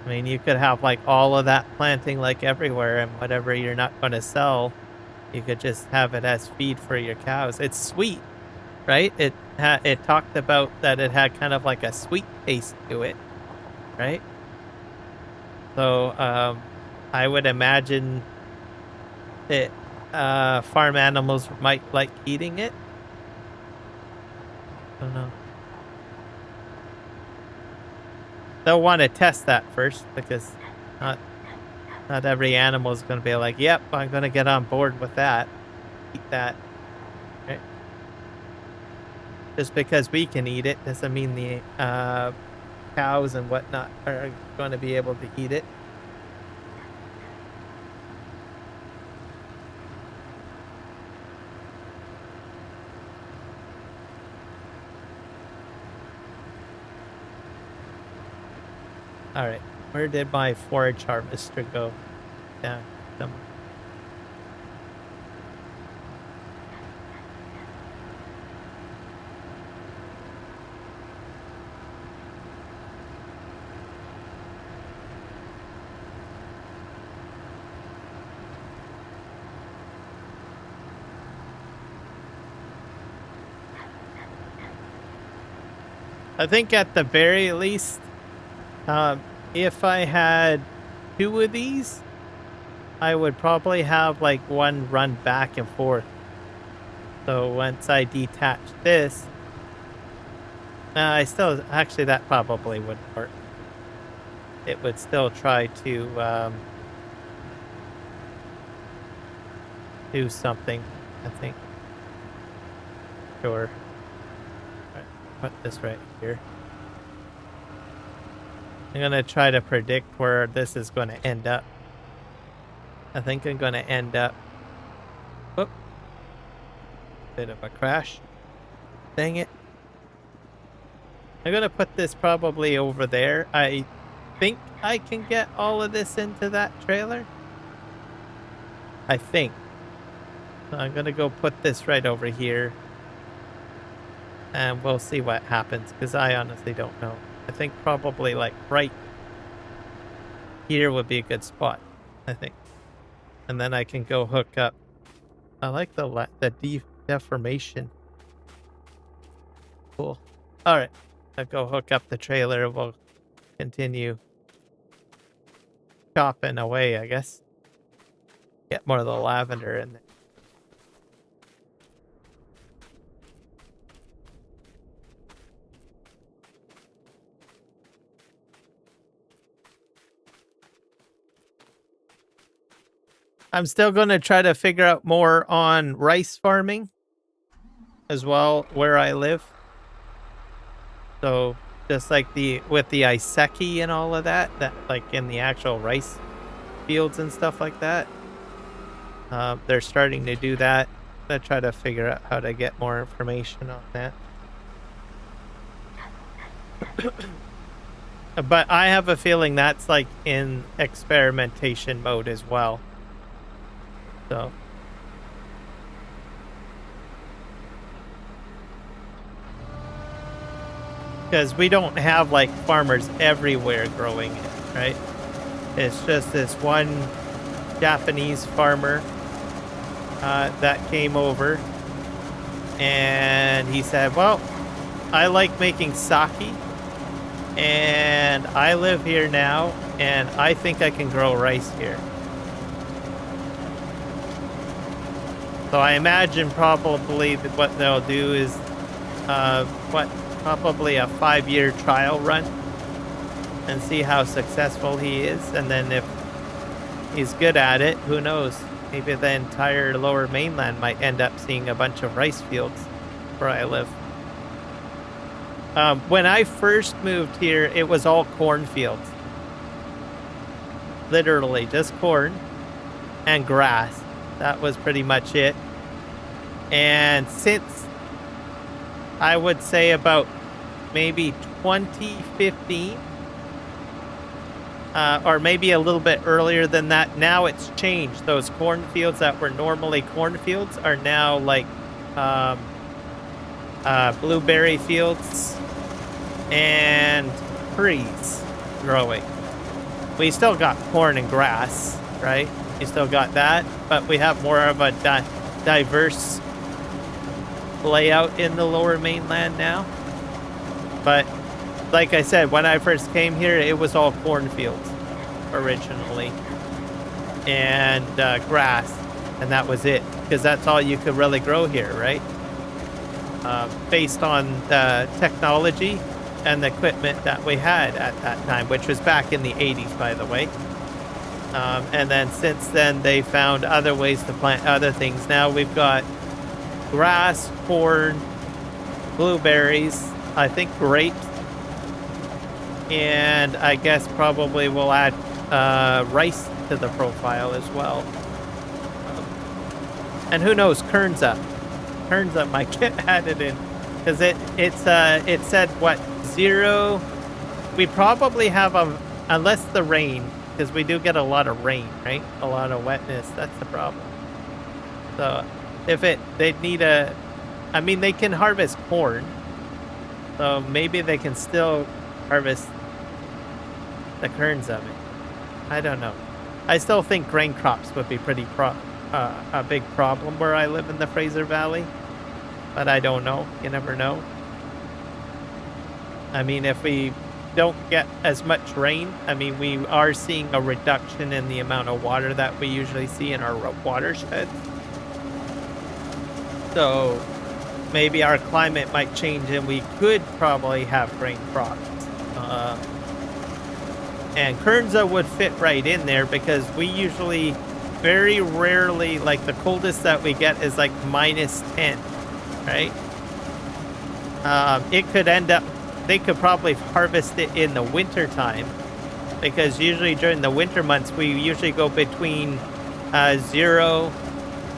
I mean, you could have like all of that planting like everywhere, and whatever you're not going to sell, you could just have it as feed for your cows. It's sweet, right? It talked about that it had kind of like a sweet taste to it, right? So I would imagine it farm animals might like eating it. I don't know. They'll want to test that first because not every animal is going to be like, yep, I'm going to get on board with that. Eat that. Right? Just because we can eat it doesn't mean the cows and whatnot are going to be able to eat it. All right, where did my forage harvester go? Down somewhere. I think at the very least, if I had 2 of these, I would probably have like one run back and forth. So once I detach this, I still, actually that probably wouldn't work. It would still try to do something, I think. Sure. Right, put this right here. I'm going to try to predict where this is going to end up. I think I'm going to end up... Whoop. Bit of a crash. Dang it. I'm going to put this probably over there. I think I can get all of this into that trailer. I think. So I'm going to go put this right over here. And we'll see what happens, because I honestly don't know. I think probably like right here would be a good spot, I think. And then I can go hook up. I like the deformation. Cool. All right. I'll go hook up the trailer. We'll continue chopping away, I guess. Get more of the lavender in there. I'm still going to try to figure out more on rice farming as well where I live. So just like with the Iseki and all of that like in the actual rice fields and stuff like that. They're starting to do that. I'm going to try to figure out how to get more information on that. But I have a feeling that's like in experimentation mode as well. So because we don't have like farmers everywhere growing it, right? It's just this one Japanese farmer that came over, and he said, well, I like making sake, and I live here now, and I think I can grow rice here. So I imagine probably that what they'll do is probably a 5-year trial run and see how successful he is. And then if he's good at it, who knows? Maybe the entire lower mainland might end up seeing a bunch of rice fields where I live. When I first moved here, it was all cornfields. Literally just corn and grass. That was pretty much it. And since I would say about maybe 2015, or maybe a little bit earlier than that, now it's changed. Those cornfields that were normally cornfields are now like blueberry fields and trees growing. We still got corn and grass, right? You still got that, but we have more of a diverse layout in the lower mainland now. But like I said, when I first came here, it was all cornfields originally and grass. and that was it, because that's all you could really grow here, right? Based on the technology and the equipment that we had at that time, which was back in the 80s, by the way. And then since then, they found other ways to plant other things. Now we've got grass, corn, blueberries, I think grapes, and I guess probably we'll add rice to the profile as well. And who knows, Kernza might get added in, because it said what, 0. We probably have unless the rain, because we do get a lot of rain, right? A lot of wetness. That's the problem. So if they'd need I mean, they can harvest corn, so maybe they can still harvest the kerns of it. I don't know. I still think grain crops would be pretty a big problem where I live in the Fraser Valley, but I don't know. You never know. I mean, if we don't get as much rain, I mean, we are seeing a reduction in the amount of water that we usually see in our watersheds. So maybe our climate might change and we could probably have grain crops. And Kernza would fit right in there, because we usually very rarely, like the coldest that we get is like -10, right? It could end up, they could probably harvest it in the winter time, because usually during the winter months, we usually go between 0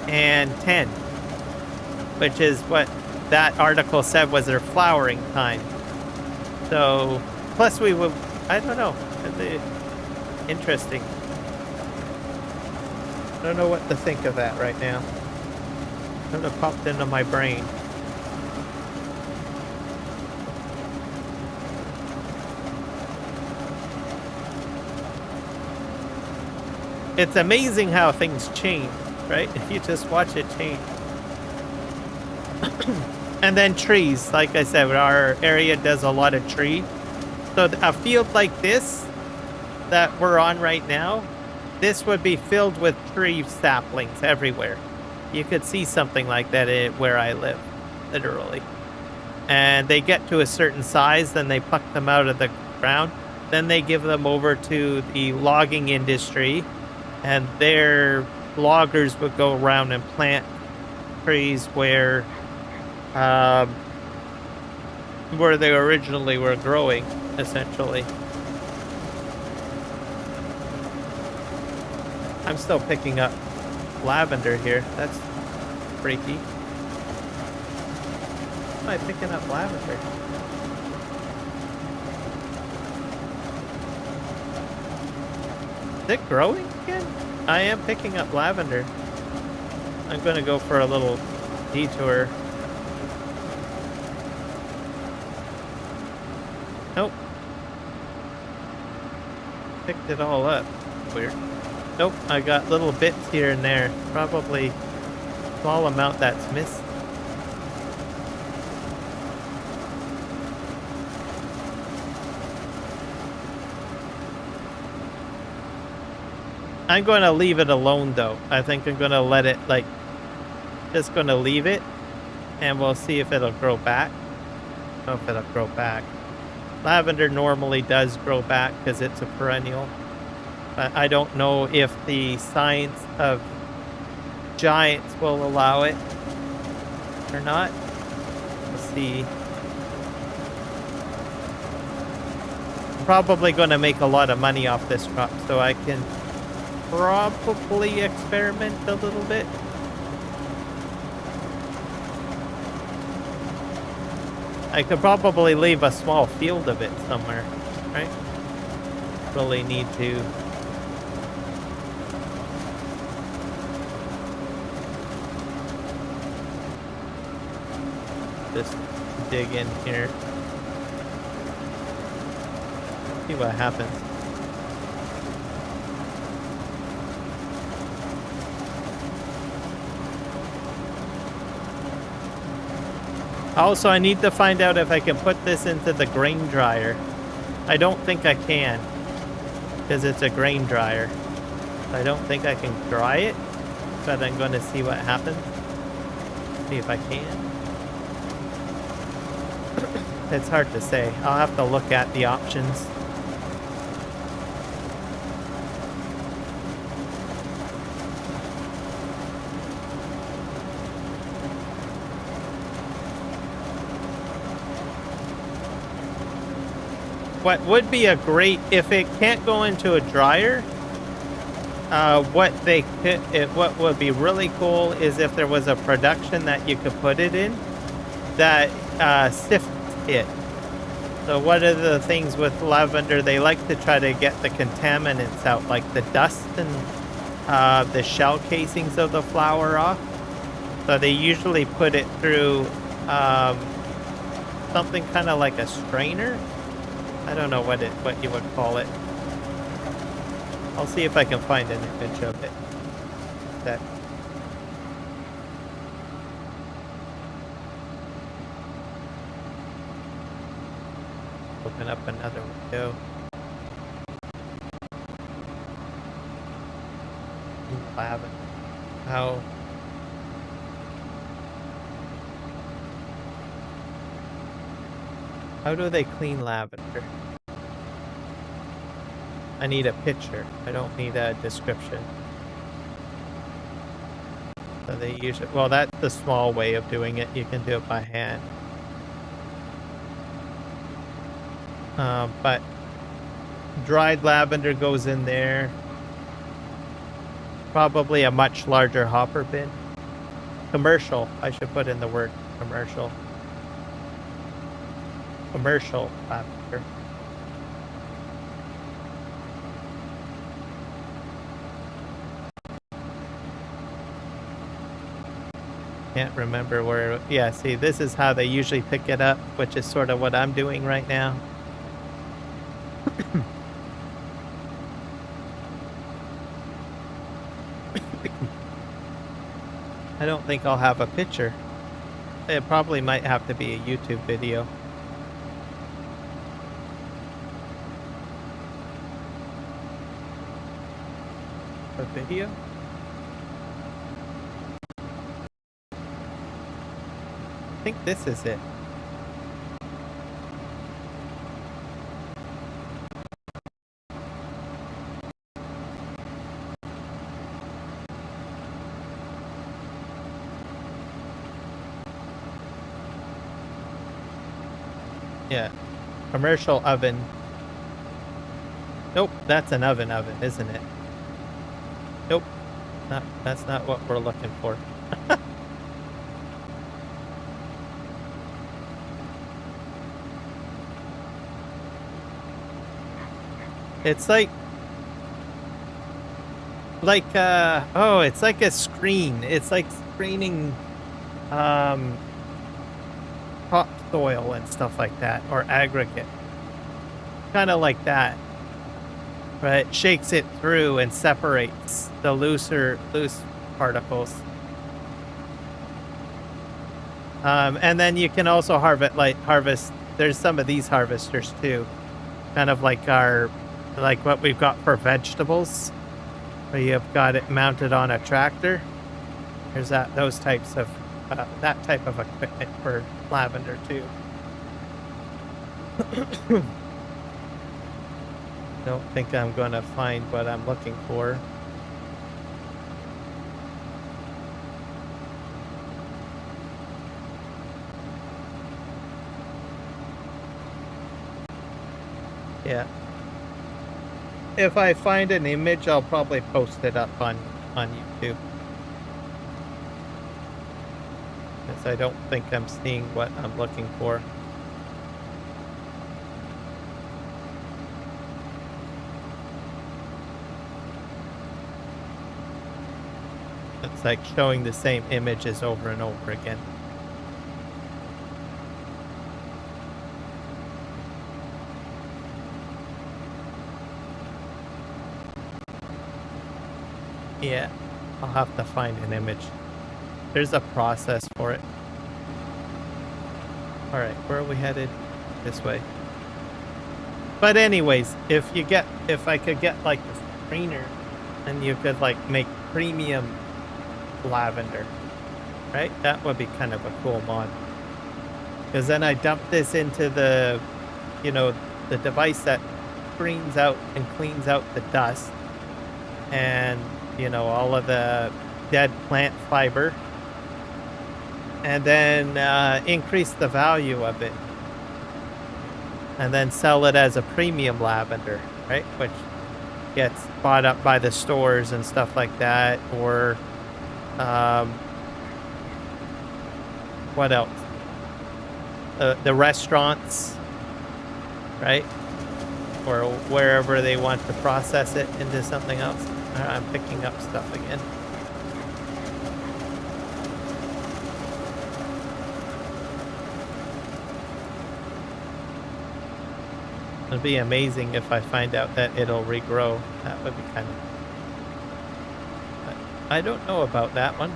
and 10, which is what that article said was their flowering time. So, plus we will, I don't know, interesting. I don't know what to think of that right now. It kind of popped into my brain. It's amazing how things change, right? If you just watch it change. And then trees, like I said, our area does a lot of tree. So a field like this that we're on right now, this would be filled with tree saplings everywhere. You could see something like that where I live, literally. And they get to a certain size, then they pluck them out of the ground. Then they give them over to the logging industry, and their loggers would go around and plant trees where they originally were growing, essentially. I'm still picking up lavender here. That's freaky. Why am I picking up lavender? Is it growing again? I am picking up lavender. I'm gonna go for a little detour. Nope. Picked it all up. Weird. Nope, I got little bits here and there. Probably a small amount that's missed. I'm going to leave it alone, though. I think I'm going to let it, like, just going to leave it, and we'll see if it'll grow back. I don't know if it'll grow back. Lavender normally does grow back because it's a perennial. But I don't know if the science of giants will allow it or not. We'll see. I'm probably going to make a lot of money off this crop, so I can probably experiment a little bit. I could probably leave a small field of it somewhere, right? Really need to. Just dig in here. See what happens. Also, I need to find out if I can put this into the grain dryer. I don't think I can, because it's a grain dryer. I don't think I can dry it. but I'm going to see what happens. See if I can. It's hard to say. I'll have to look at the options. What would be a great, if it can't go into a dryer, what would be really cool is if there was a production that you could put it in that sifts it. So one of the things with lavender, they like to try to get the contaminants out, like the dust and the shell casings of the flower off. So they usually put it through something kind of like a strainer. I don't know what you would call it. I'll see if I can find an image of it. That. Open up another window. Lavender. How do they clean lavender? I need a picture. I don't need a description. So they usually, well, that's the small way of doing it. You can do it by hand. But dried lavender goes in there. Probably a much larger hopper bin. Commercial. I should put in the word commercial. Commercial lavender. Can't remember where. Yeah, see, this is how they usually pick it up, which is sort of what I'm doing right now. I don't think I'll have a picture. It probably might have to be a YouTube video. A video? I think this is it. Yeah, commercial oven. Nope, that's an oven, isn't it? Nope, that's not what we're looking for. It's like oh, it's like a screen. It's like screening topsoil and stuff like that, or aggregate. Kind of like that. But it shakes it through and separates the loose particles. And then you can also harvest. There's some of these harvesters too, kind of like what we've got for vegetables, where you've got it mounted on a tractor. There's those types of that type of equipment for lavender too. Don't think I'm gonna find what I'm looking for. Yeah. If I find an image, I'll probably post it up on YouTube. Because I don't think I'm seeing what I'm looking for. It's like showing the same images over and over again. Yeah, I'll have to find an image. There's a process for it. Alright, where are we headed? This way. But anyways, if I could get like a screener and you could like make premium lavender, right? That would be kind of a cool mod. Because then I dump this into the, you know, the device that screens out and cleans out the dust and, you know, all of the dead plant fiber, and then increase the value of it, and then sell it as a premium lavender, right? Which gets bought up by the stores and stuff like that, or what else? The restaurants, right? Or wherever they want to process it into something else. I'm picking up stuff again. It'd be amazing if I find out that it'll regrow. That would be kind of... But I don't know about that one.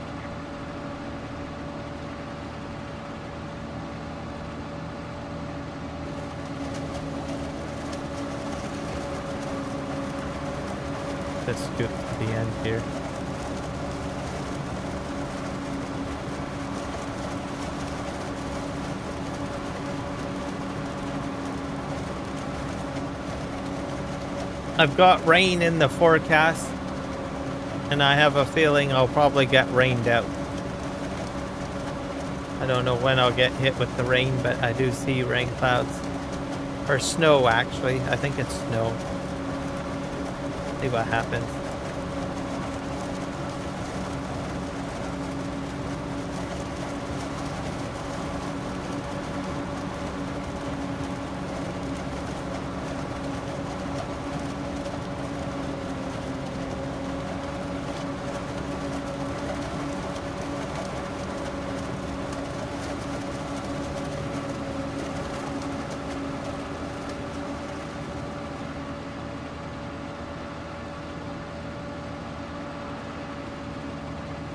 Let's scoot to the end here. I've got rain in the forecast, and I have a feeling I'll probably get rained out. I don't know when I'll get hit with the rain, but I do see rain clouds. Or snow, actually. I think it's snow. See what happens.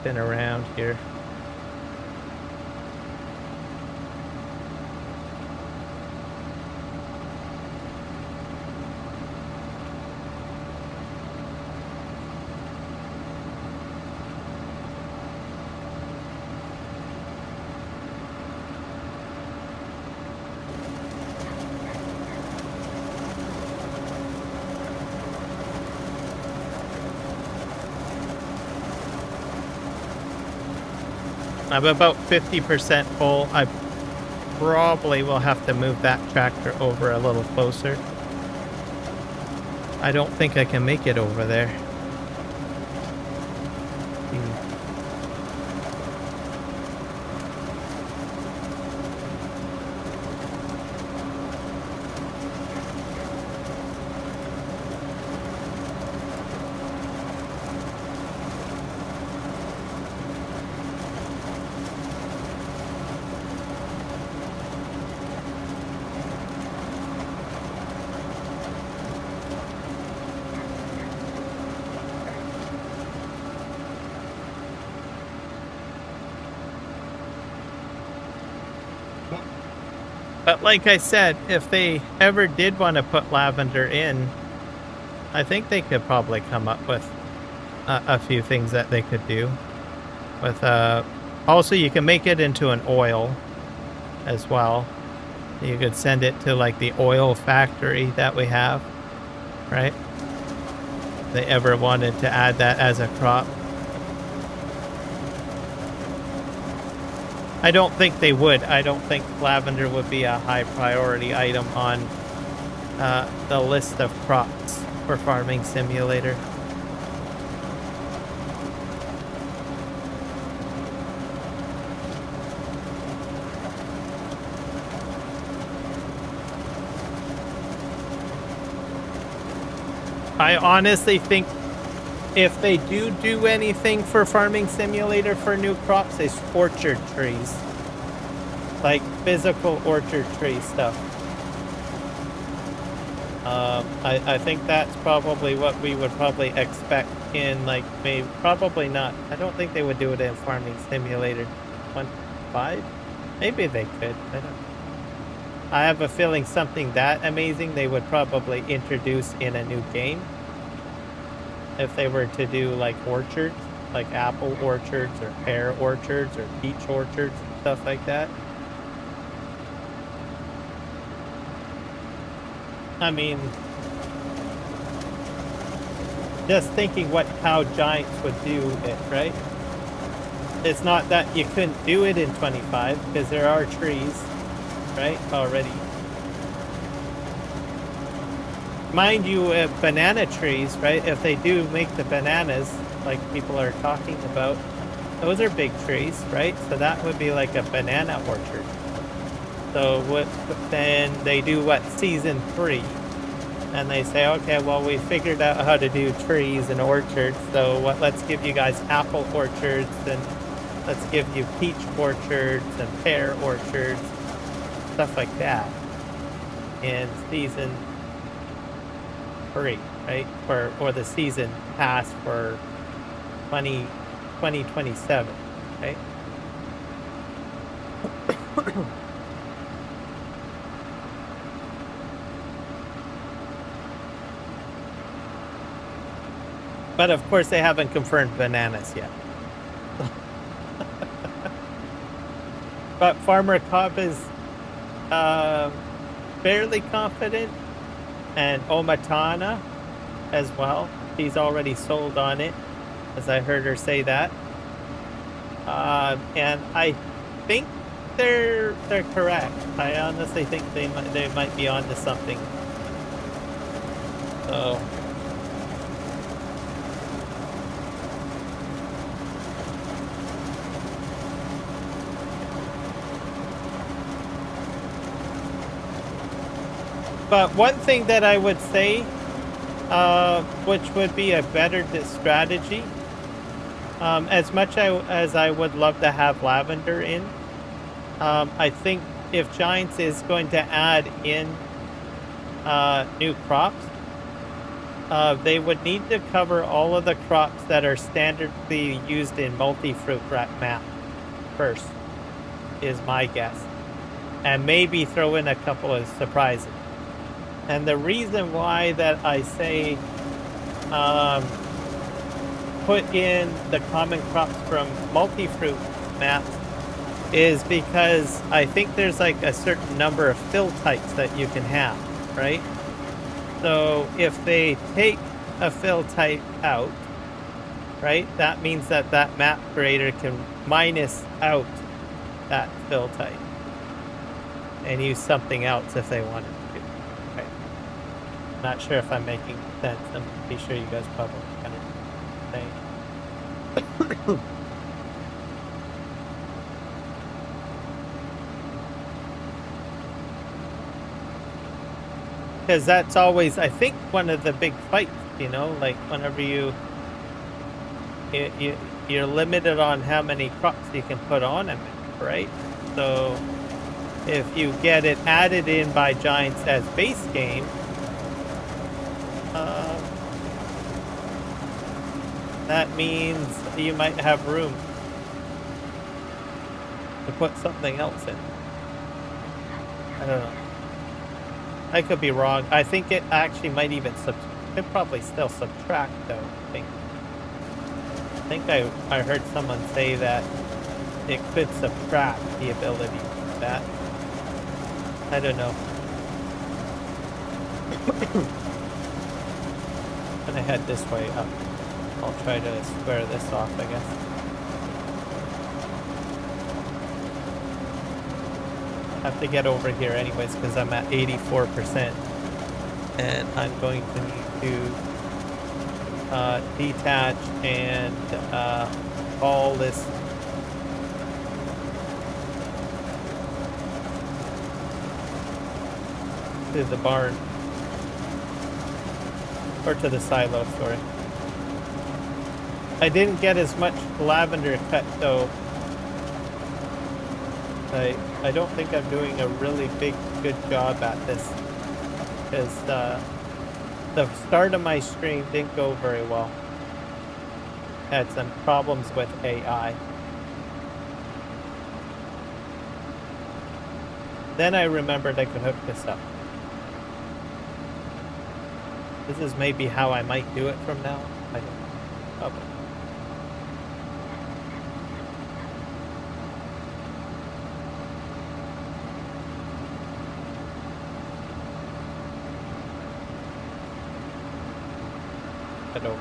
Been around here. I'm about 50% full. I probably will have to move that tractor over a little closer. I don't think I can make it over there. But like I said, if they ever did want to put lavender in, I think they could probably come up with a few things that they could do. With also, you can make it into an oil as well. You could send it to like the oil factory that we have, right? If they ever wanted to add that as a crop. I don't think they would. I don't think lavender would be a high priority item on the list of crops for Farming Simulator. I honestly think if they do anything for Farming Simulator for new crops, it's orchard trees. Like physical orchard tree stuff. I think that's probably what we would probably expect in like maybe probably not. I don't think they would do it in Farming Simulator 1.5. Maybe they could. I don't know. I have a feeling something that amazing they would probably introduce in a new game. If they were to do like orchards like apple orchards or pear orchards or peach orchards and stuff like that. I mean, just thinking how giants would do it, right? It's not that you couldn't do it in 25 because there are trees, right, already. Mind you, banana trees, right, if they do make the bananas like people are talking about, those are big trees, right? So that would be like a banana orchard. So then they do season 3, and they say, okay, well, we figured out how to do trees and orchards, so let's give you guys apple orchards, and let's give you peach orchards and pear orchards, stuff like that in season 3, right? Or the season pass for 2027, right? But of course, they haven't confirmed bananas yet. But Farmer Cobb is fairly confident, and Omatana as well. She's already sold on it, as I heard her say that. And I think they're correct. I honestly think they might be onto something. So. But one thing that I would say, which would be a better strategy, as much as I would love to have lavender in, I think if Giants is going to add in new crops, they would need to cover all of the crops that are standardly used in multi-fruit map first, is my guess. And maybe throw in a couple of surprises. And the reason why that I say put in the common crops from multi-fruit maps is because I think there's like a certain number of fill types that you can have, right? So if they take a fill type out, right, that means that that map creator can minus out that fill type and use something else if they wanted to. Right. Not sure if I'm making sense. I'm pretty sure you guys probably kind of saying. Because that's always, I think, one of the big fights, you know, like whenever you're limited on how many crops you can put on a map, right? So if you get it added in by Giants as base game, that means you might have room to put something else in. I don't know. I could be wrong. I think it actually might even it probably still subtract though. I think I heard someone say that it could subtract the ability to do that. I don't know. I'm gonna head this way up. I'll try to square this off, I guess. Have to get over here anyways because I'm at 84%, and I'm going to need to detach and haul this to the barn, or to the silo, sorry. I didn't get as much lavender cut though. I don't think I'm doing a really good job at this because the start of my stream didn't go very well. Had some problems with AI. Then I remembered I could hook this up. This is maybe how I might do it from now on. I don't know. it over.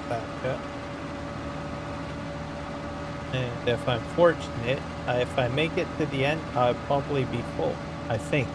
Back up. And if I'm fortunate, if I make it to the end, I'll probably be full, I think.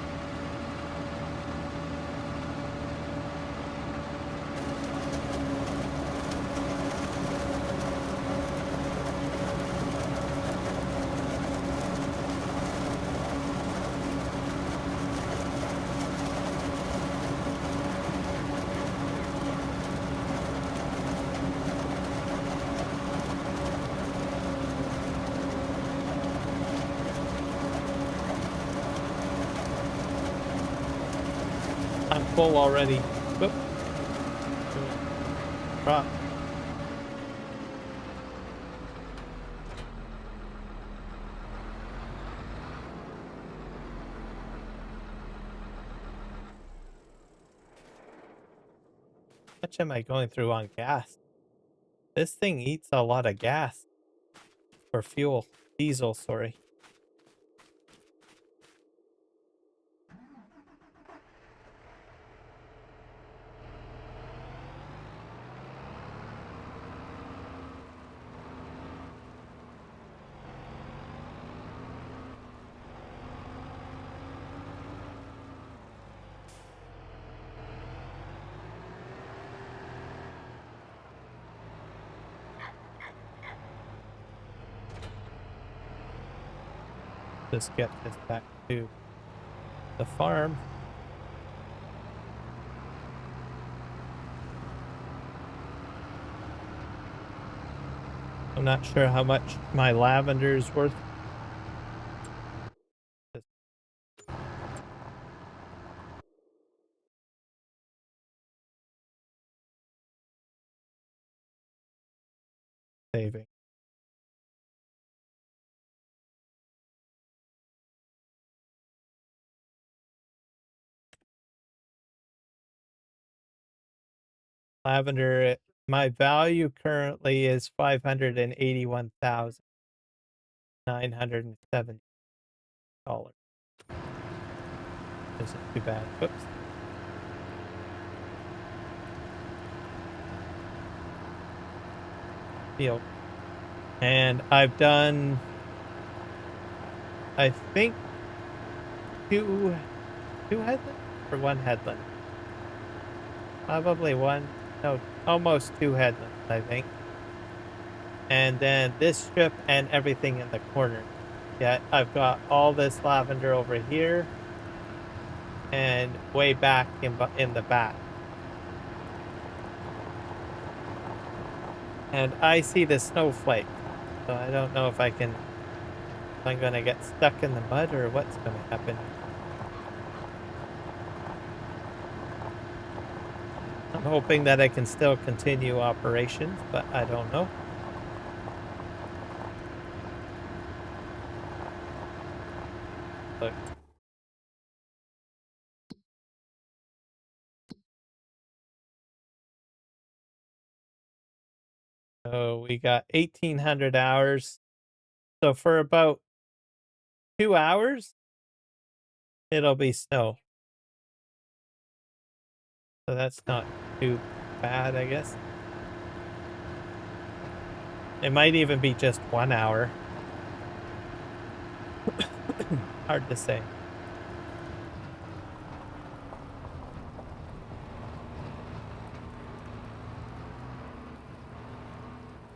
I'm full already. Whoop. Drop. How much am I going through on gas? This thing eats a lot of gas. Or fuel. Diesel, sorry. Just get this back to the farm. I'm not sure how much my lavender is worth. Saving. Lavender, my value currently is $581,970. Isn't too bad. Whoops. Field. And I've done, I think, two headlands or one headland. Probably one, no, almost two headlands, I think. And then this strip and everything in the corner. Yeah, I've got all this lavender over here and way back in the back. And I see the snowflake, so I don't know if I'm gonna get stuck in the mud or what's gonna happen. I'm hoping that I can still continue operations, but I don't know. Look. So we got 1,800 hours. So for about 2 hours, it'll be snow. So that's not too bad, I guess. It might even be just 1 hour. Hard to say.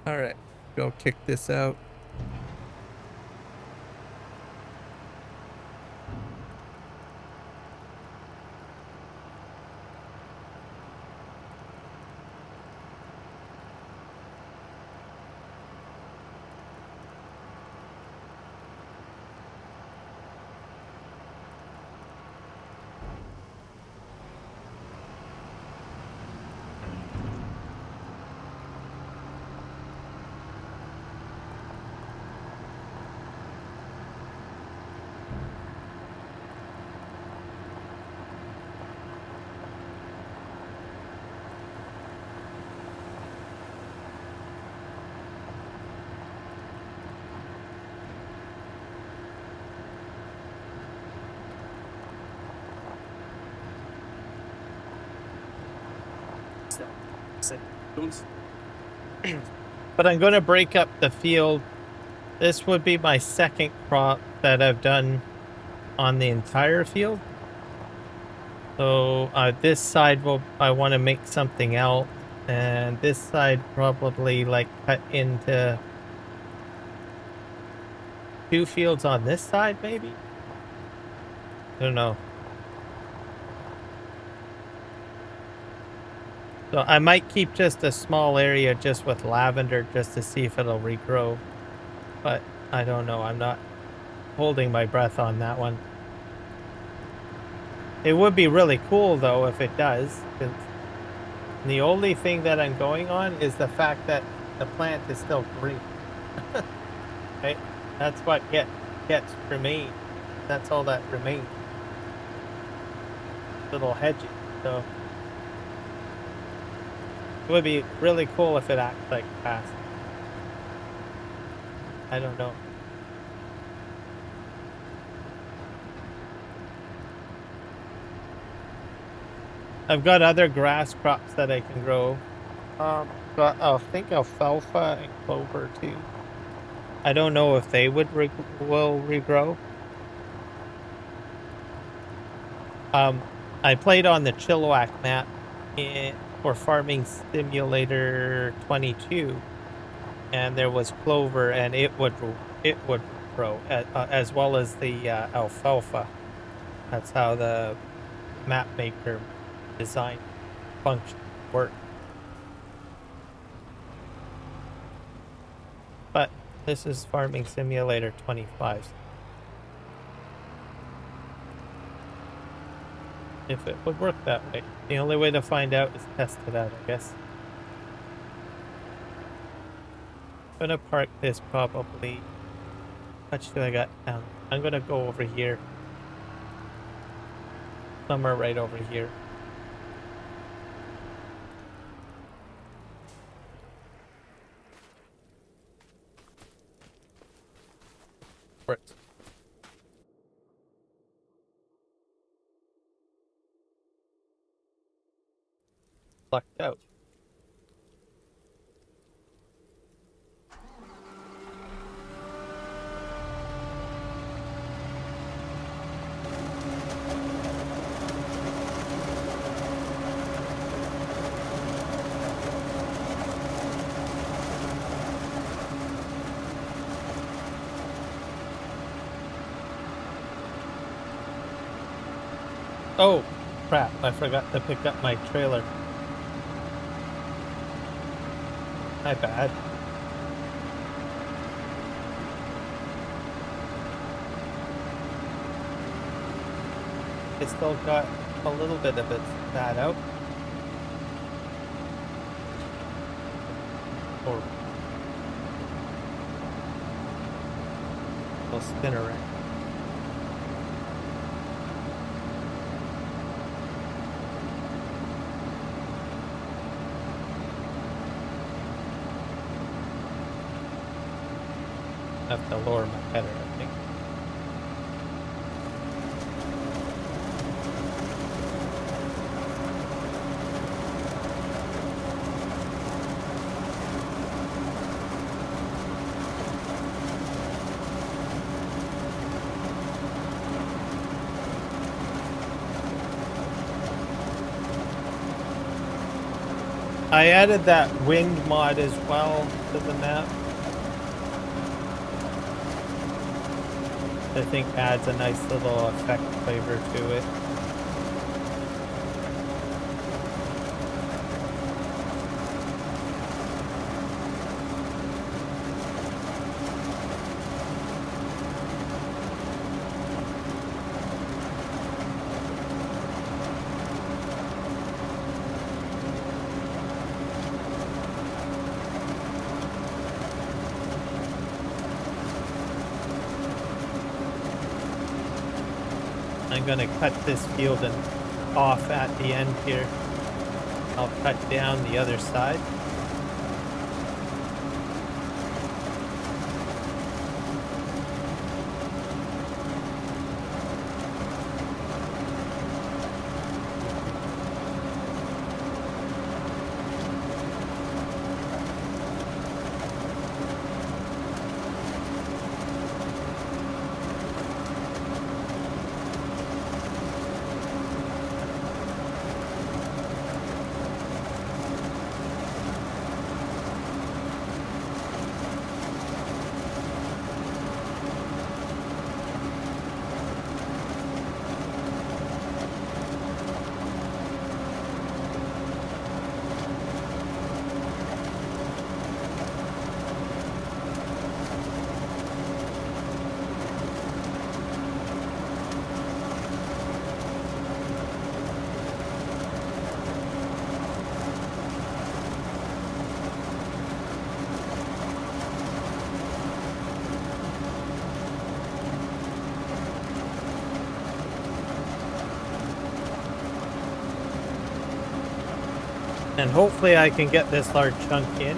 All right, go kick this out. But I'm going to break up the field. This would be my second crop that I've done on the entire field. So this side I want to make something else, and this side probably like cut into 2 fields on this side, maybe. I don't know. So I might keep just a small area just with lavender just to see if it'll regrow, but I don't know. I'm not holding my breath on that one. It would be really cool though if it does. The only thing that I'm going on is the fact that the plant is still green. Right? That's what gets remain. That's all that remains. Little hedges. So it would be really cool if it acts like grass. I don't know. I've got other grass crops that I can grow. But I think alfalfa and clover too. I don't know if they will regrow. I played on the Chilliwack map for Farming Simulator 22, and there was clover, and it would grow as well as the alfalfa. That's how the map maker design function work. But this is Farming Simulator 25. If it would work that way. The only way to find out is test it out, I guess. I'm gonna park this probably. How much do I got down? I'm gonna go over here. Somewhere right over here. Works. Lucked out. Oh, crap. I forgot to pick up my trailer. My bad. It still got a little bit of it spat out. Or we'll spin around. I have to lower my header, I think. I added that wind mod as well to the map. I think adds a nice little effect flavor to it. I'm gonna cut this field off at the end here. I'll cut down the other side. And hopefully I can get this large chunk in.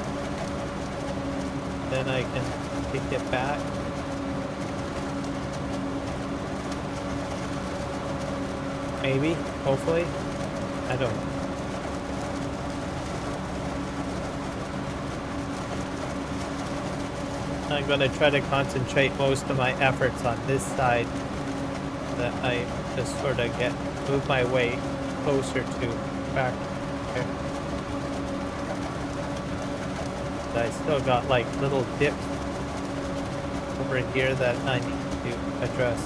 Then I can take it back. Maybe, hopefully. I don't know. I'm going to try to concentrate most of my efforts on this side, that I just sort of move my way closer to back there. But I still got like little dips over here that I need to address.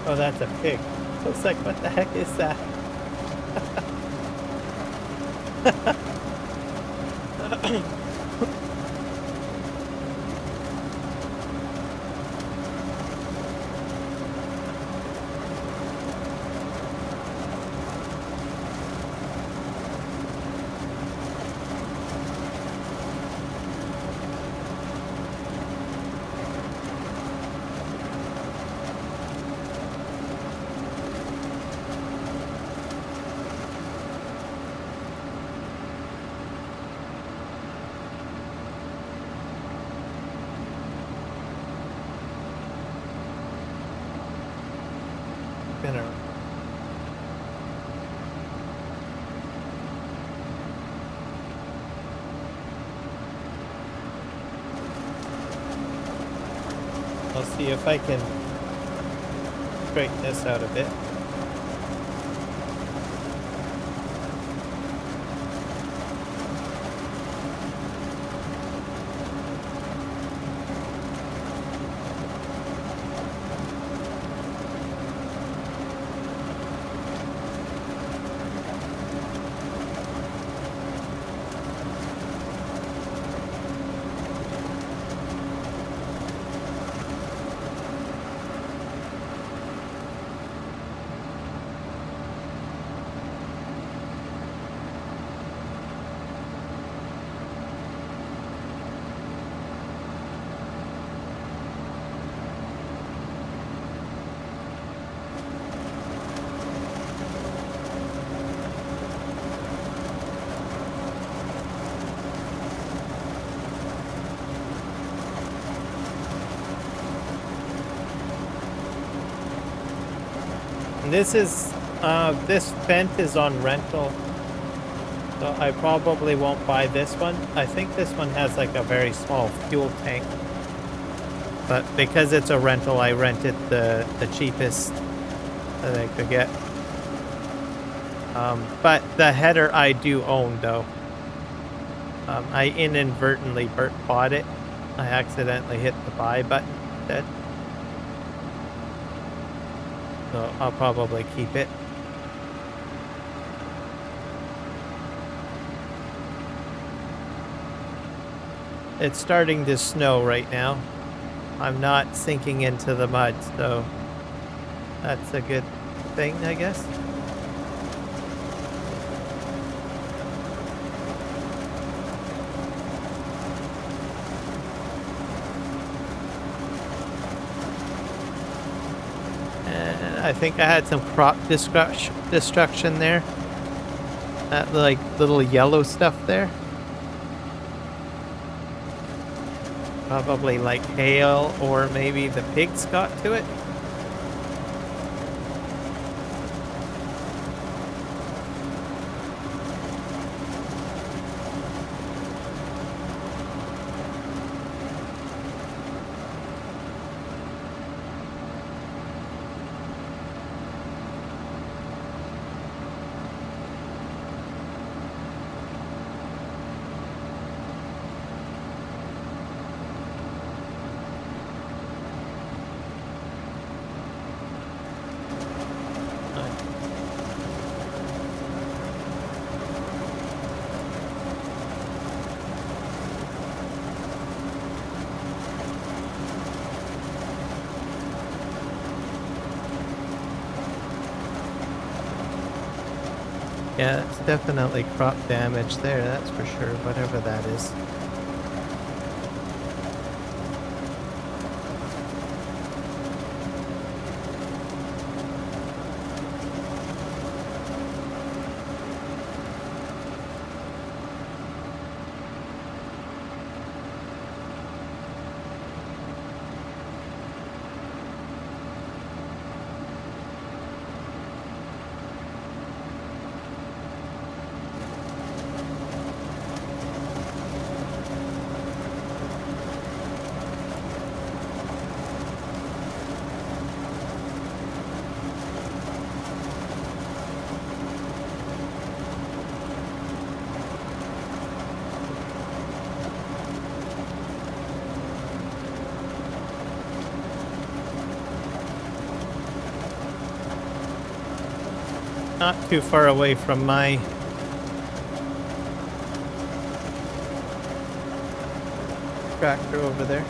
Oh, that's a pig. I was like, what the heck is that? Spinner. I'll see if I can straighten this out a bit. This vent is on rental, so I probably won't buy this one. I think this one has like a very small fuel tank, but because it's a rental, I rented the cheapest that I could get. But the header I do own though. I inadvertently bought it. I accidentally hit the buy button instead. So I'll probably keep it. It's starting to snow right now. I'm not sinking into the mud, so that's a good thing, I guess. I think I had some crop destruction there. That like little yellow stuff there. Probably like hail, or maybe the pigs got to it. Yeah, it's definitely crop damage there, that's for sure, whatever that is. Not too far away from my tractor over there.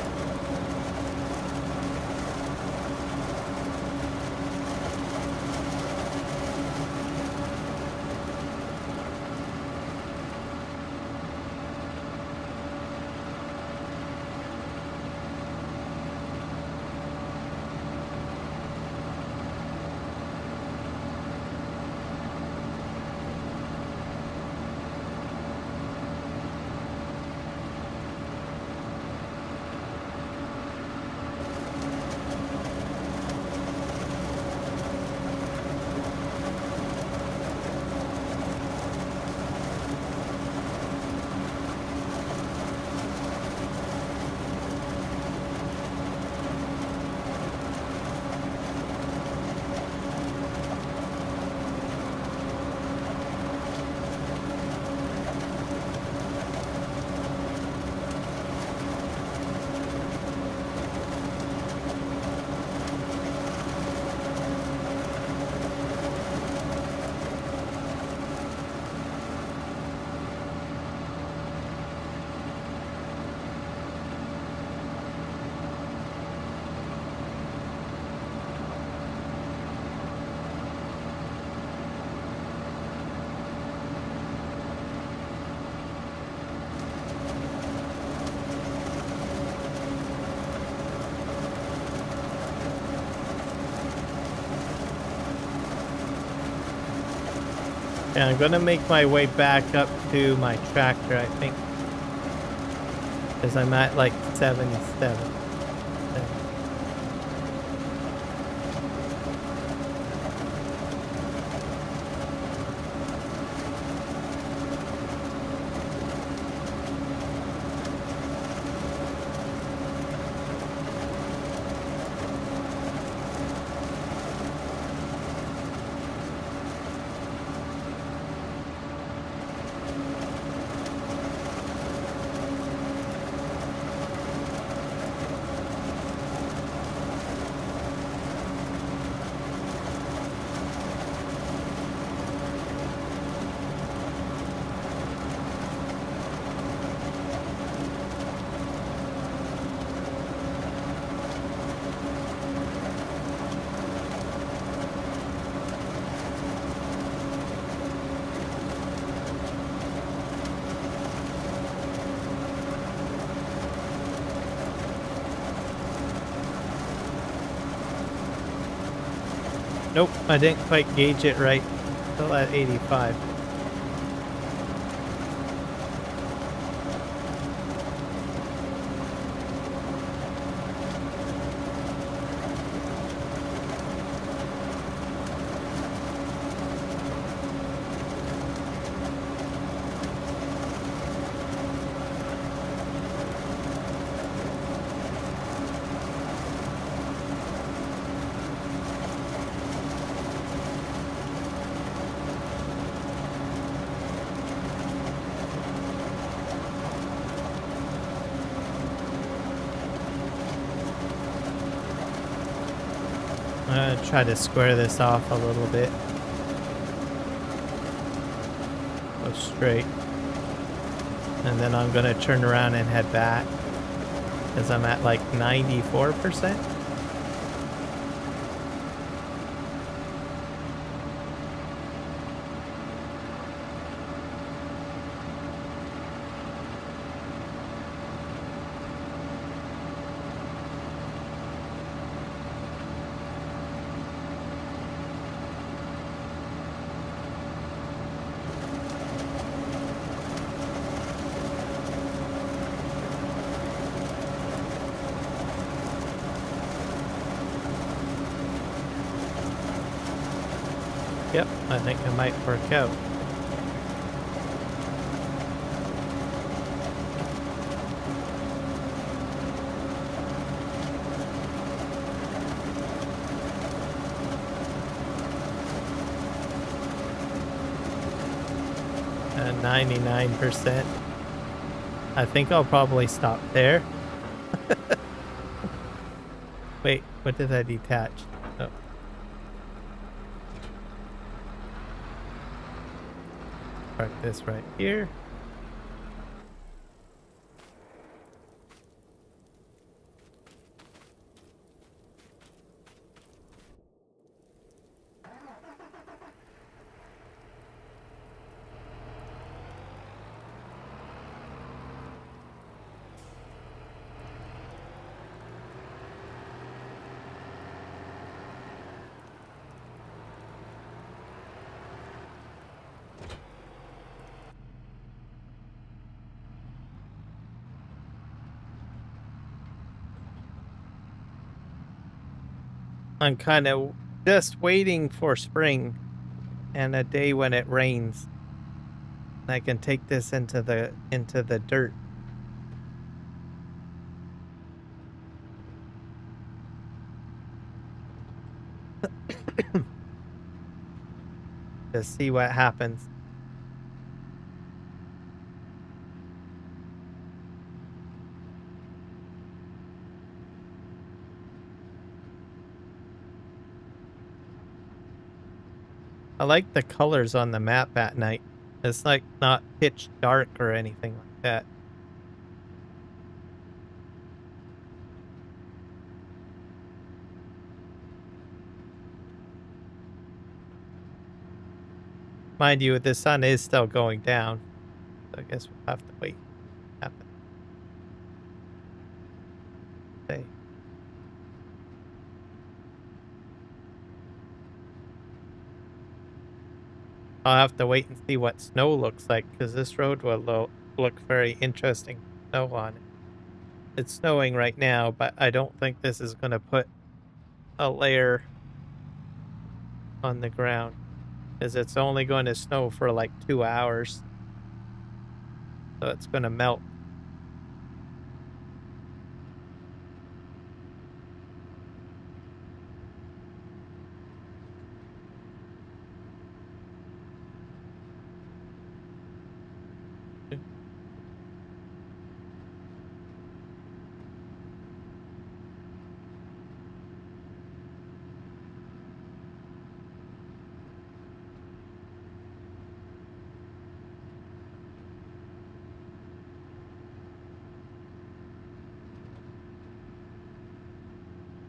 Yeah, I'm gonna make my way back up to my tractor, I think. Because I'm at like 77. Nope, I didn't quite gauge it right. Still at 85. I'm gonna try to square this off a little bit. Go straight. And then I'm gonna turn around and head back. Because I'm at like 94%. Yep, I think it might work out. And 99%. I think I'll probably stop there. Wait, what did I detach? Oh. Park this right here. I'm kind of just waiting for spring and a day when it rains. I can take this into the dirt. To see what happens. I like the colors on the map at night. It's like not pitch dark or anything like that. Mind you, the sun is still going down. So I guess we'll have to wait. Happen. Okay. I'll have to wait and see what snow looks like because this road will look very interesting. Snow on it. It's snowing right now, but I don't think this is going to put a layer on the ground because it's only going to snow for like 2 hours. So it's going to melt.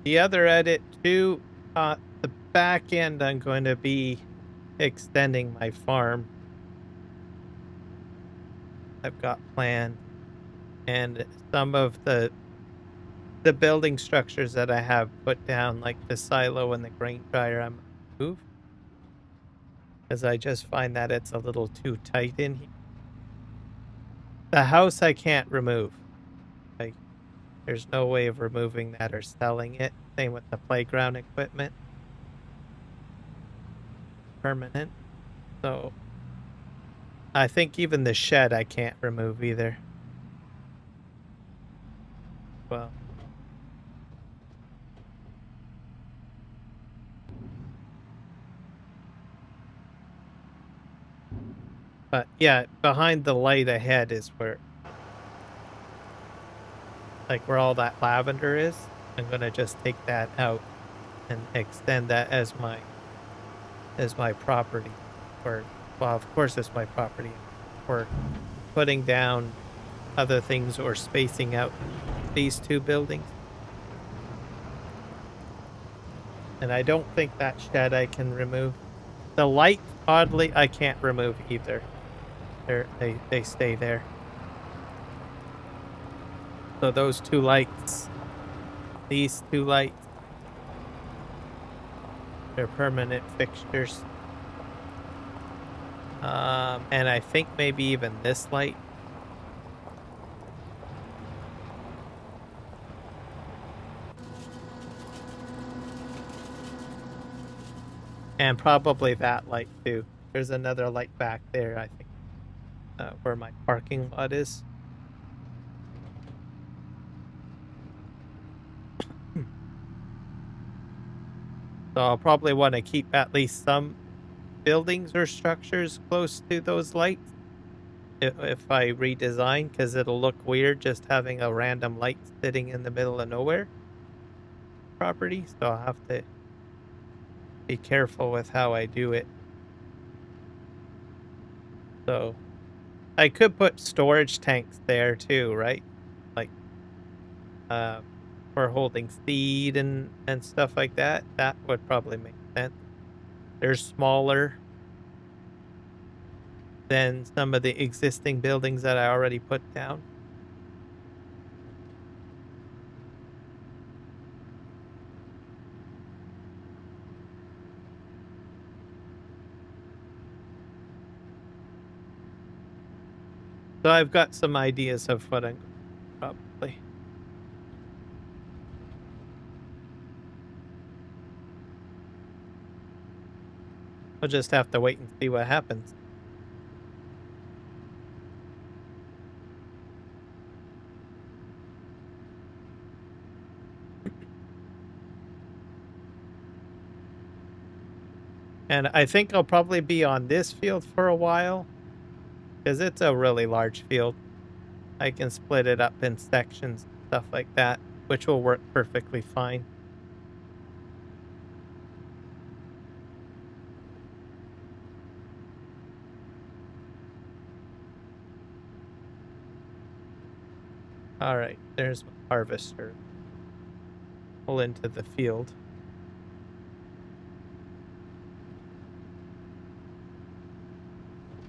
The other edit too, the back end, I'm going to be extending my farm. I've got planned, and some of the building structures that I have put down, like the silo and the grain dryer, I'm gonna move because I just find that it's a little too tight in here. The house I can't remove. Like, there's no way of removing that or selling it. Same with the playground equipment. Permanent. So I think even the shed I can't remove either. Well, but yeah, behind the light ahead is where, like where all that lavender is. I'm gonna just take that out and extend that as my property. Or, well, of course it's my property. Or putting down other things or spacing out these two buildings. And I don't think that shed I can remove. The light, oddly, I can't remove either. They stay there. So those two lights, these two lights, they're permanent fixtures. And I think maybe even this light. And probably that light too. There's another light back there, I think, where my parking lot is. So I'll probably want to keep at least some buildings or structures close to those lights if I redesign, because it'll look weird just having a random light sitting in the middle of nowhere property. So I'll have to be careful with how I do it. So I could put storage tanks there too, right? Like for holding seed and stuff like that. That would probably make sense. They're smaller than some of the existing buildings that I already put down. So I've got some ideas of what I'm probably. I'll just have to wait and see what happens. And I think I'll probably be on this field for a while, because it's a really large field. I can split it up in sections, stuff like that, which will work perfectly fine. All right, there's my harvester. Pull into the field.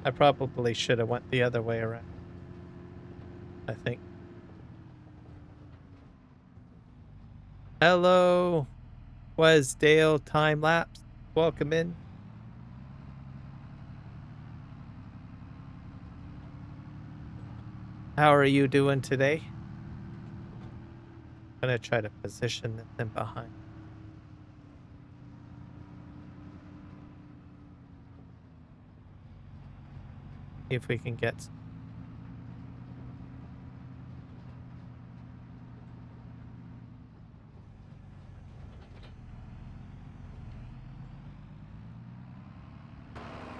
I probably should have went the other way around, I think. Hello, was Dale time lapse? Welcome in. How are you doing today? I'm gonna try to position them behind. See if we can get.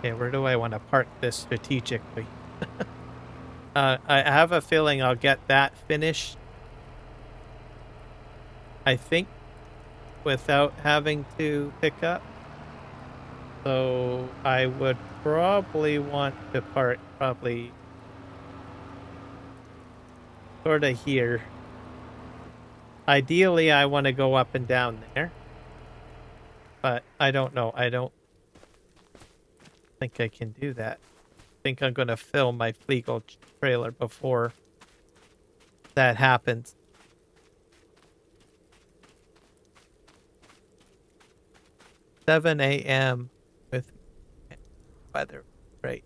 Okay, where do I want to park this strategically? I have a feeling I'll get that finished, I think, without having to pick up. So I would probably want to park probably sort of here. Ideally, I want to go up and down there. But I don't know. I don't think I can do that. I think I'm going to fill my Fleagle trailer before that happens. $7 a.m. with weather. Great.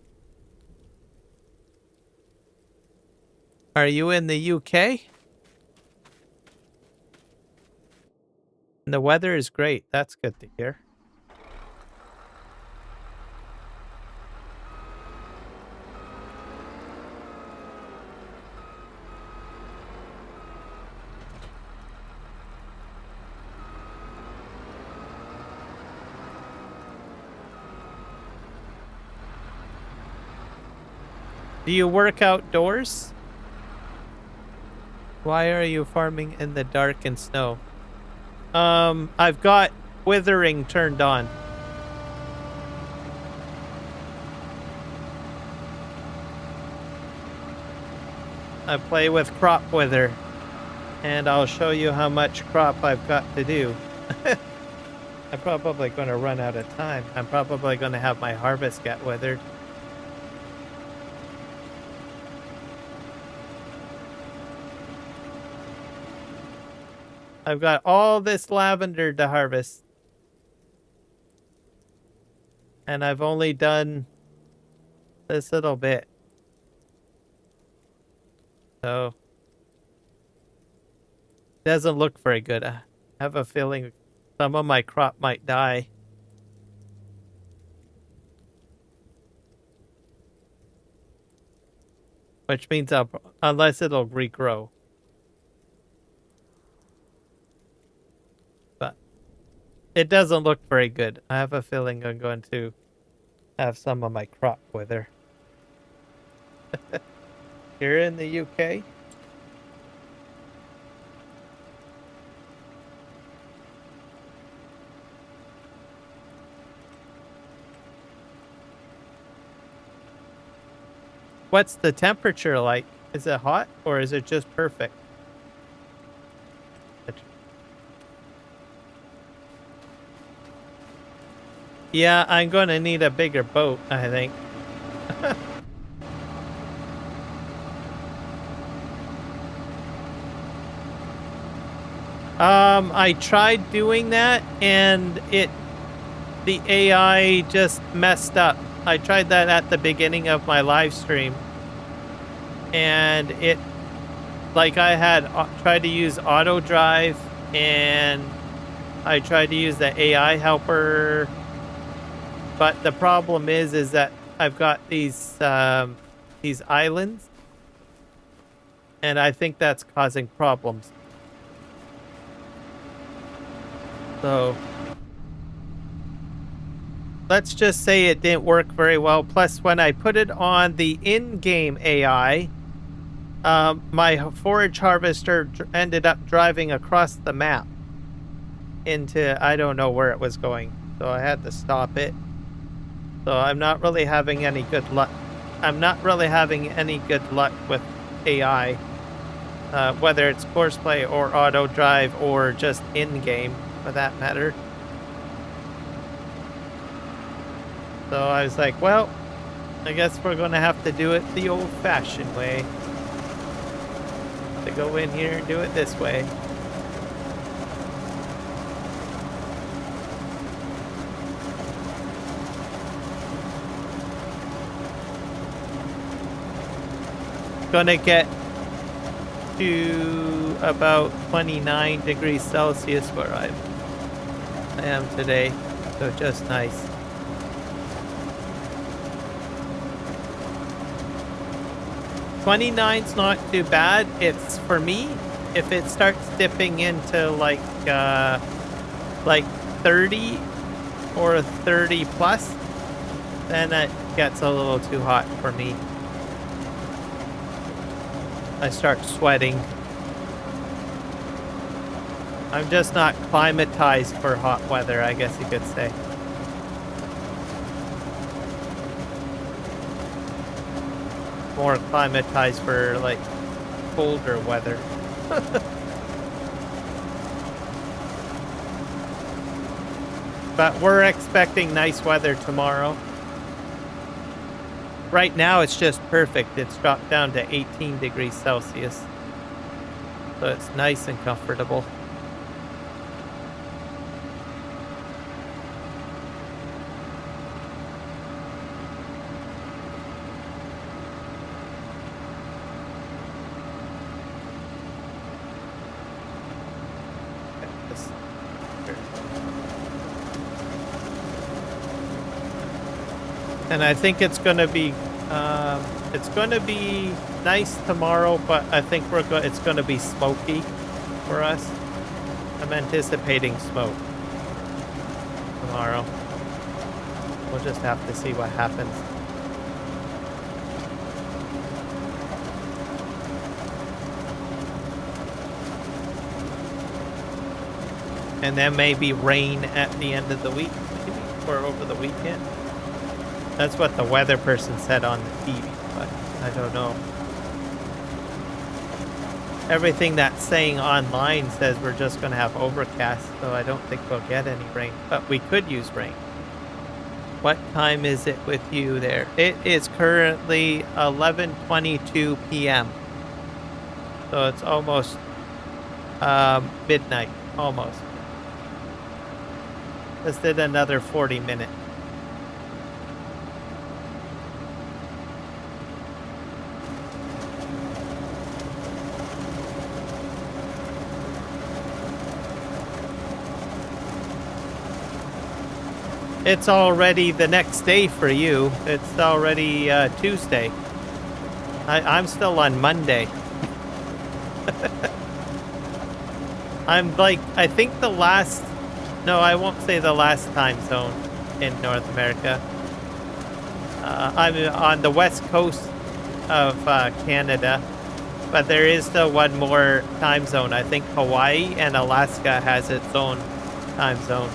Are you in the UK? And the weather is great. That's good to hear. Do you work outdoors? Why are you farming in the dark and snow? I've got withering turned on. I play with crop wither, and I'll show you how much crop I've got to do. I'm probably going to run out of time. I'm probably going to have my harvest get withered. I've got all this lavender to harvest. And I've only done this little bit. So, doesn't look very good. I have a feeling some of my crop might die. which means unless it'll regrow. But it doesn't look very good. I have a feeling I'm going to have some of my crop wither. Here in the UK. What's the temperature like? Is it hot or is it just perfect? Yeah, I'm going to need a bigger boat, I think. I tried doing that and the AI just messed up. I tried that at the beginning of my live stream and I had tried to use auto drive and I tried to use the AI helper, but the problem is that I've got these islands and I think that's causing problems. So let's just say it didn't work very well. Plus, when I put it on the in-game AI, my forage harvester ended up driving across the map into, I don't know where it was going. So I had to stop it. So I'm not really having any good luck. I'm not really having any good luck with AI, whether it's courseplay or auto drive or just in-game for that matter. So I was like, well, I guess we're going to have to do it the old-fashioned way. To go in here and do it this way. Gonna get to about 29 degrees Celsius where I am today, so just nice. $29's not too bad. It's for me, if it starts dipping into like 30 or 30 plus, then it gets a little too hot for me. I start sweating. I'm just not climatized for hot weather, I guess you could say. More climatized for like colder weather. But we're expecting nice weather tomorrow. Right now it's just perfect. It's dropped down to 18 degrees Celsius. So it's nice and comfortable. And I think it's going to be nice tomorrow, but I think it's going to be smoky for us. I'm anticipating smoke tomorrow. We'll just have to see what happens. And then maybe rain at the end of the week, maybe, or over the weekend. That's what the weather person said on the TV, but I don't know. Everything that's saying online says we're just going to have overcast, so I don't think we'll get any rain, but we could use rain. What time is it with you there? It is currently 11:22 p.m. So it's almost midnight, almost. Let's did another 40 minutes. It's already the next day for you. It's already Tuesday. I'm still on Monday. I'm like, I think the last... No, I won't say the last time zone in North America. I'm on the west coast of Canada, but there is still one more time zone. I think Hawaii and Alaska has its own time zone.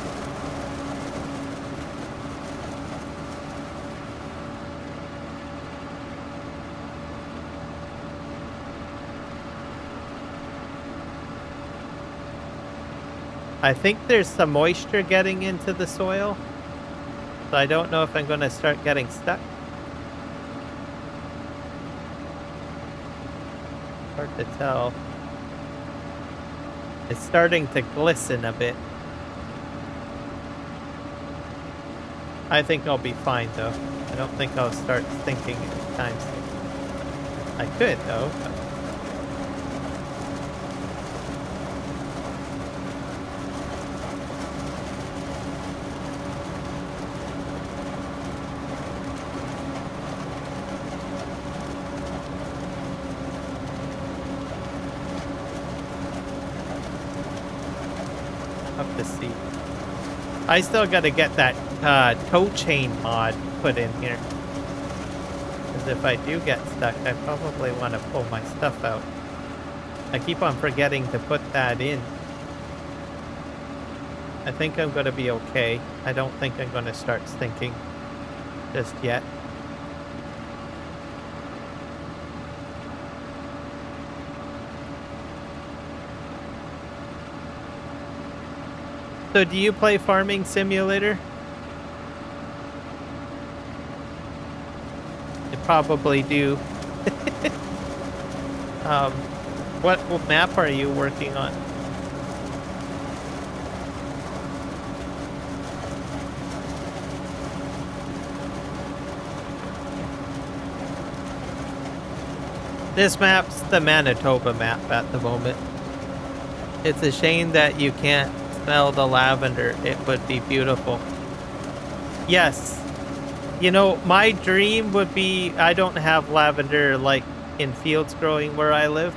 I think there's some moisture getting into the soil, so I don't know if I'm going to start getting stuck. Hard to tell. It's starting to glisten a bit. I think I'll be fine, though. I don't think I'll start stinking anytime soon. I could, though. Have to see. I still got to get that tow chain mod put in here. Because if I do get stuck, I probably want to pull my stuff out. I keep on forgetting to put that in. I think I'm going to be okay. I don't think I'm going to start stinking just yet. So do you play Farming Simulator? You probably do. What map are you working on? This map's the Manitoba map at the moment. It's a shame that you can't smell the lavender. It would be beautiful. Yes. You know, my dream would be, I don't have lavender like in fields growing where I live,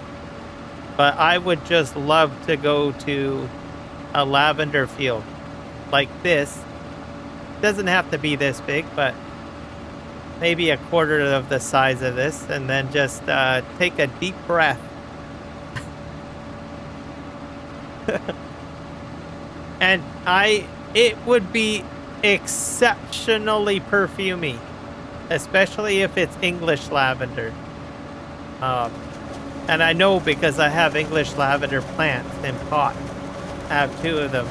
but I would just love to go to a lavender field like this. Doesn't have to be this big, but maybe a quarter of the size of this, and then just take a deep breath. And it would be exceptionally perfumey, especially if it's English lavender. And I know because I have English lavender plants in pot. I have 2 of them.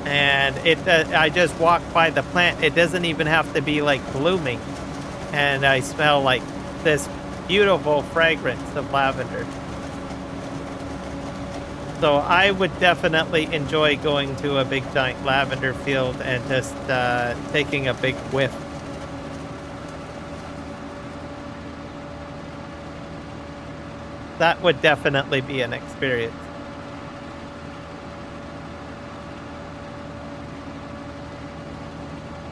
And I just walk by the plant. It doesn't even have to be like blooming. And I smell like this beautiful fragrance of lavender. So I would definitely enjoy going to a big giant lavender field and just taking a big whiff. That would definitely be an experience.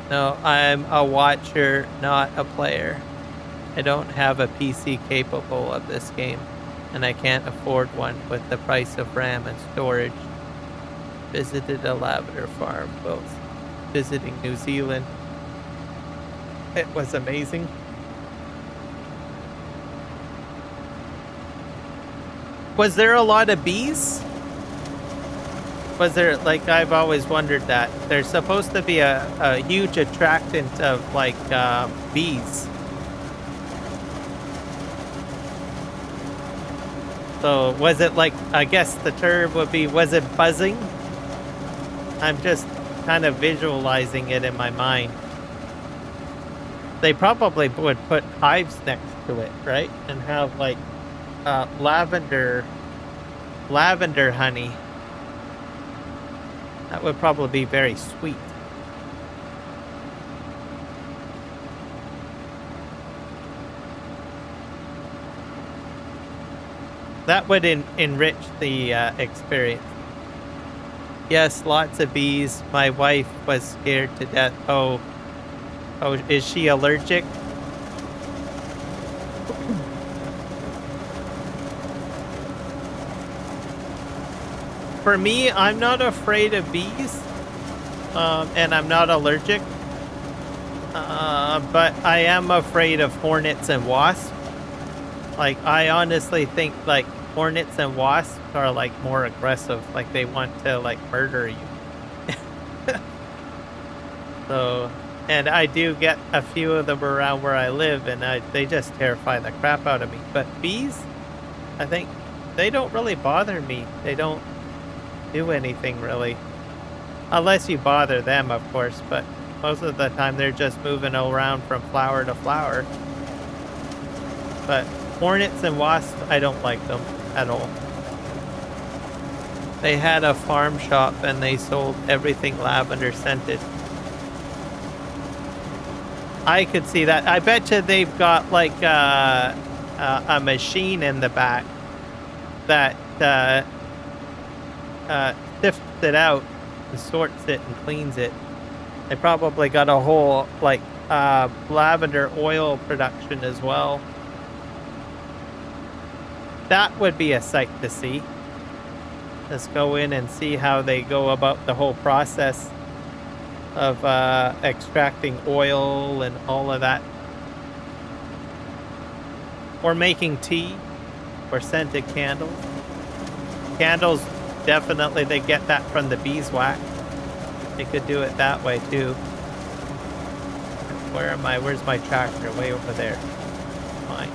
No, I'm a watcher, not a player. I don't have a PC capable of this game, and I can't afford one with the price of RAM and storage. Visited a lavender farm while visiting New Zealand. It was amazing. Was there a lot of bees? Was there, like, I've always wondered that. There's supposed to be a huge attractant of, like, bees. So, was it like, I guess the term would be, was it buzzing? I'm just kind of visualizing it in my mind. They probably would put hives next to it, right? And have, like, lavender honey. That would probably be very sweet. That would enrich the experience. Yes, lots of bees. My wife was scared to death. Oh, is she allergic? for me, I'm not afraid of bees, and I'm not allergic. But I am afraid of hornets and wasps. Like, I honestly think, like, hornets and wasps are, like, more aggressive. Like, they want to, like, murder you. So, and I do get a few of them around where I live, and they just terrify the crap out of me. But bees, I think, they don't really bother me. They don't do anything, really. Unless you bother them, of course, but most of the time they're just moving around from flower to flower. But hornets and wasps, I don't like them at all. They had a farm shop and they sold everything lavender scented. I could see that. I bet you they've got like a machine in the back that sifts it out, and sorts it, and cleans it. They probably got a whole like lavender oil production as well. That would be a sight to see. Let's go in and see how they go about the whole process of extracting oil and all of that. Or making tea, or scented candles. Candles, definitely they get that from the beeswax. They could do it that way too. Where am I? Where's my tractor? Way over there. Fine.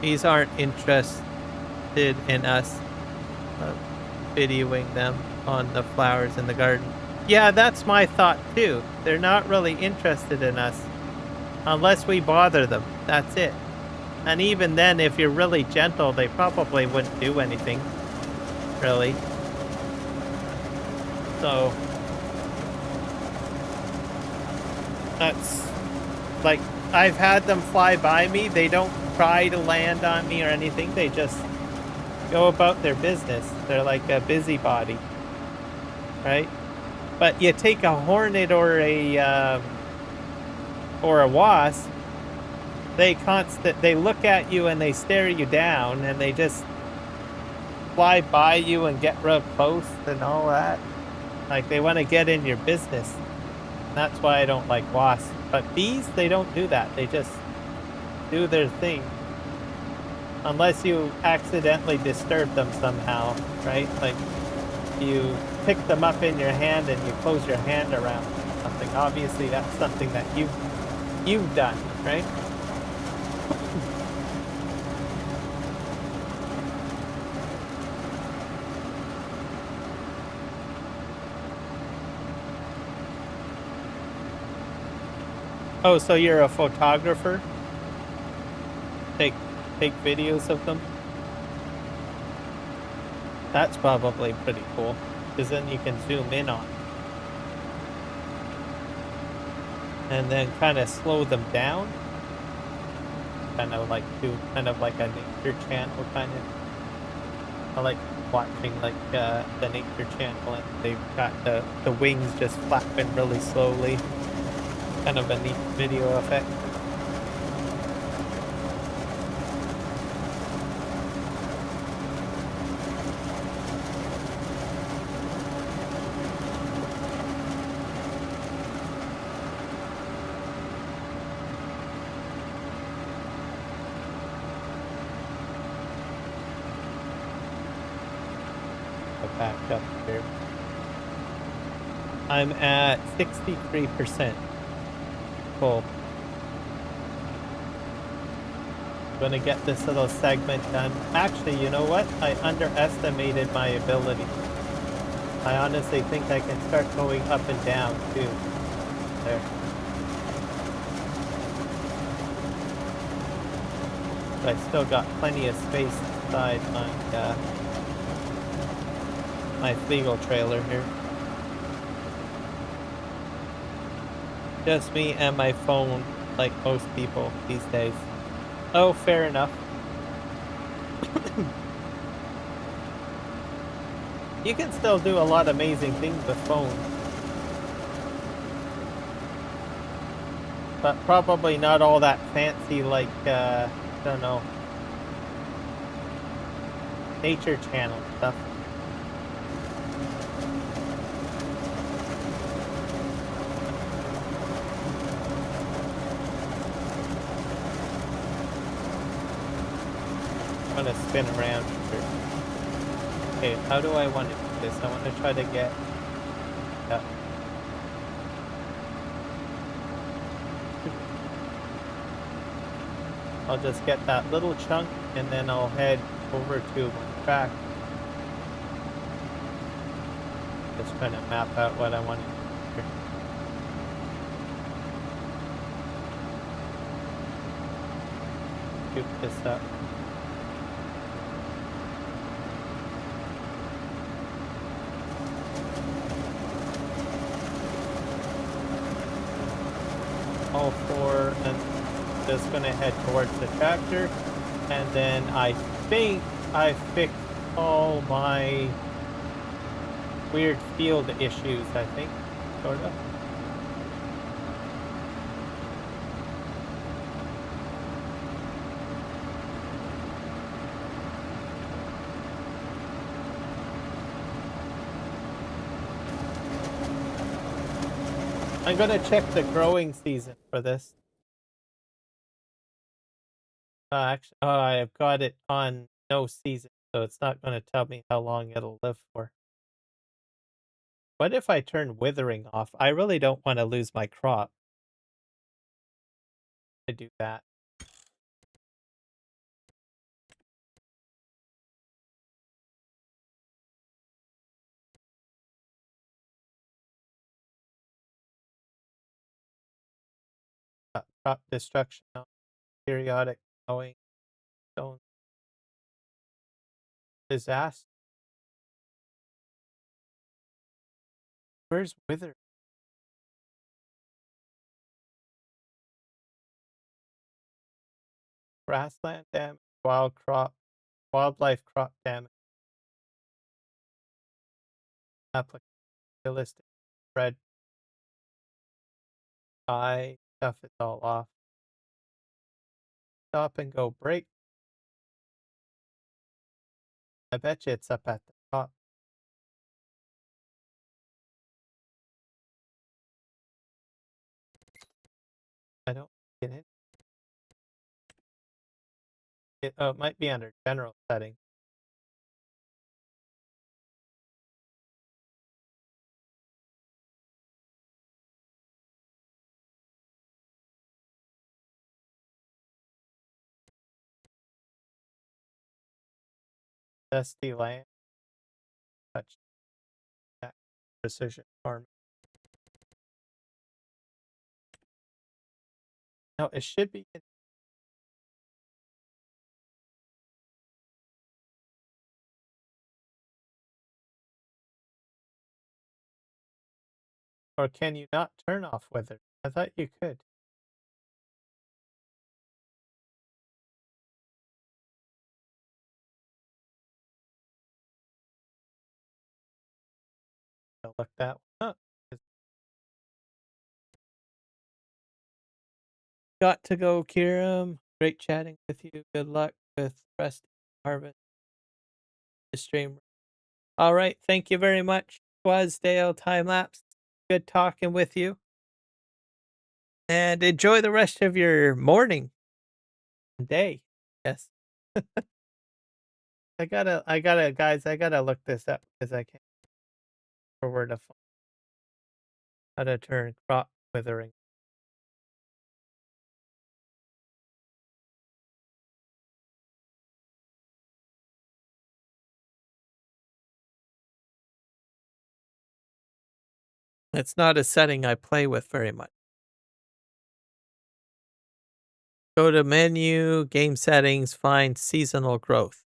These aren't interested in us videoing them on the flowers in the garden. Yeah, that's my thought too. They're not really interested in us unless we bother them. That's it. And even then, if you're really gentle, they probably wouldn't do anything, really. So that's like, I've had them fly by me. They don't try to land on me or anything. They just go about their business. They're like a busybody, right? But you take a hornet or a wasp, they look at you and they stare you down, and they just fly by you and get real close and all that. Like, they want to get in your business. That's why I don't like wasps. But bees, they don't do that. They just do their thing. Unless you accidentally disturb them somehow, right? Like, you pick them up in your hand and you close your hand around something. Obviously, that's something that you've done, right? Oh, so you're a photographer? Take videos of them? That's probably pretty cool, because then you can zoom in on them. And then kind of slow them down. Kind of like a nature channel kind of. I like watching like the nature channel, and they've got the wings just flapping really slowly. Kind of a neat video effect. Back up here. I'm at 63% full. I'm gonna get this little segment done. Actually, you know what? I underestimated my ability. I honestly think I can start going up and down too. There. But I still got plenty of space inside my Fleagle trailer here. Just me and my phone, like most people these days. Oh, fair enough. You can still do a lot of amazing things with phones, but probably not all that fancy like, I don't know, nature channel stuff. I'm gonna spin around here. Okay, how do I want to do this? I want to try to get uh, I'll just get that little chunk and then I'll head over to my track. Just trying to map out what I want to do here. Scoop this up. All four, and just gonna head towards the tractor, and then I think I fixed all my weird field issues, I think, sort of. I'm gonna check the growing season for this. Actually, I've got it on no season, so it's not gonna tell me how long it'll live for. What if I turn withering off? I really don't want to lose my crop. To do that. Crop destruction, periodic mowing, stone disaster. Where's wither? Grassland damage, wildlife crop damage, application, realistic, red eye, stuff is all off. Stop and go break. I bet you it's up at the top. I don't get it. It might be under general setting. Dusty land, touch that, precision farm. No, it should be. Or can you not turn off wither? I thought you could. I'll look that one up. Got to go, Kiram. Great chatting with you. Good luck with the rest of the harvest. The stream. All right. Thank you very much. Was Dale time lapse. Good talking with you. And enjoy the rest of your morning and day. Yes. guys, I gotta look this up because I can't forward a phone. How to turn crop withering. It's not a setting I play with very much. Go to menu, game settings, find seasonal growth.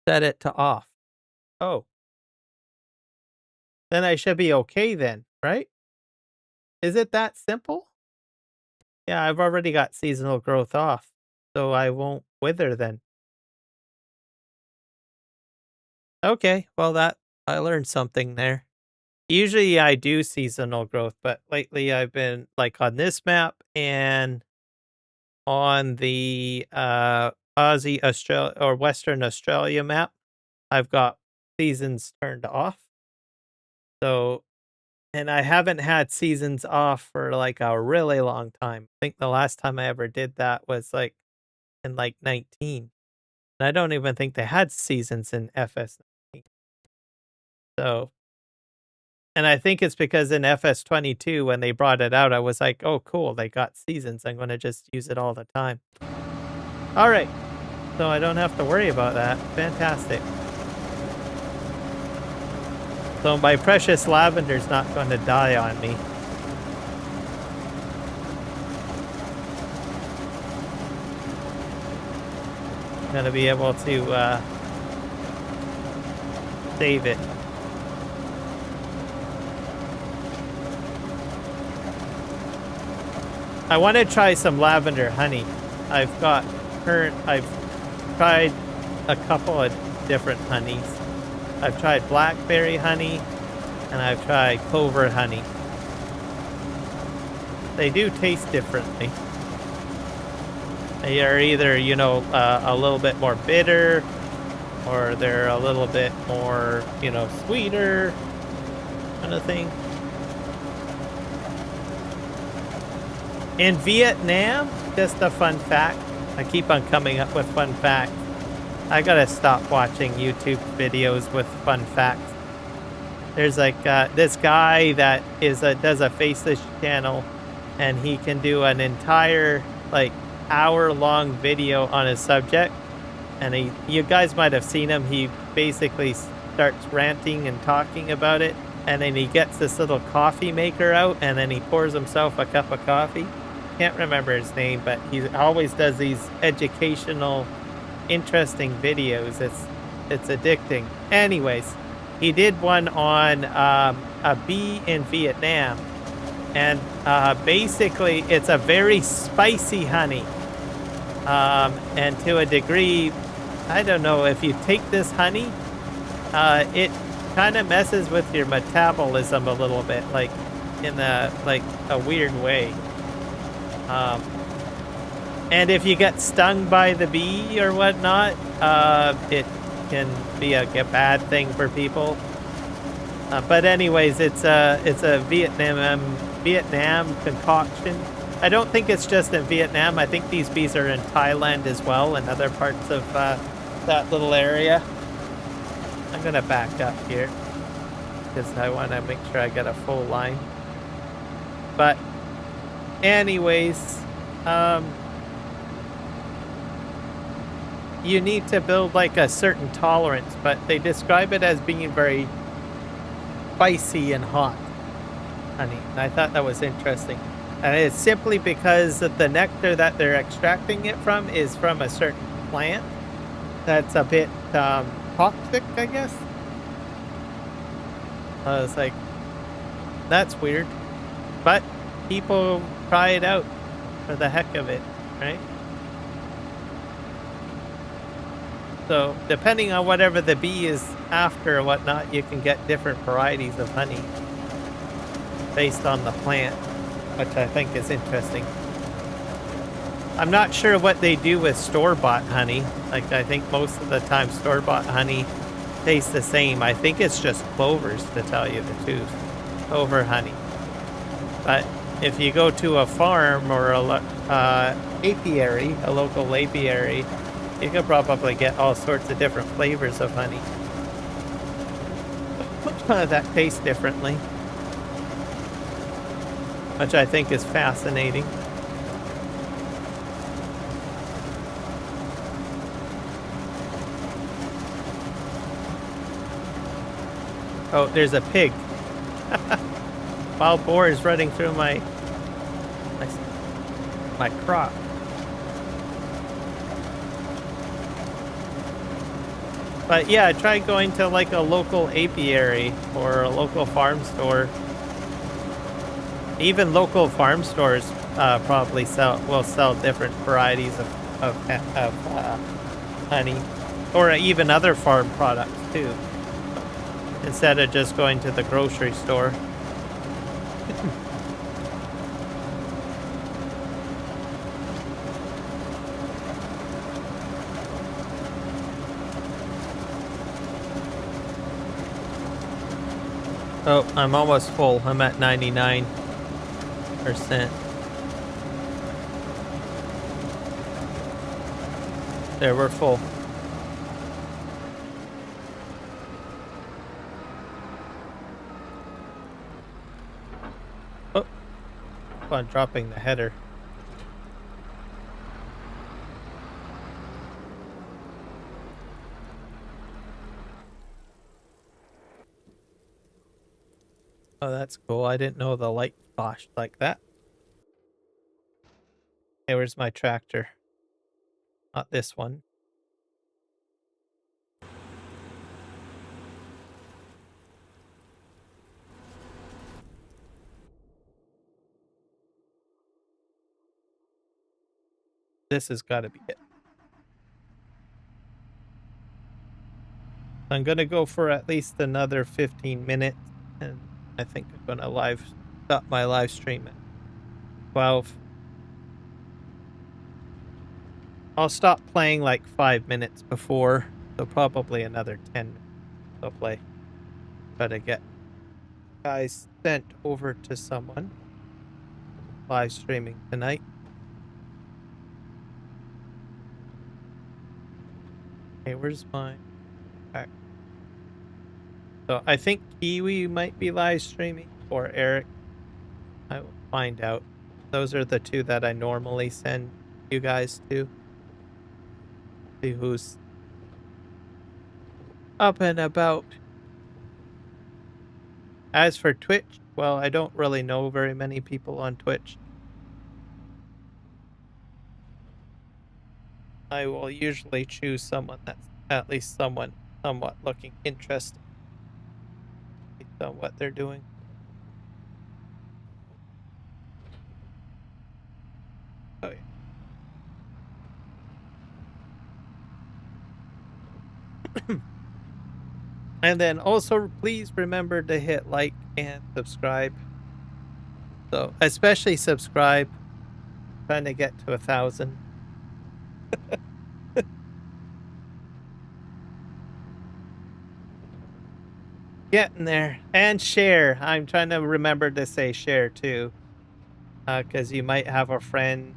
Set it to off. Oh. Then I should be okay then, right? Is it that simple? Yeah, I've already got seasonal growth off, so I won't wither then. Okay, well that I learned something there. Usually I do seasonal growth, but lately I've been like on this map and on the Aussie Australia or Western Australia map, I've got seasons turned off. So, and I haven't had seasons off for like a really long time. I think the last time I ever did that was like in like 19. And I don't even think they had seasons in FS19. So, and I think it's because in FS22 when they brought it out, I was like, "Oh, cool, they got seasons. I'm gonna just use it all the time." All right, so I don't have to worry about that. Fantastic. So my precious lavender's not going to die on me. I'm gonna be able to save it. I want to try some lavender honey. I've tried a couple of different honeys. I've tried blackberry honey and I've tried clover honey. They do taste differently. They are either, you know, a little bit more bitter or they're a little bit more, you know, sweeter kind of thing. In Vietnam, just a fun fact. I keep on coming up with fun facts. I gotta stop watching YouTube videos with fun facts. There's like this guy that does a faceless channel, and he can do an entire like hour-long video on a subject. And you guys might have seen him. He basically starts ranting and talking about it, and then he gets this little coffee maker out, and then he pours himself a cup of coffee. Can't remember his name, but he always does these educational, interesting videos. It's addicting. Anyways, he did one on a bee in Vietnam, and basically it's a very spicy honey, and to a degree, I don't know, if you take this honey, it kind of messes with your metabolism a little bit, like in a weird way. And if you get stung by the bee or whatnot, it can be a bad thing for people. But anyways, it's a Vietnam concoction. I don't think it's just in Vietnam. I think these bees are in Thailand as well and other parts of that little area. I'm gonna back up here because I want to make sure I get a full line. But anyways, you need to build like a certain tolerance, but they describe it as being very spicy and hot honey. And I thought that was interesting. And it's simply because of the nectar that they're extracting it from is from a certain plant that's a bit toxic, I guess. I was like, that's weird. But people try it out for the heck of it, right? So depending on whatever the bee is after or whatnot, you can get different varieties of honey based on the plant, which I think is interesting. I'm not sure what they do with store-bought honey. Like, I think most of the time store-bought honey tastes the same. I think it's just clovers, to tell you the truth. Clover honey. But if you go to a farm or apiary, a local apiary, you could probably get all sorts of different flavors of honey that taste differently, which I think is fascinating. Oh, there's a pig. Wild boar is running through my crop. But yeah, try going to like a local apiary or a local farm store. Even local farm stores probably will sell different varieties of honey, or even other farm products too. instead of just going to the grocery store. Oh, I'm almost full. I'm at 99%. There, we're full. Oh, keep on dropping the header. Oh, that's cool. I didn't know the light flashed like that. Hey, where's my tractor? Not this one. This has got to be it. I'm going to go for at least another 15 minutes, and I think I'm going to stop my live stream at 12. I'll stop playing like 5 minutes before, so probably another 10 minutes I'll play. Try to get guys sent over to someone live streaming tonight. Okay, where's my pack? So I think Kiwi might be live streaming, or Eric. I will find out. Those are the two that I normally send you guys to. See who's up and about. As for Twitch, well, I don't really know very many people on Twitch. I will usually choose someone that's at least somewhat looking interesting based on what they're doing. Oh yeah. And then also please remember to hit like and subscribe. So especially subscribe. Trying to get to 1,000. Getting there. And share. I'm trying to remember to say share too. Because you might have a friend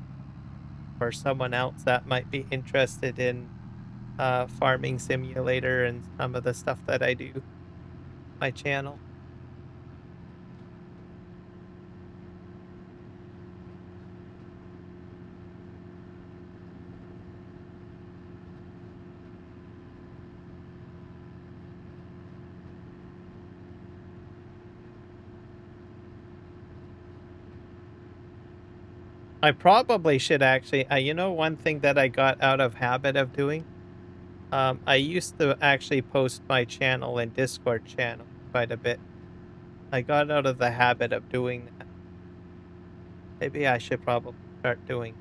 or someone else that might be interested in Farming Simulator and some of the stuff that I do on my channel. I probably should actually, you know, one thing that I got out of habit of doing, I used to actually post my channel and Discord channel quite a bit. I got out of the habit of doing that. Maybe I should probably start doing.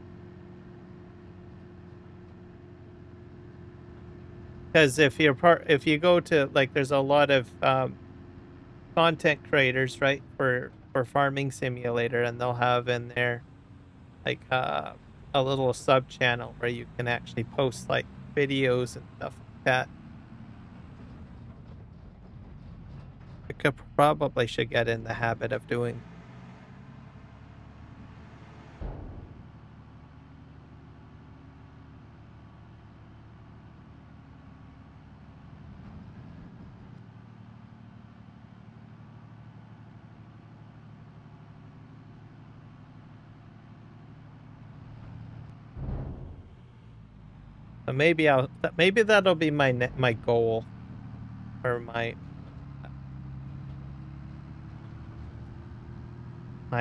Because if you go to, like, there's a lot of content creators, right, for Farming Simulator, and they'll have in there like a little sub channel where you can actually post like videos and stuff like that. I probably should get in the habit of doing. So maybe that'll be my goal, or my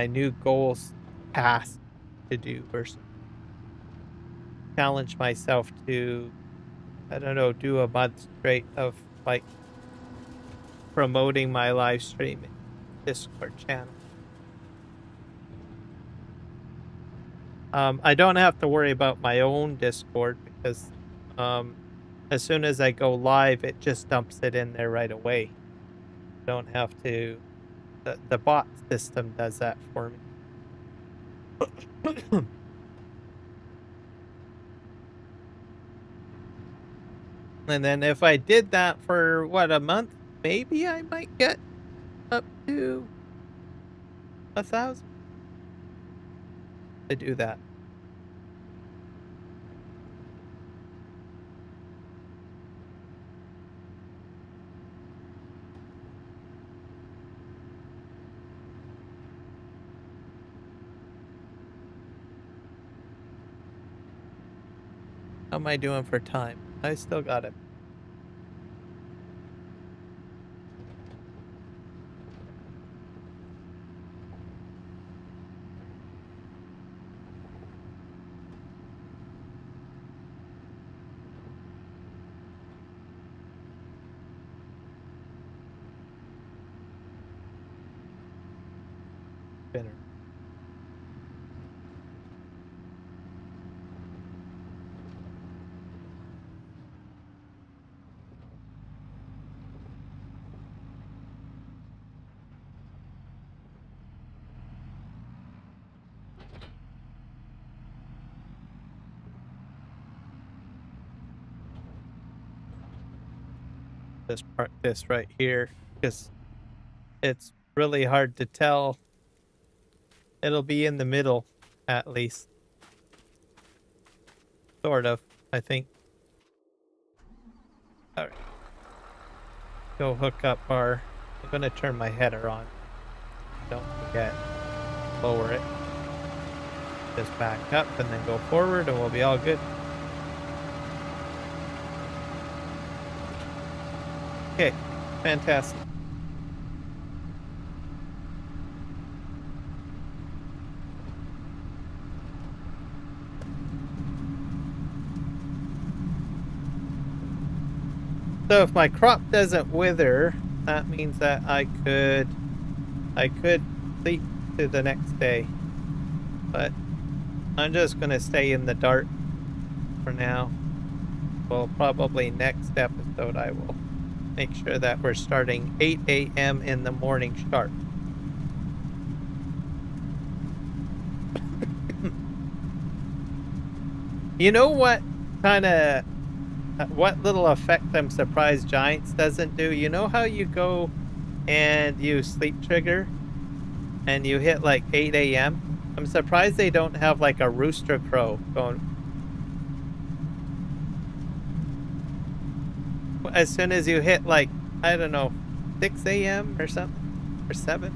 new goals task to do, or challenge myself to, I don't know, do a month straight of like promoting my live stream Discord channel. I don't have to worry about my own Discord because as soon as I go live, it just dumps it in there right away. Don't have to. The bot system does that for me. And then if I did that for what, a month, maybe I might get up to 1,000 to do that. How am I doing for time? I still got it. Spinner. Just park this right here because it's really hard to tell. It'll be in the middle, at least. Sort of, I think. All right. Go hook up our... I'm going to turn my header on. Don't forget. Lower it. Just back up and then go forward and we'll be all good. Okay, fantastic. So if my crop doesn't wither, that means that I could sleep to the next day. But I'm just gonna stay in the dark for now. Well, probably next episode I will make sure that we're starting 8 a.m. in the morning sharp. You know what what little effect I'm surprised Giants doesn't do? You know how you go and you sleep trigger and you hit like 8 a.m.? I'm surprised they don't have like a rooster crow going. As soon as you hit like, I don't know, 6 a.m. or something, or 7.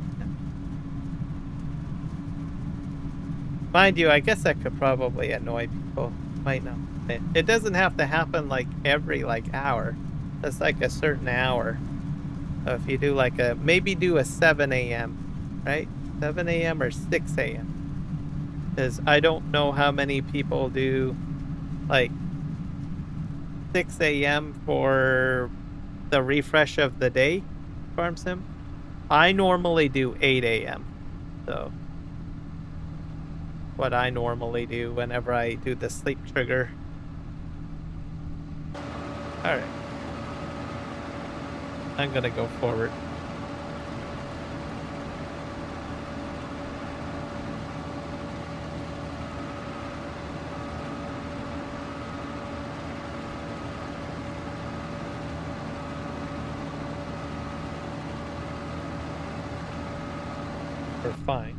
Mind you, I guess that could probably annoy people. Might not. It doesn't have to happen like every like hour. That's like a certain hour. So if you do like maybe do a 7 a.m., right? 7 a.m. or 6 a.m. Because I don't know how many people do like 6 a.m. for the refresh of the day farm sim. I normally do 8 a.m. So what I normally do whenever I do the sleep trigger. Alright. I'm gonna go forward. We're fine.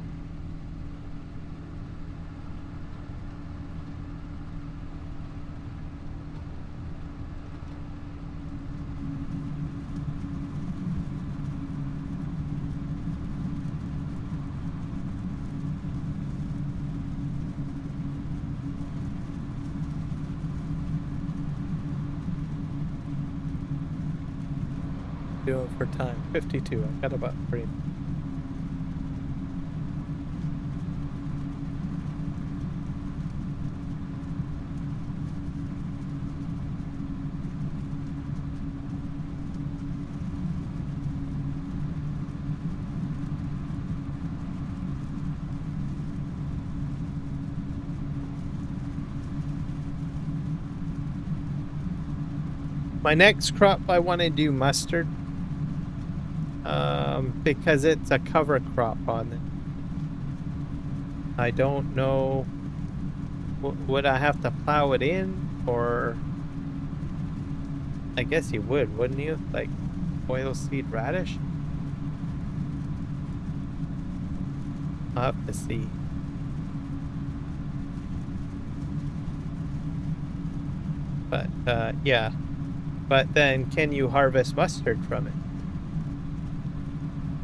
Doing for time 52. I've got about 3. My next crop I want to do mustard. Because it's a cover crop on it. I don't know. Would I have to plow it in, or I guess you would, wouldn't you? Like oilseed radish? I'll have to see. But yeah. But then can you harvest mustard from it?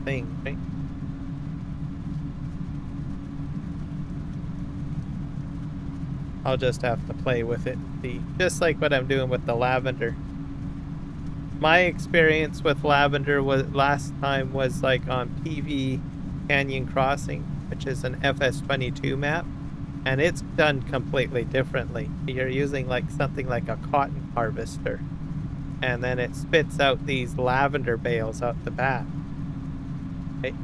Thing, right? I'll just have to play with it and see. Just like what I'm doing with the lavender. My experience with lavender was last time was like on PV Canyon Crossing, which is an FS22 map, and it's done completely differently. You're using like something like a cotton harvester, and then it spits out these lavender bales out the back. Okay?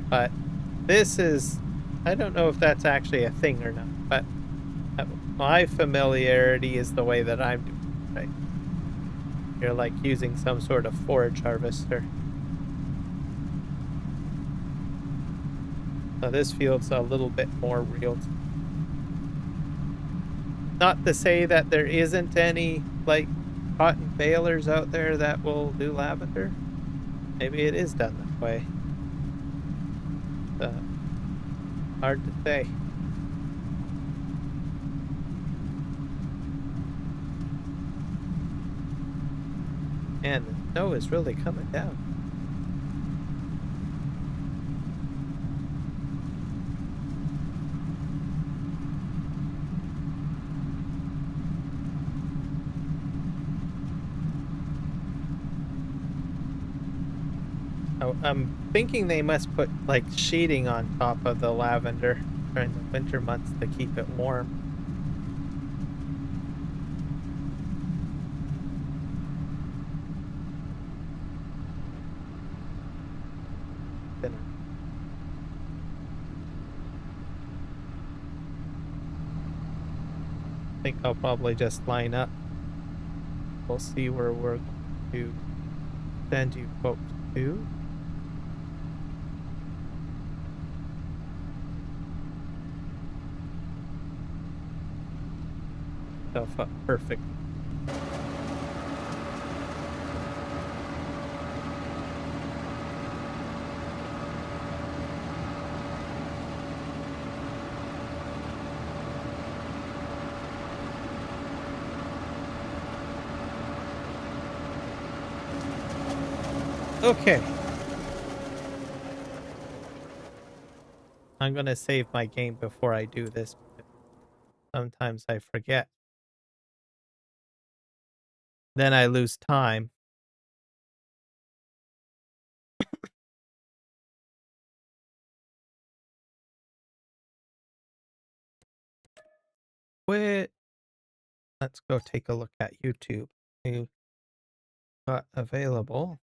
But this is, I don't know if that's actually a thing or not, but my familiarity is the way that I'm doing it, right? You're like using some sort of forage harvester. So this feels a little bit more real. Not to say that there isn't any like cotton balers out there that will do lavender. Maybe it is done that way. Hard to say. And the snow is really coming down. Oh, I'm thinking they must put like sheeting on top of the lavender during the winter months to keep it warm. Thinner. I think I'll probably just line up. We'll see where we're going to send you folks to. Stuff up perfect. Okay. I'm gonna save my game before I do this, because sometimes I forget. Then I lose time. Quit. Let's go take a look at YouTube. You got available.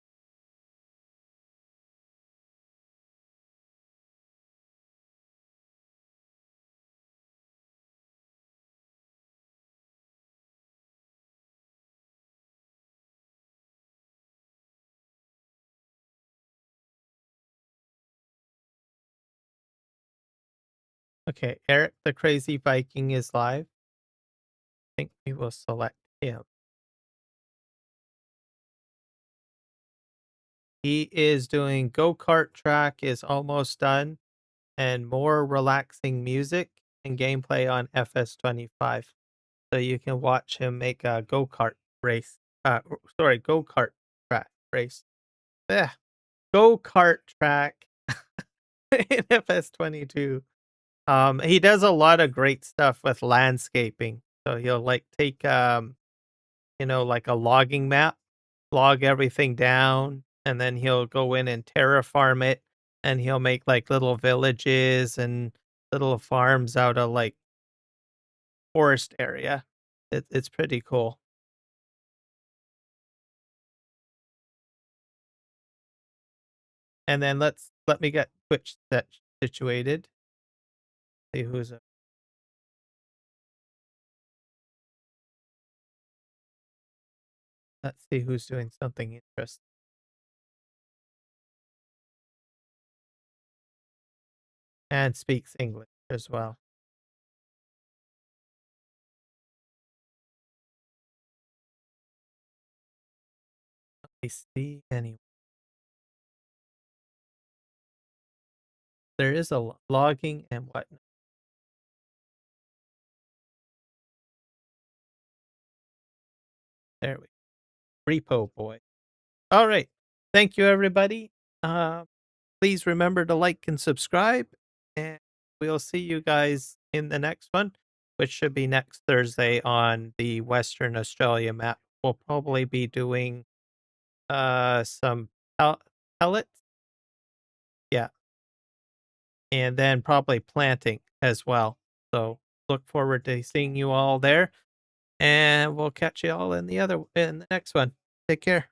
Okay, Eric the Crazy Viking is live. I think we will select him. He is doing go-kart track is almost done, and more relaxing music and gameplay on FS25. So you can watch him make a go-kart race. Sorry, go-kart track race. Yeah, go-kart track in FS22. He does a lot of great stuff with landscaping. So he'll like take like a logging map, log everything down, and then he'll go in and terraform it, and he'll make like little villages and little farms out of like forest area. It's pretty cool. And then let me get Twitch set situated. See who's let's see who's doing something interesting. and speaks English as well. I see anyway. There is a logging and whatnot. There we Repo boy. All right. Thank you, everybody. Please remember to like and subscribe, and we'll see you guys in the next one, which should be next Thursday on the Western Australia map. We'll probably be doing some pellets. Yeah. And then probably planting as well. So look forward to seeing you all there. And we'll catch you all in the next one. Take care.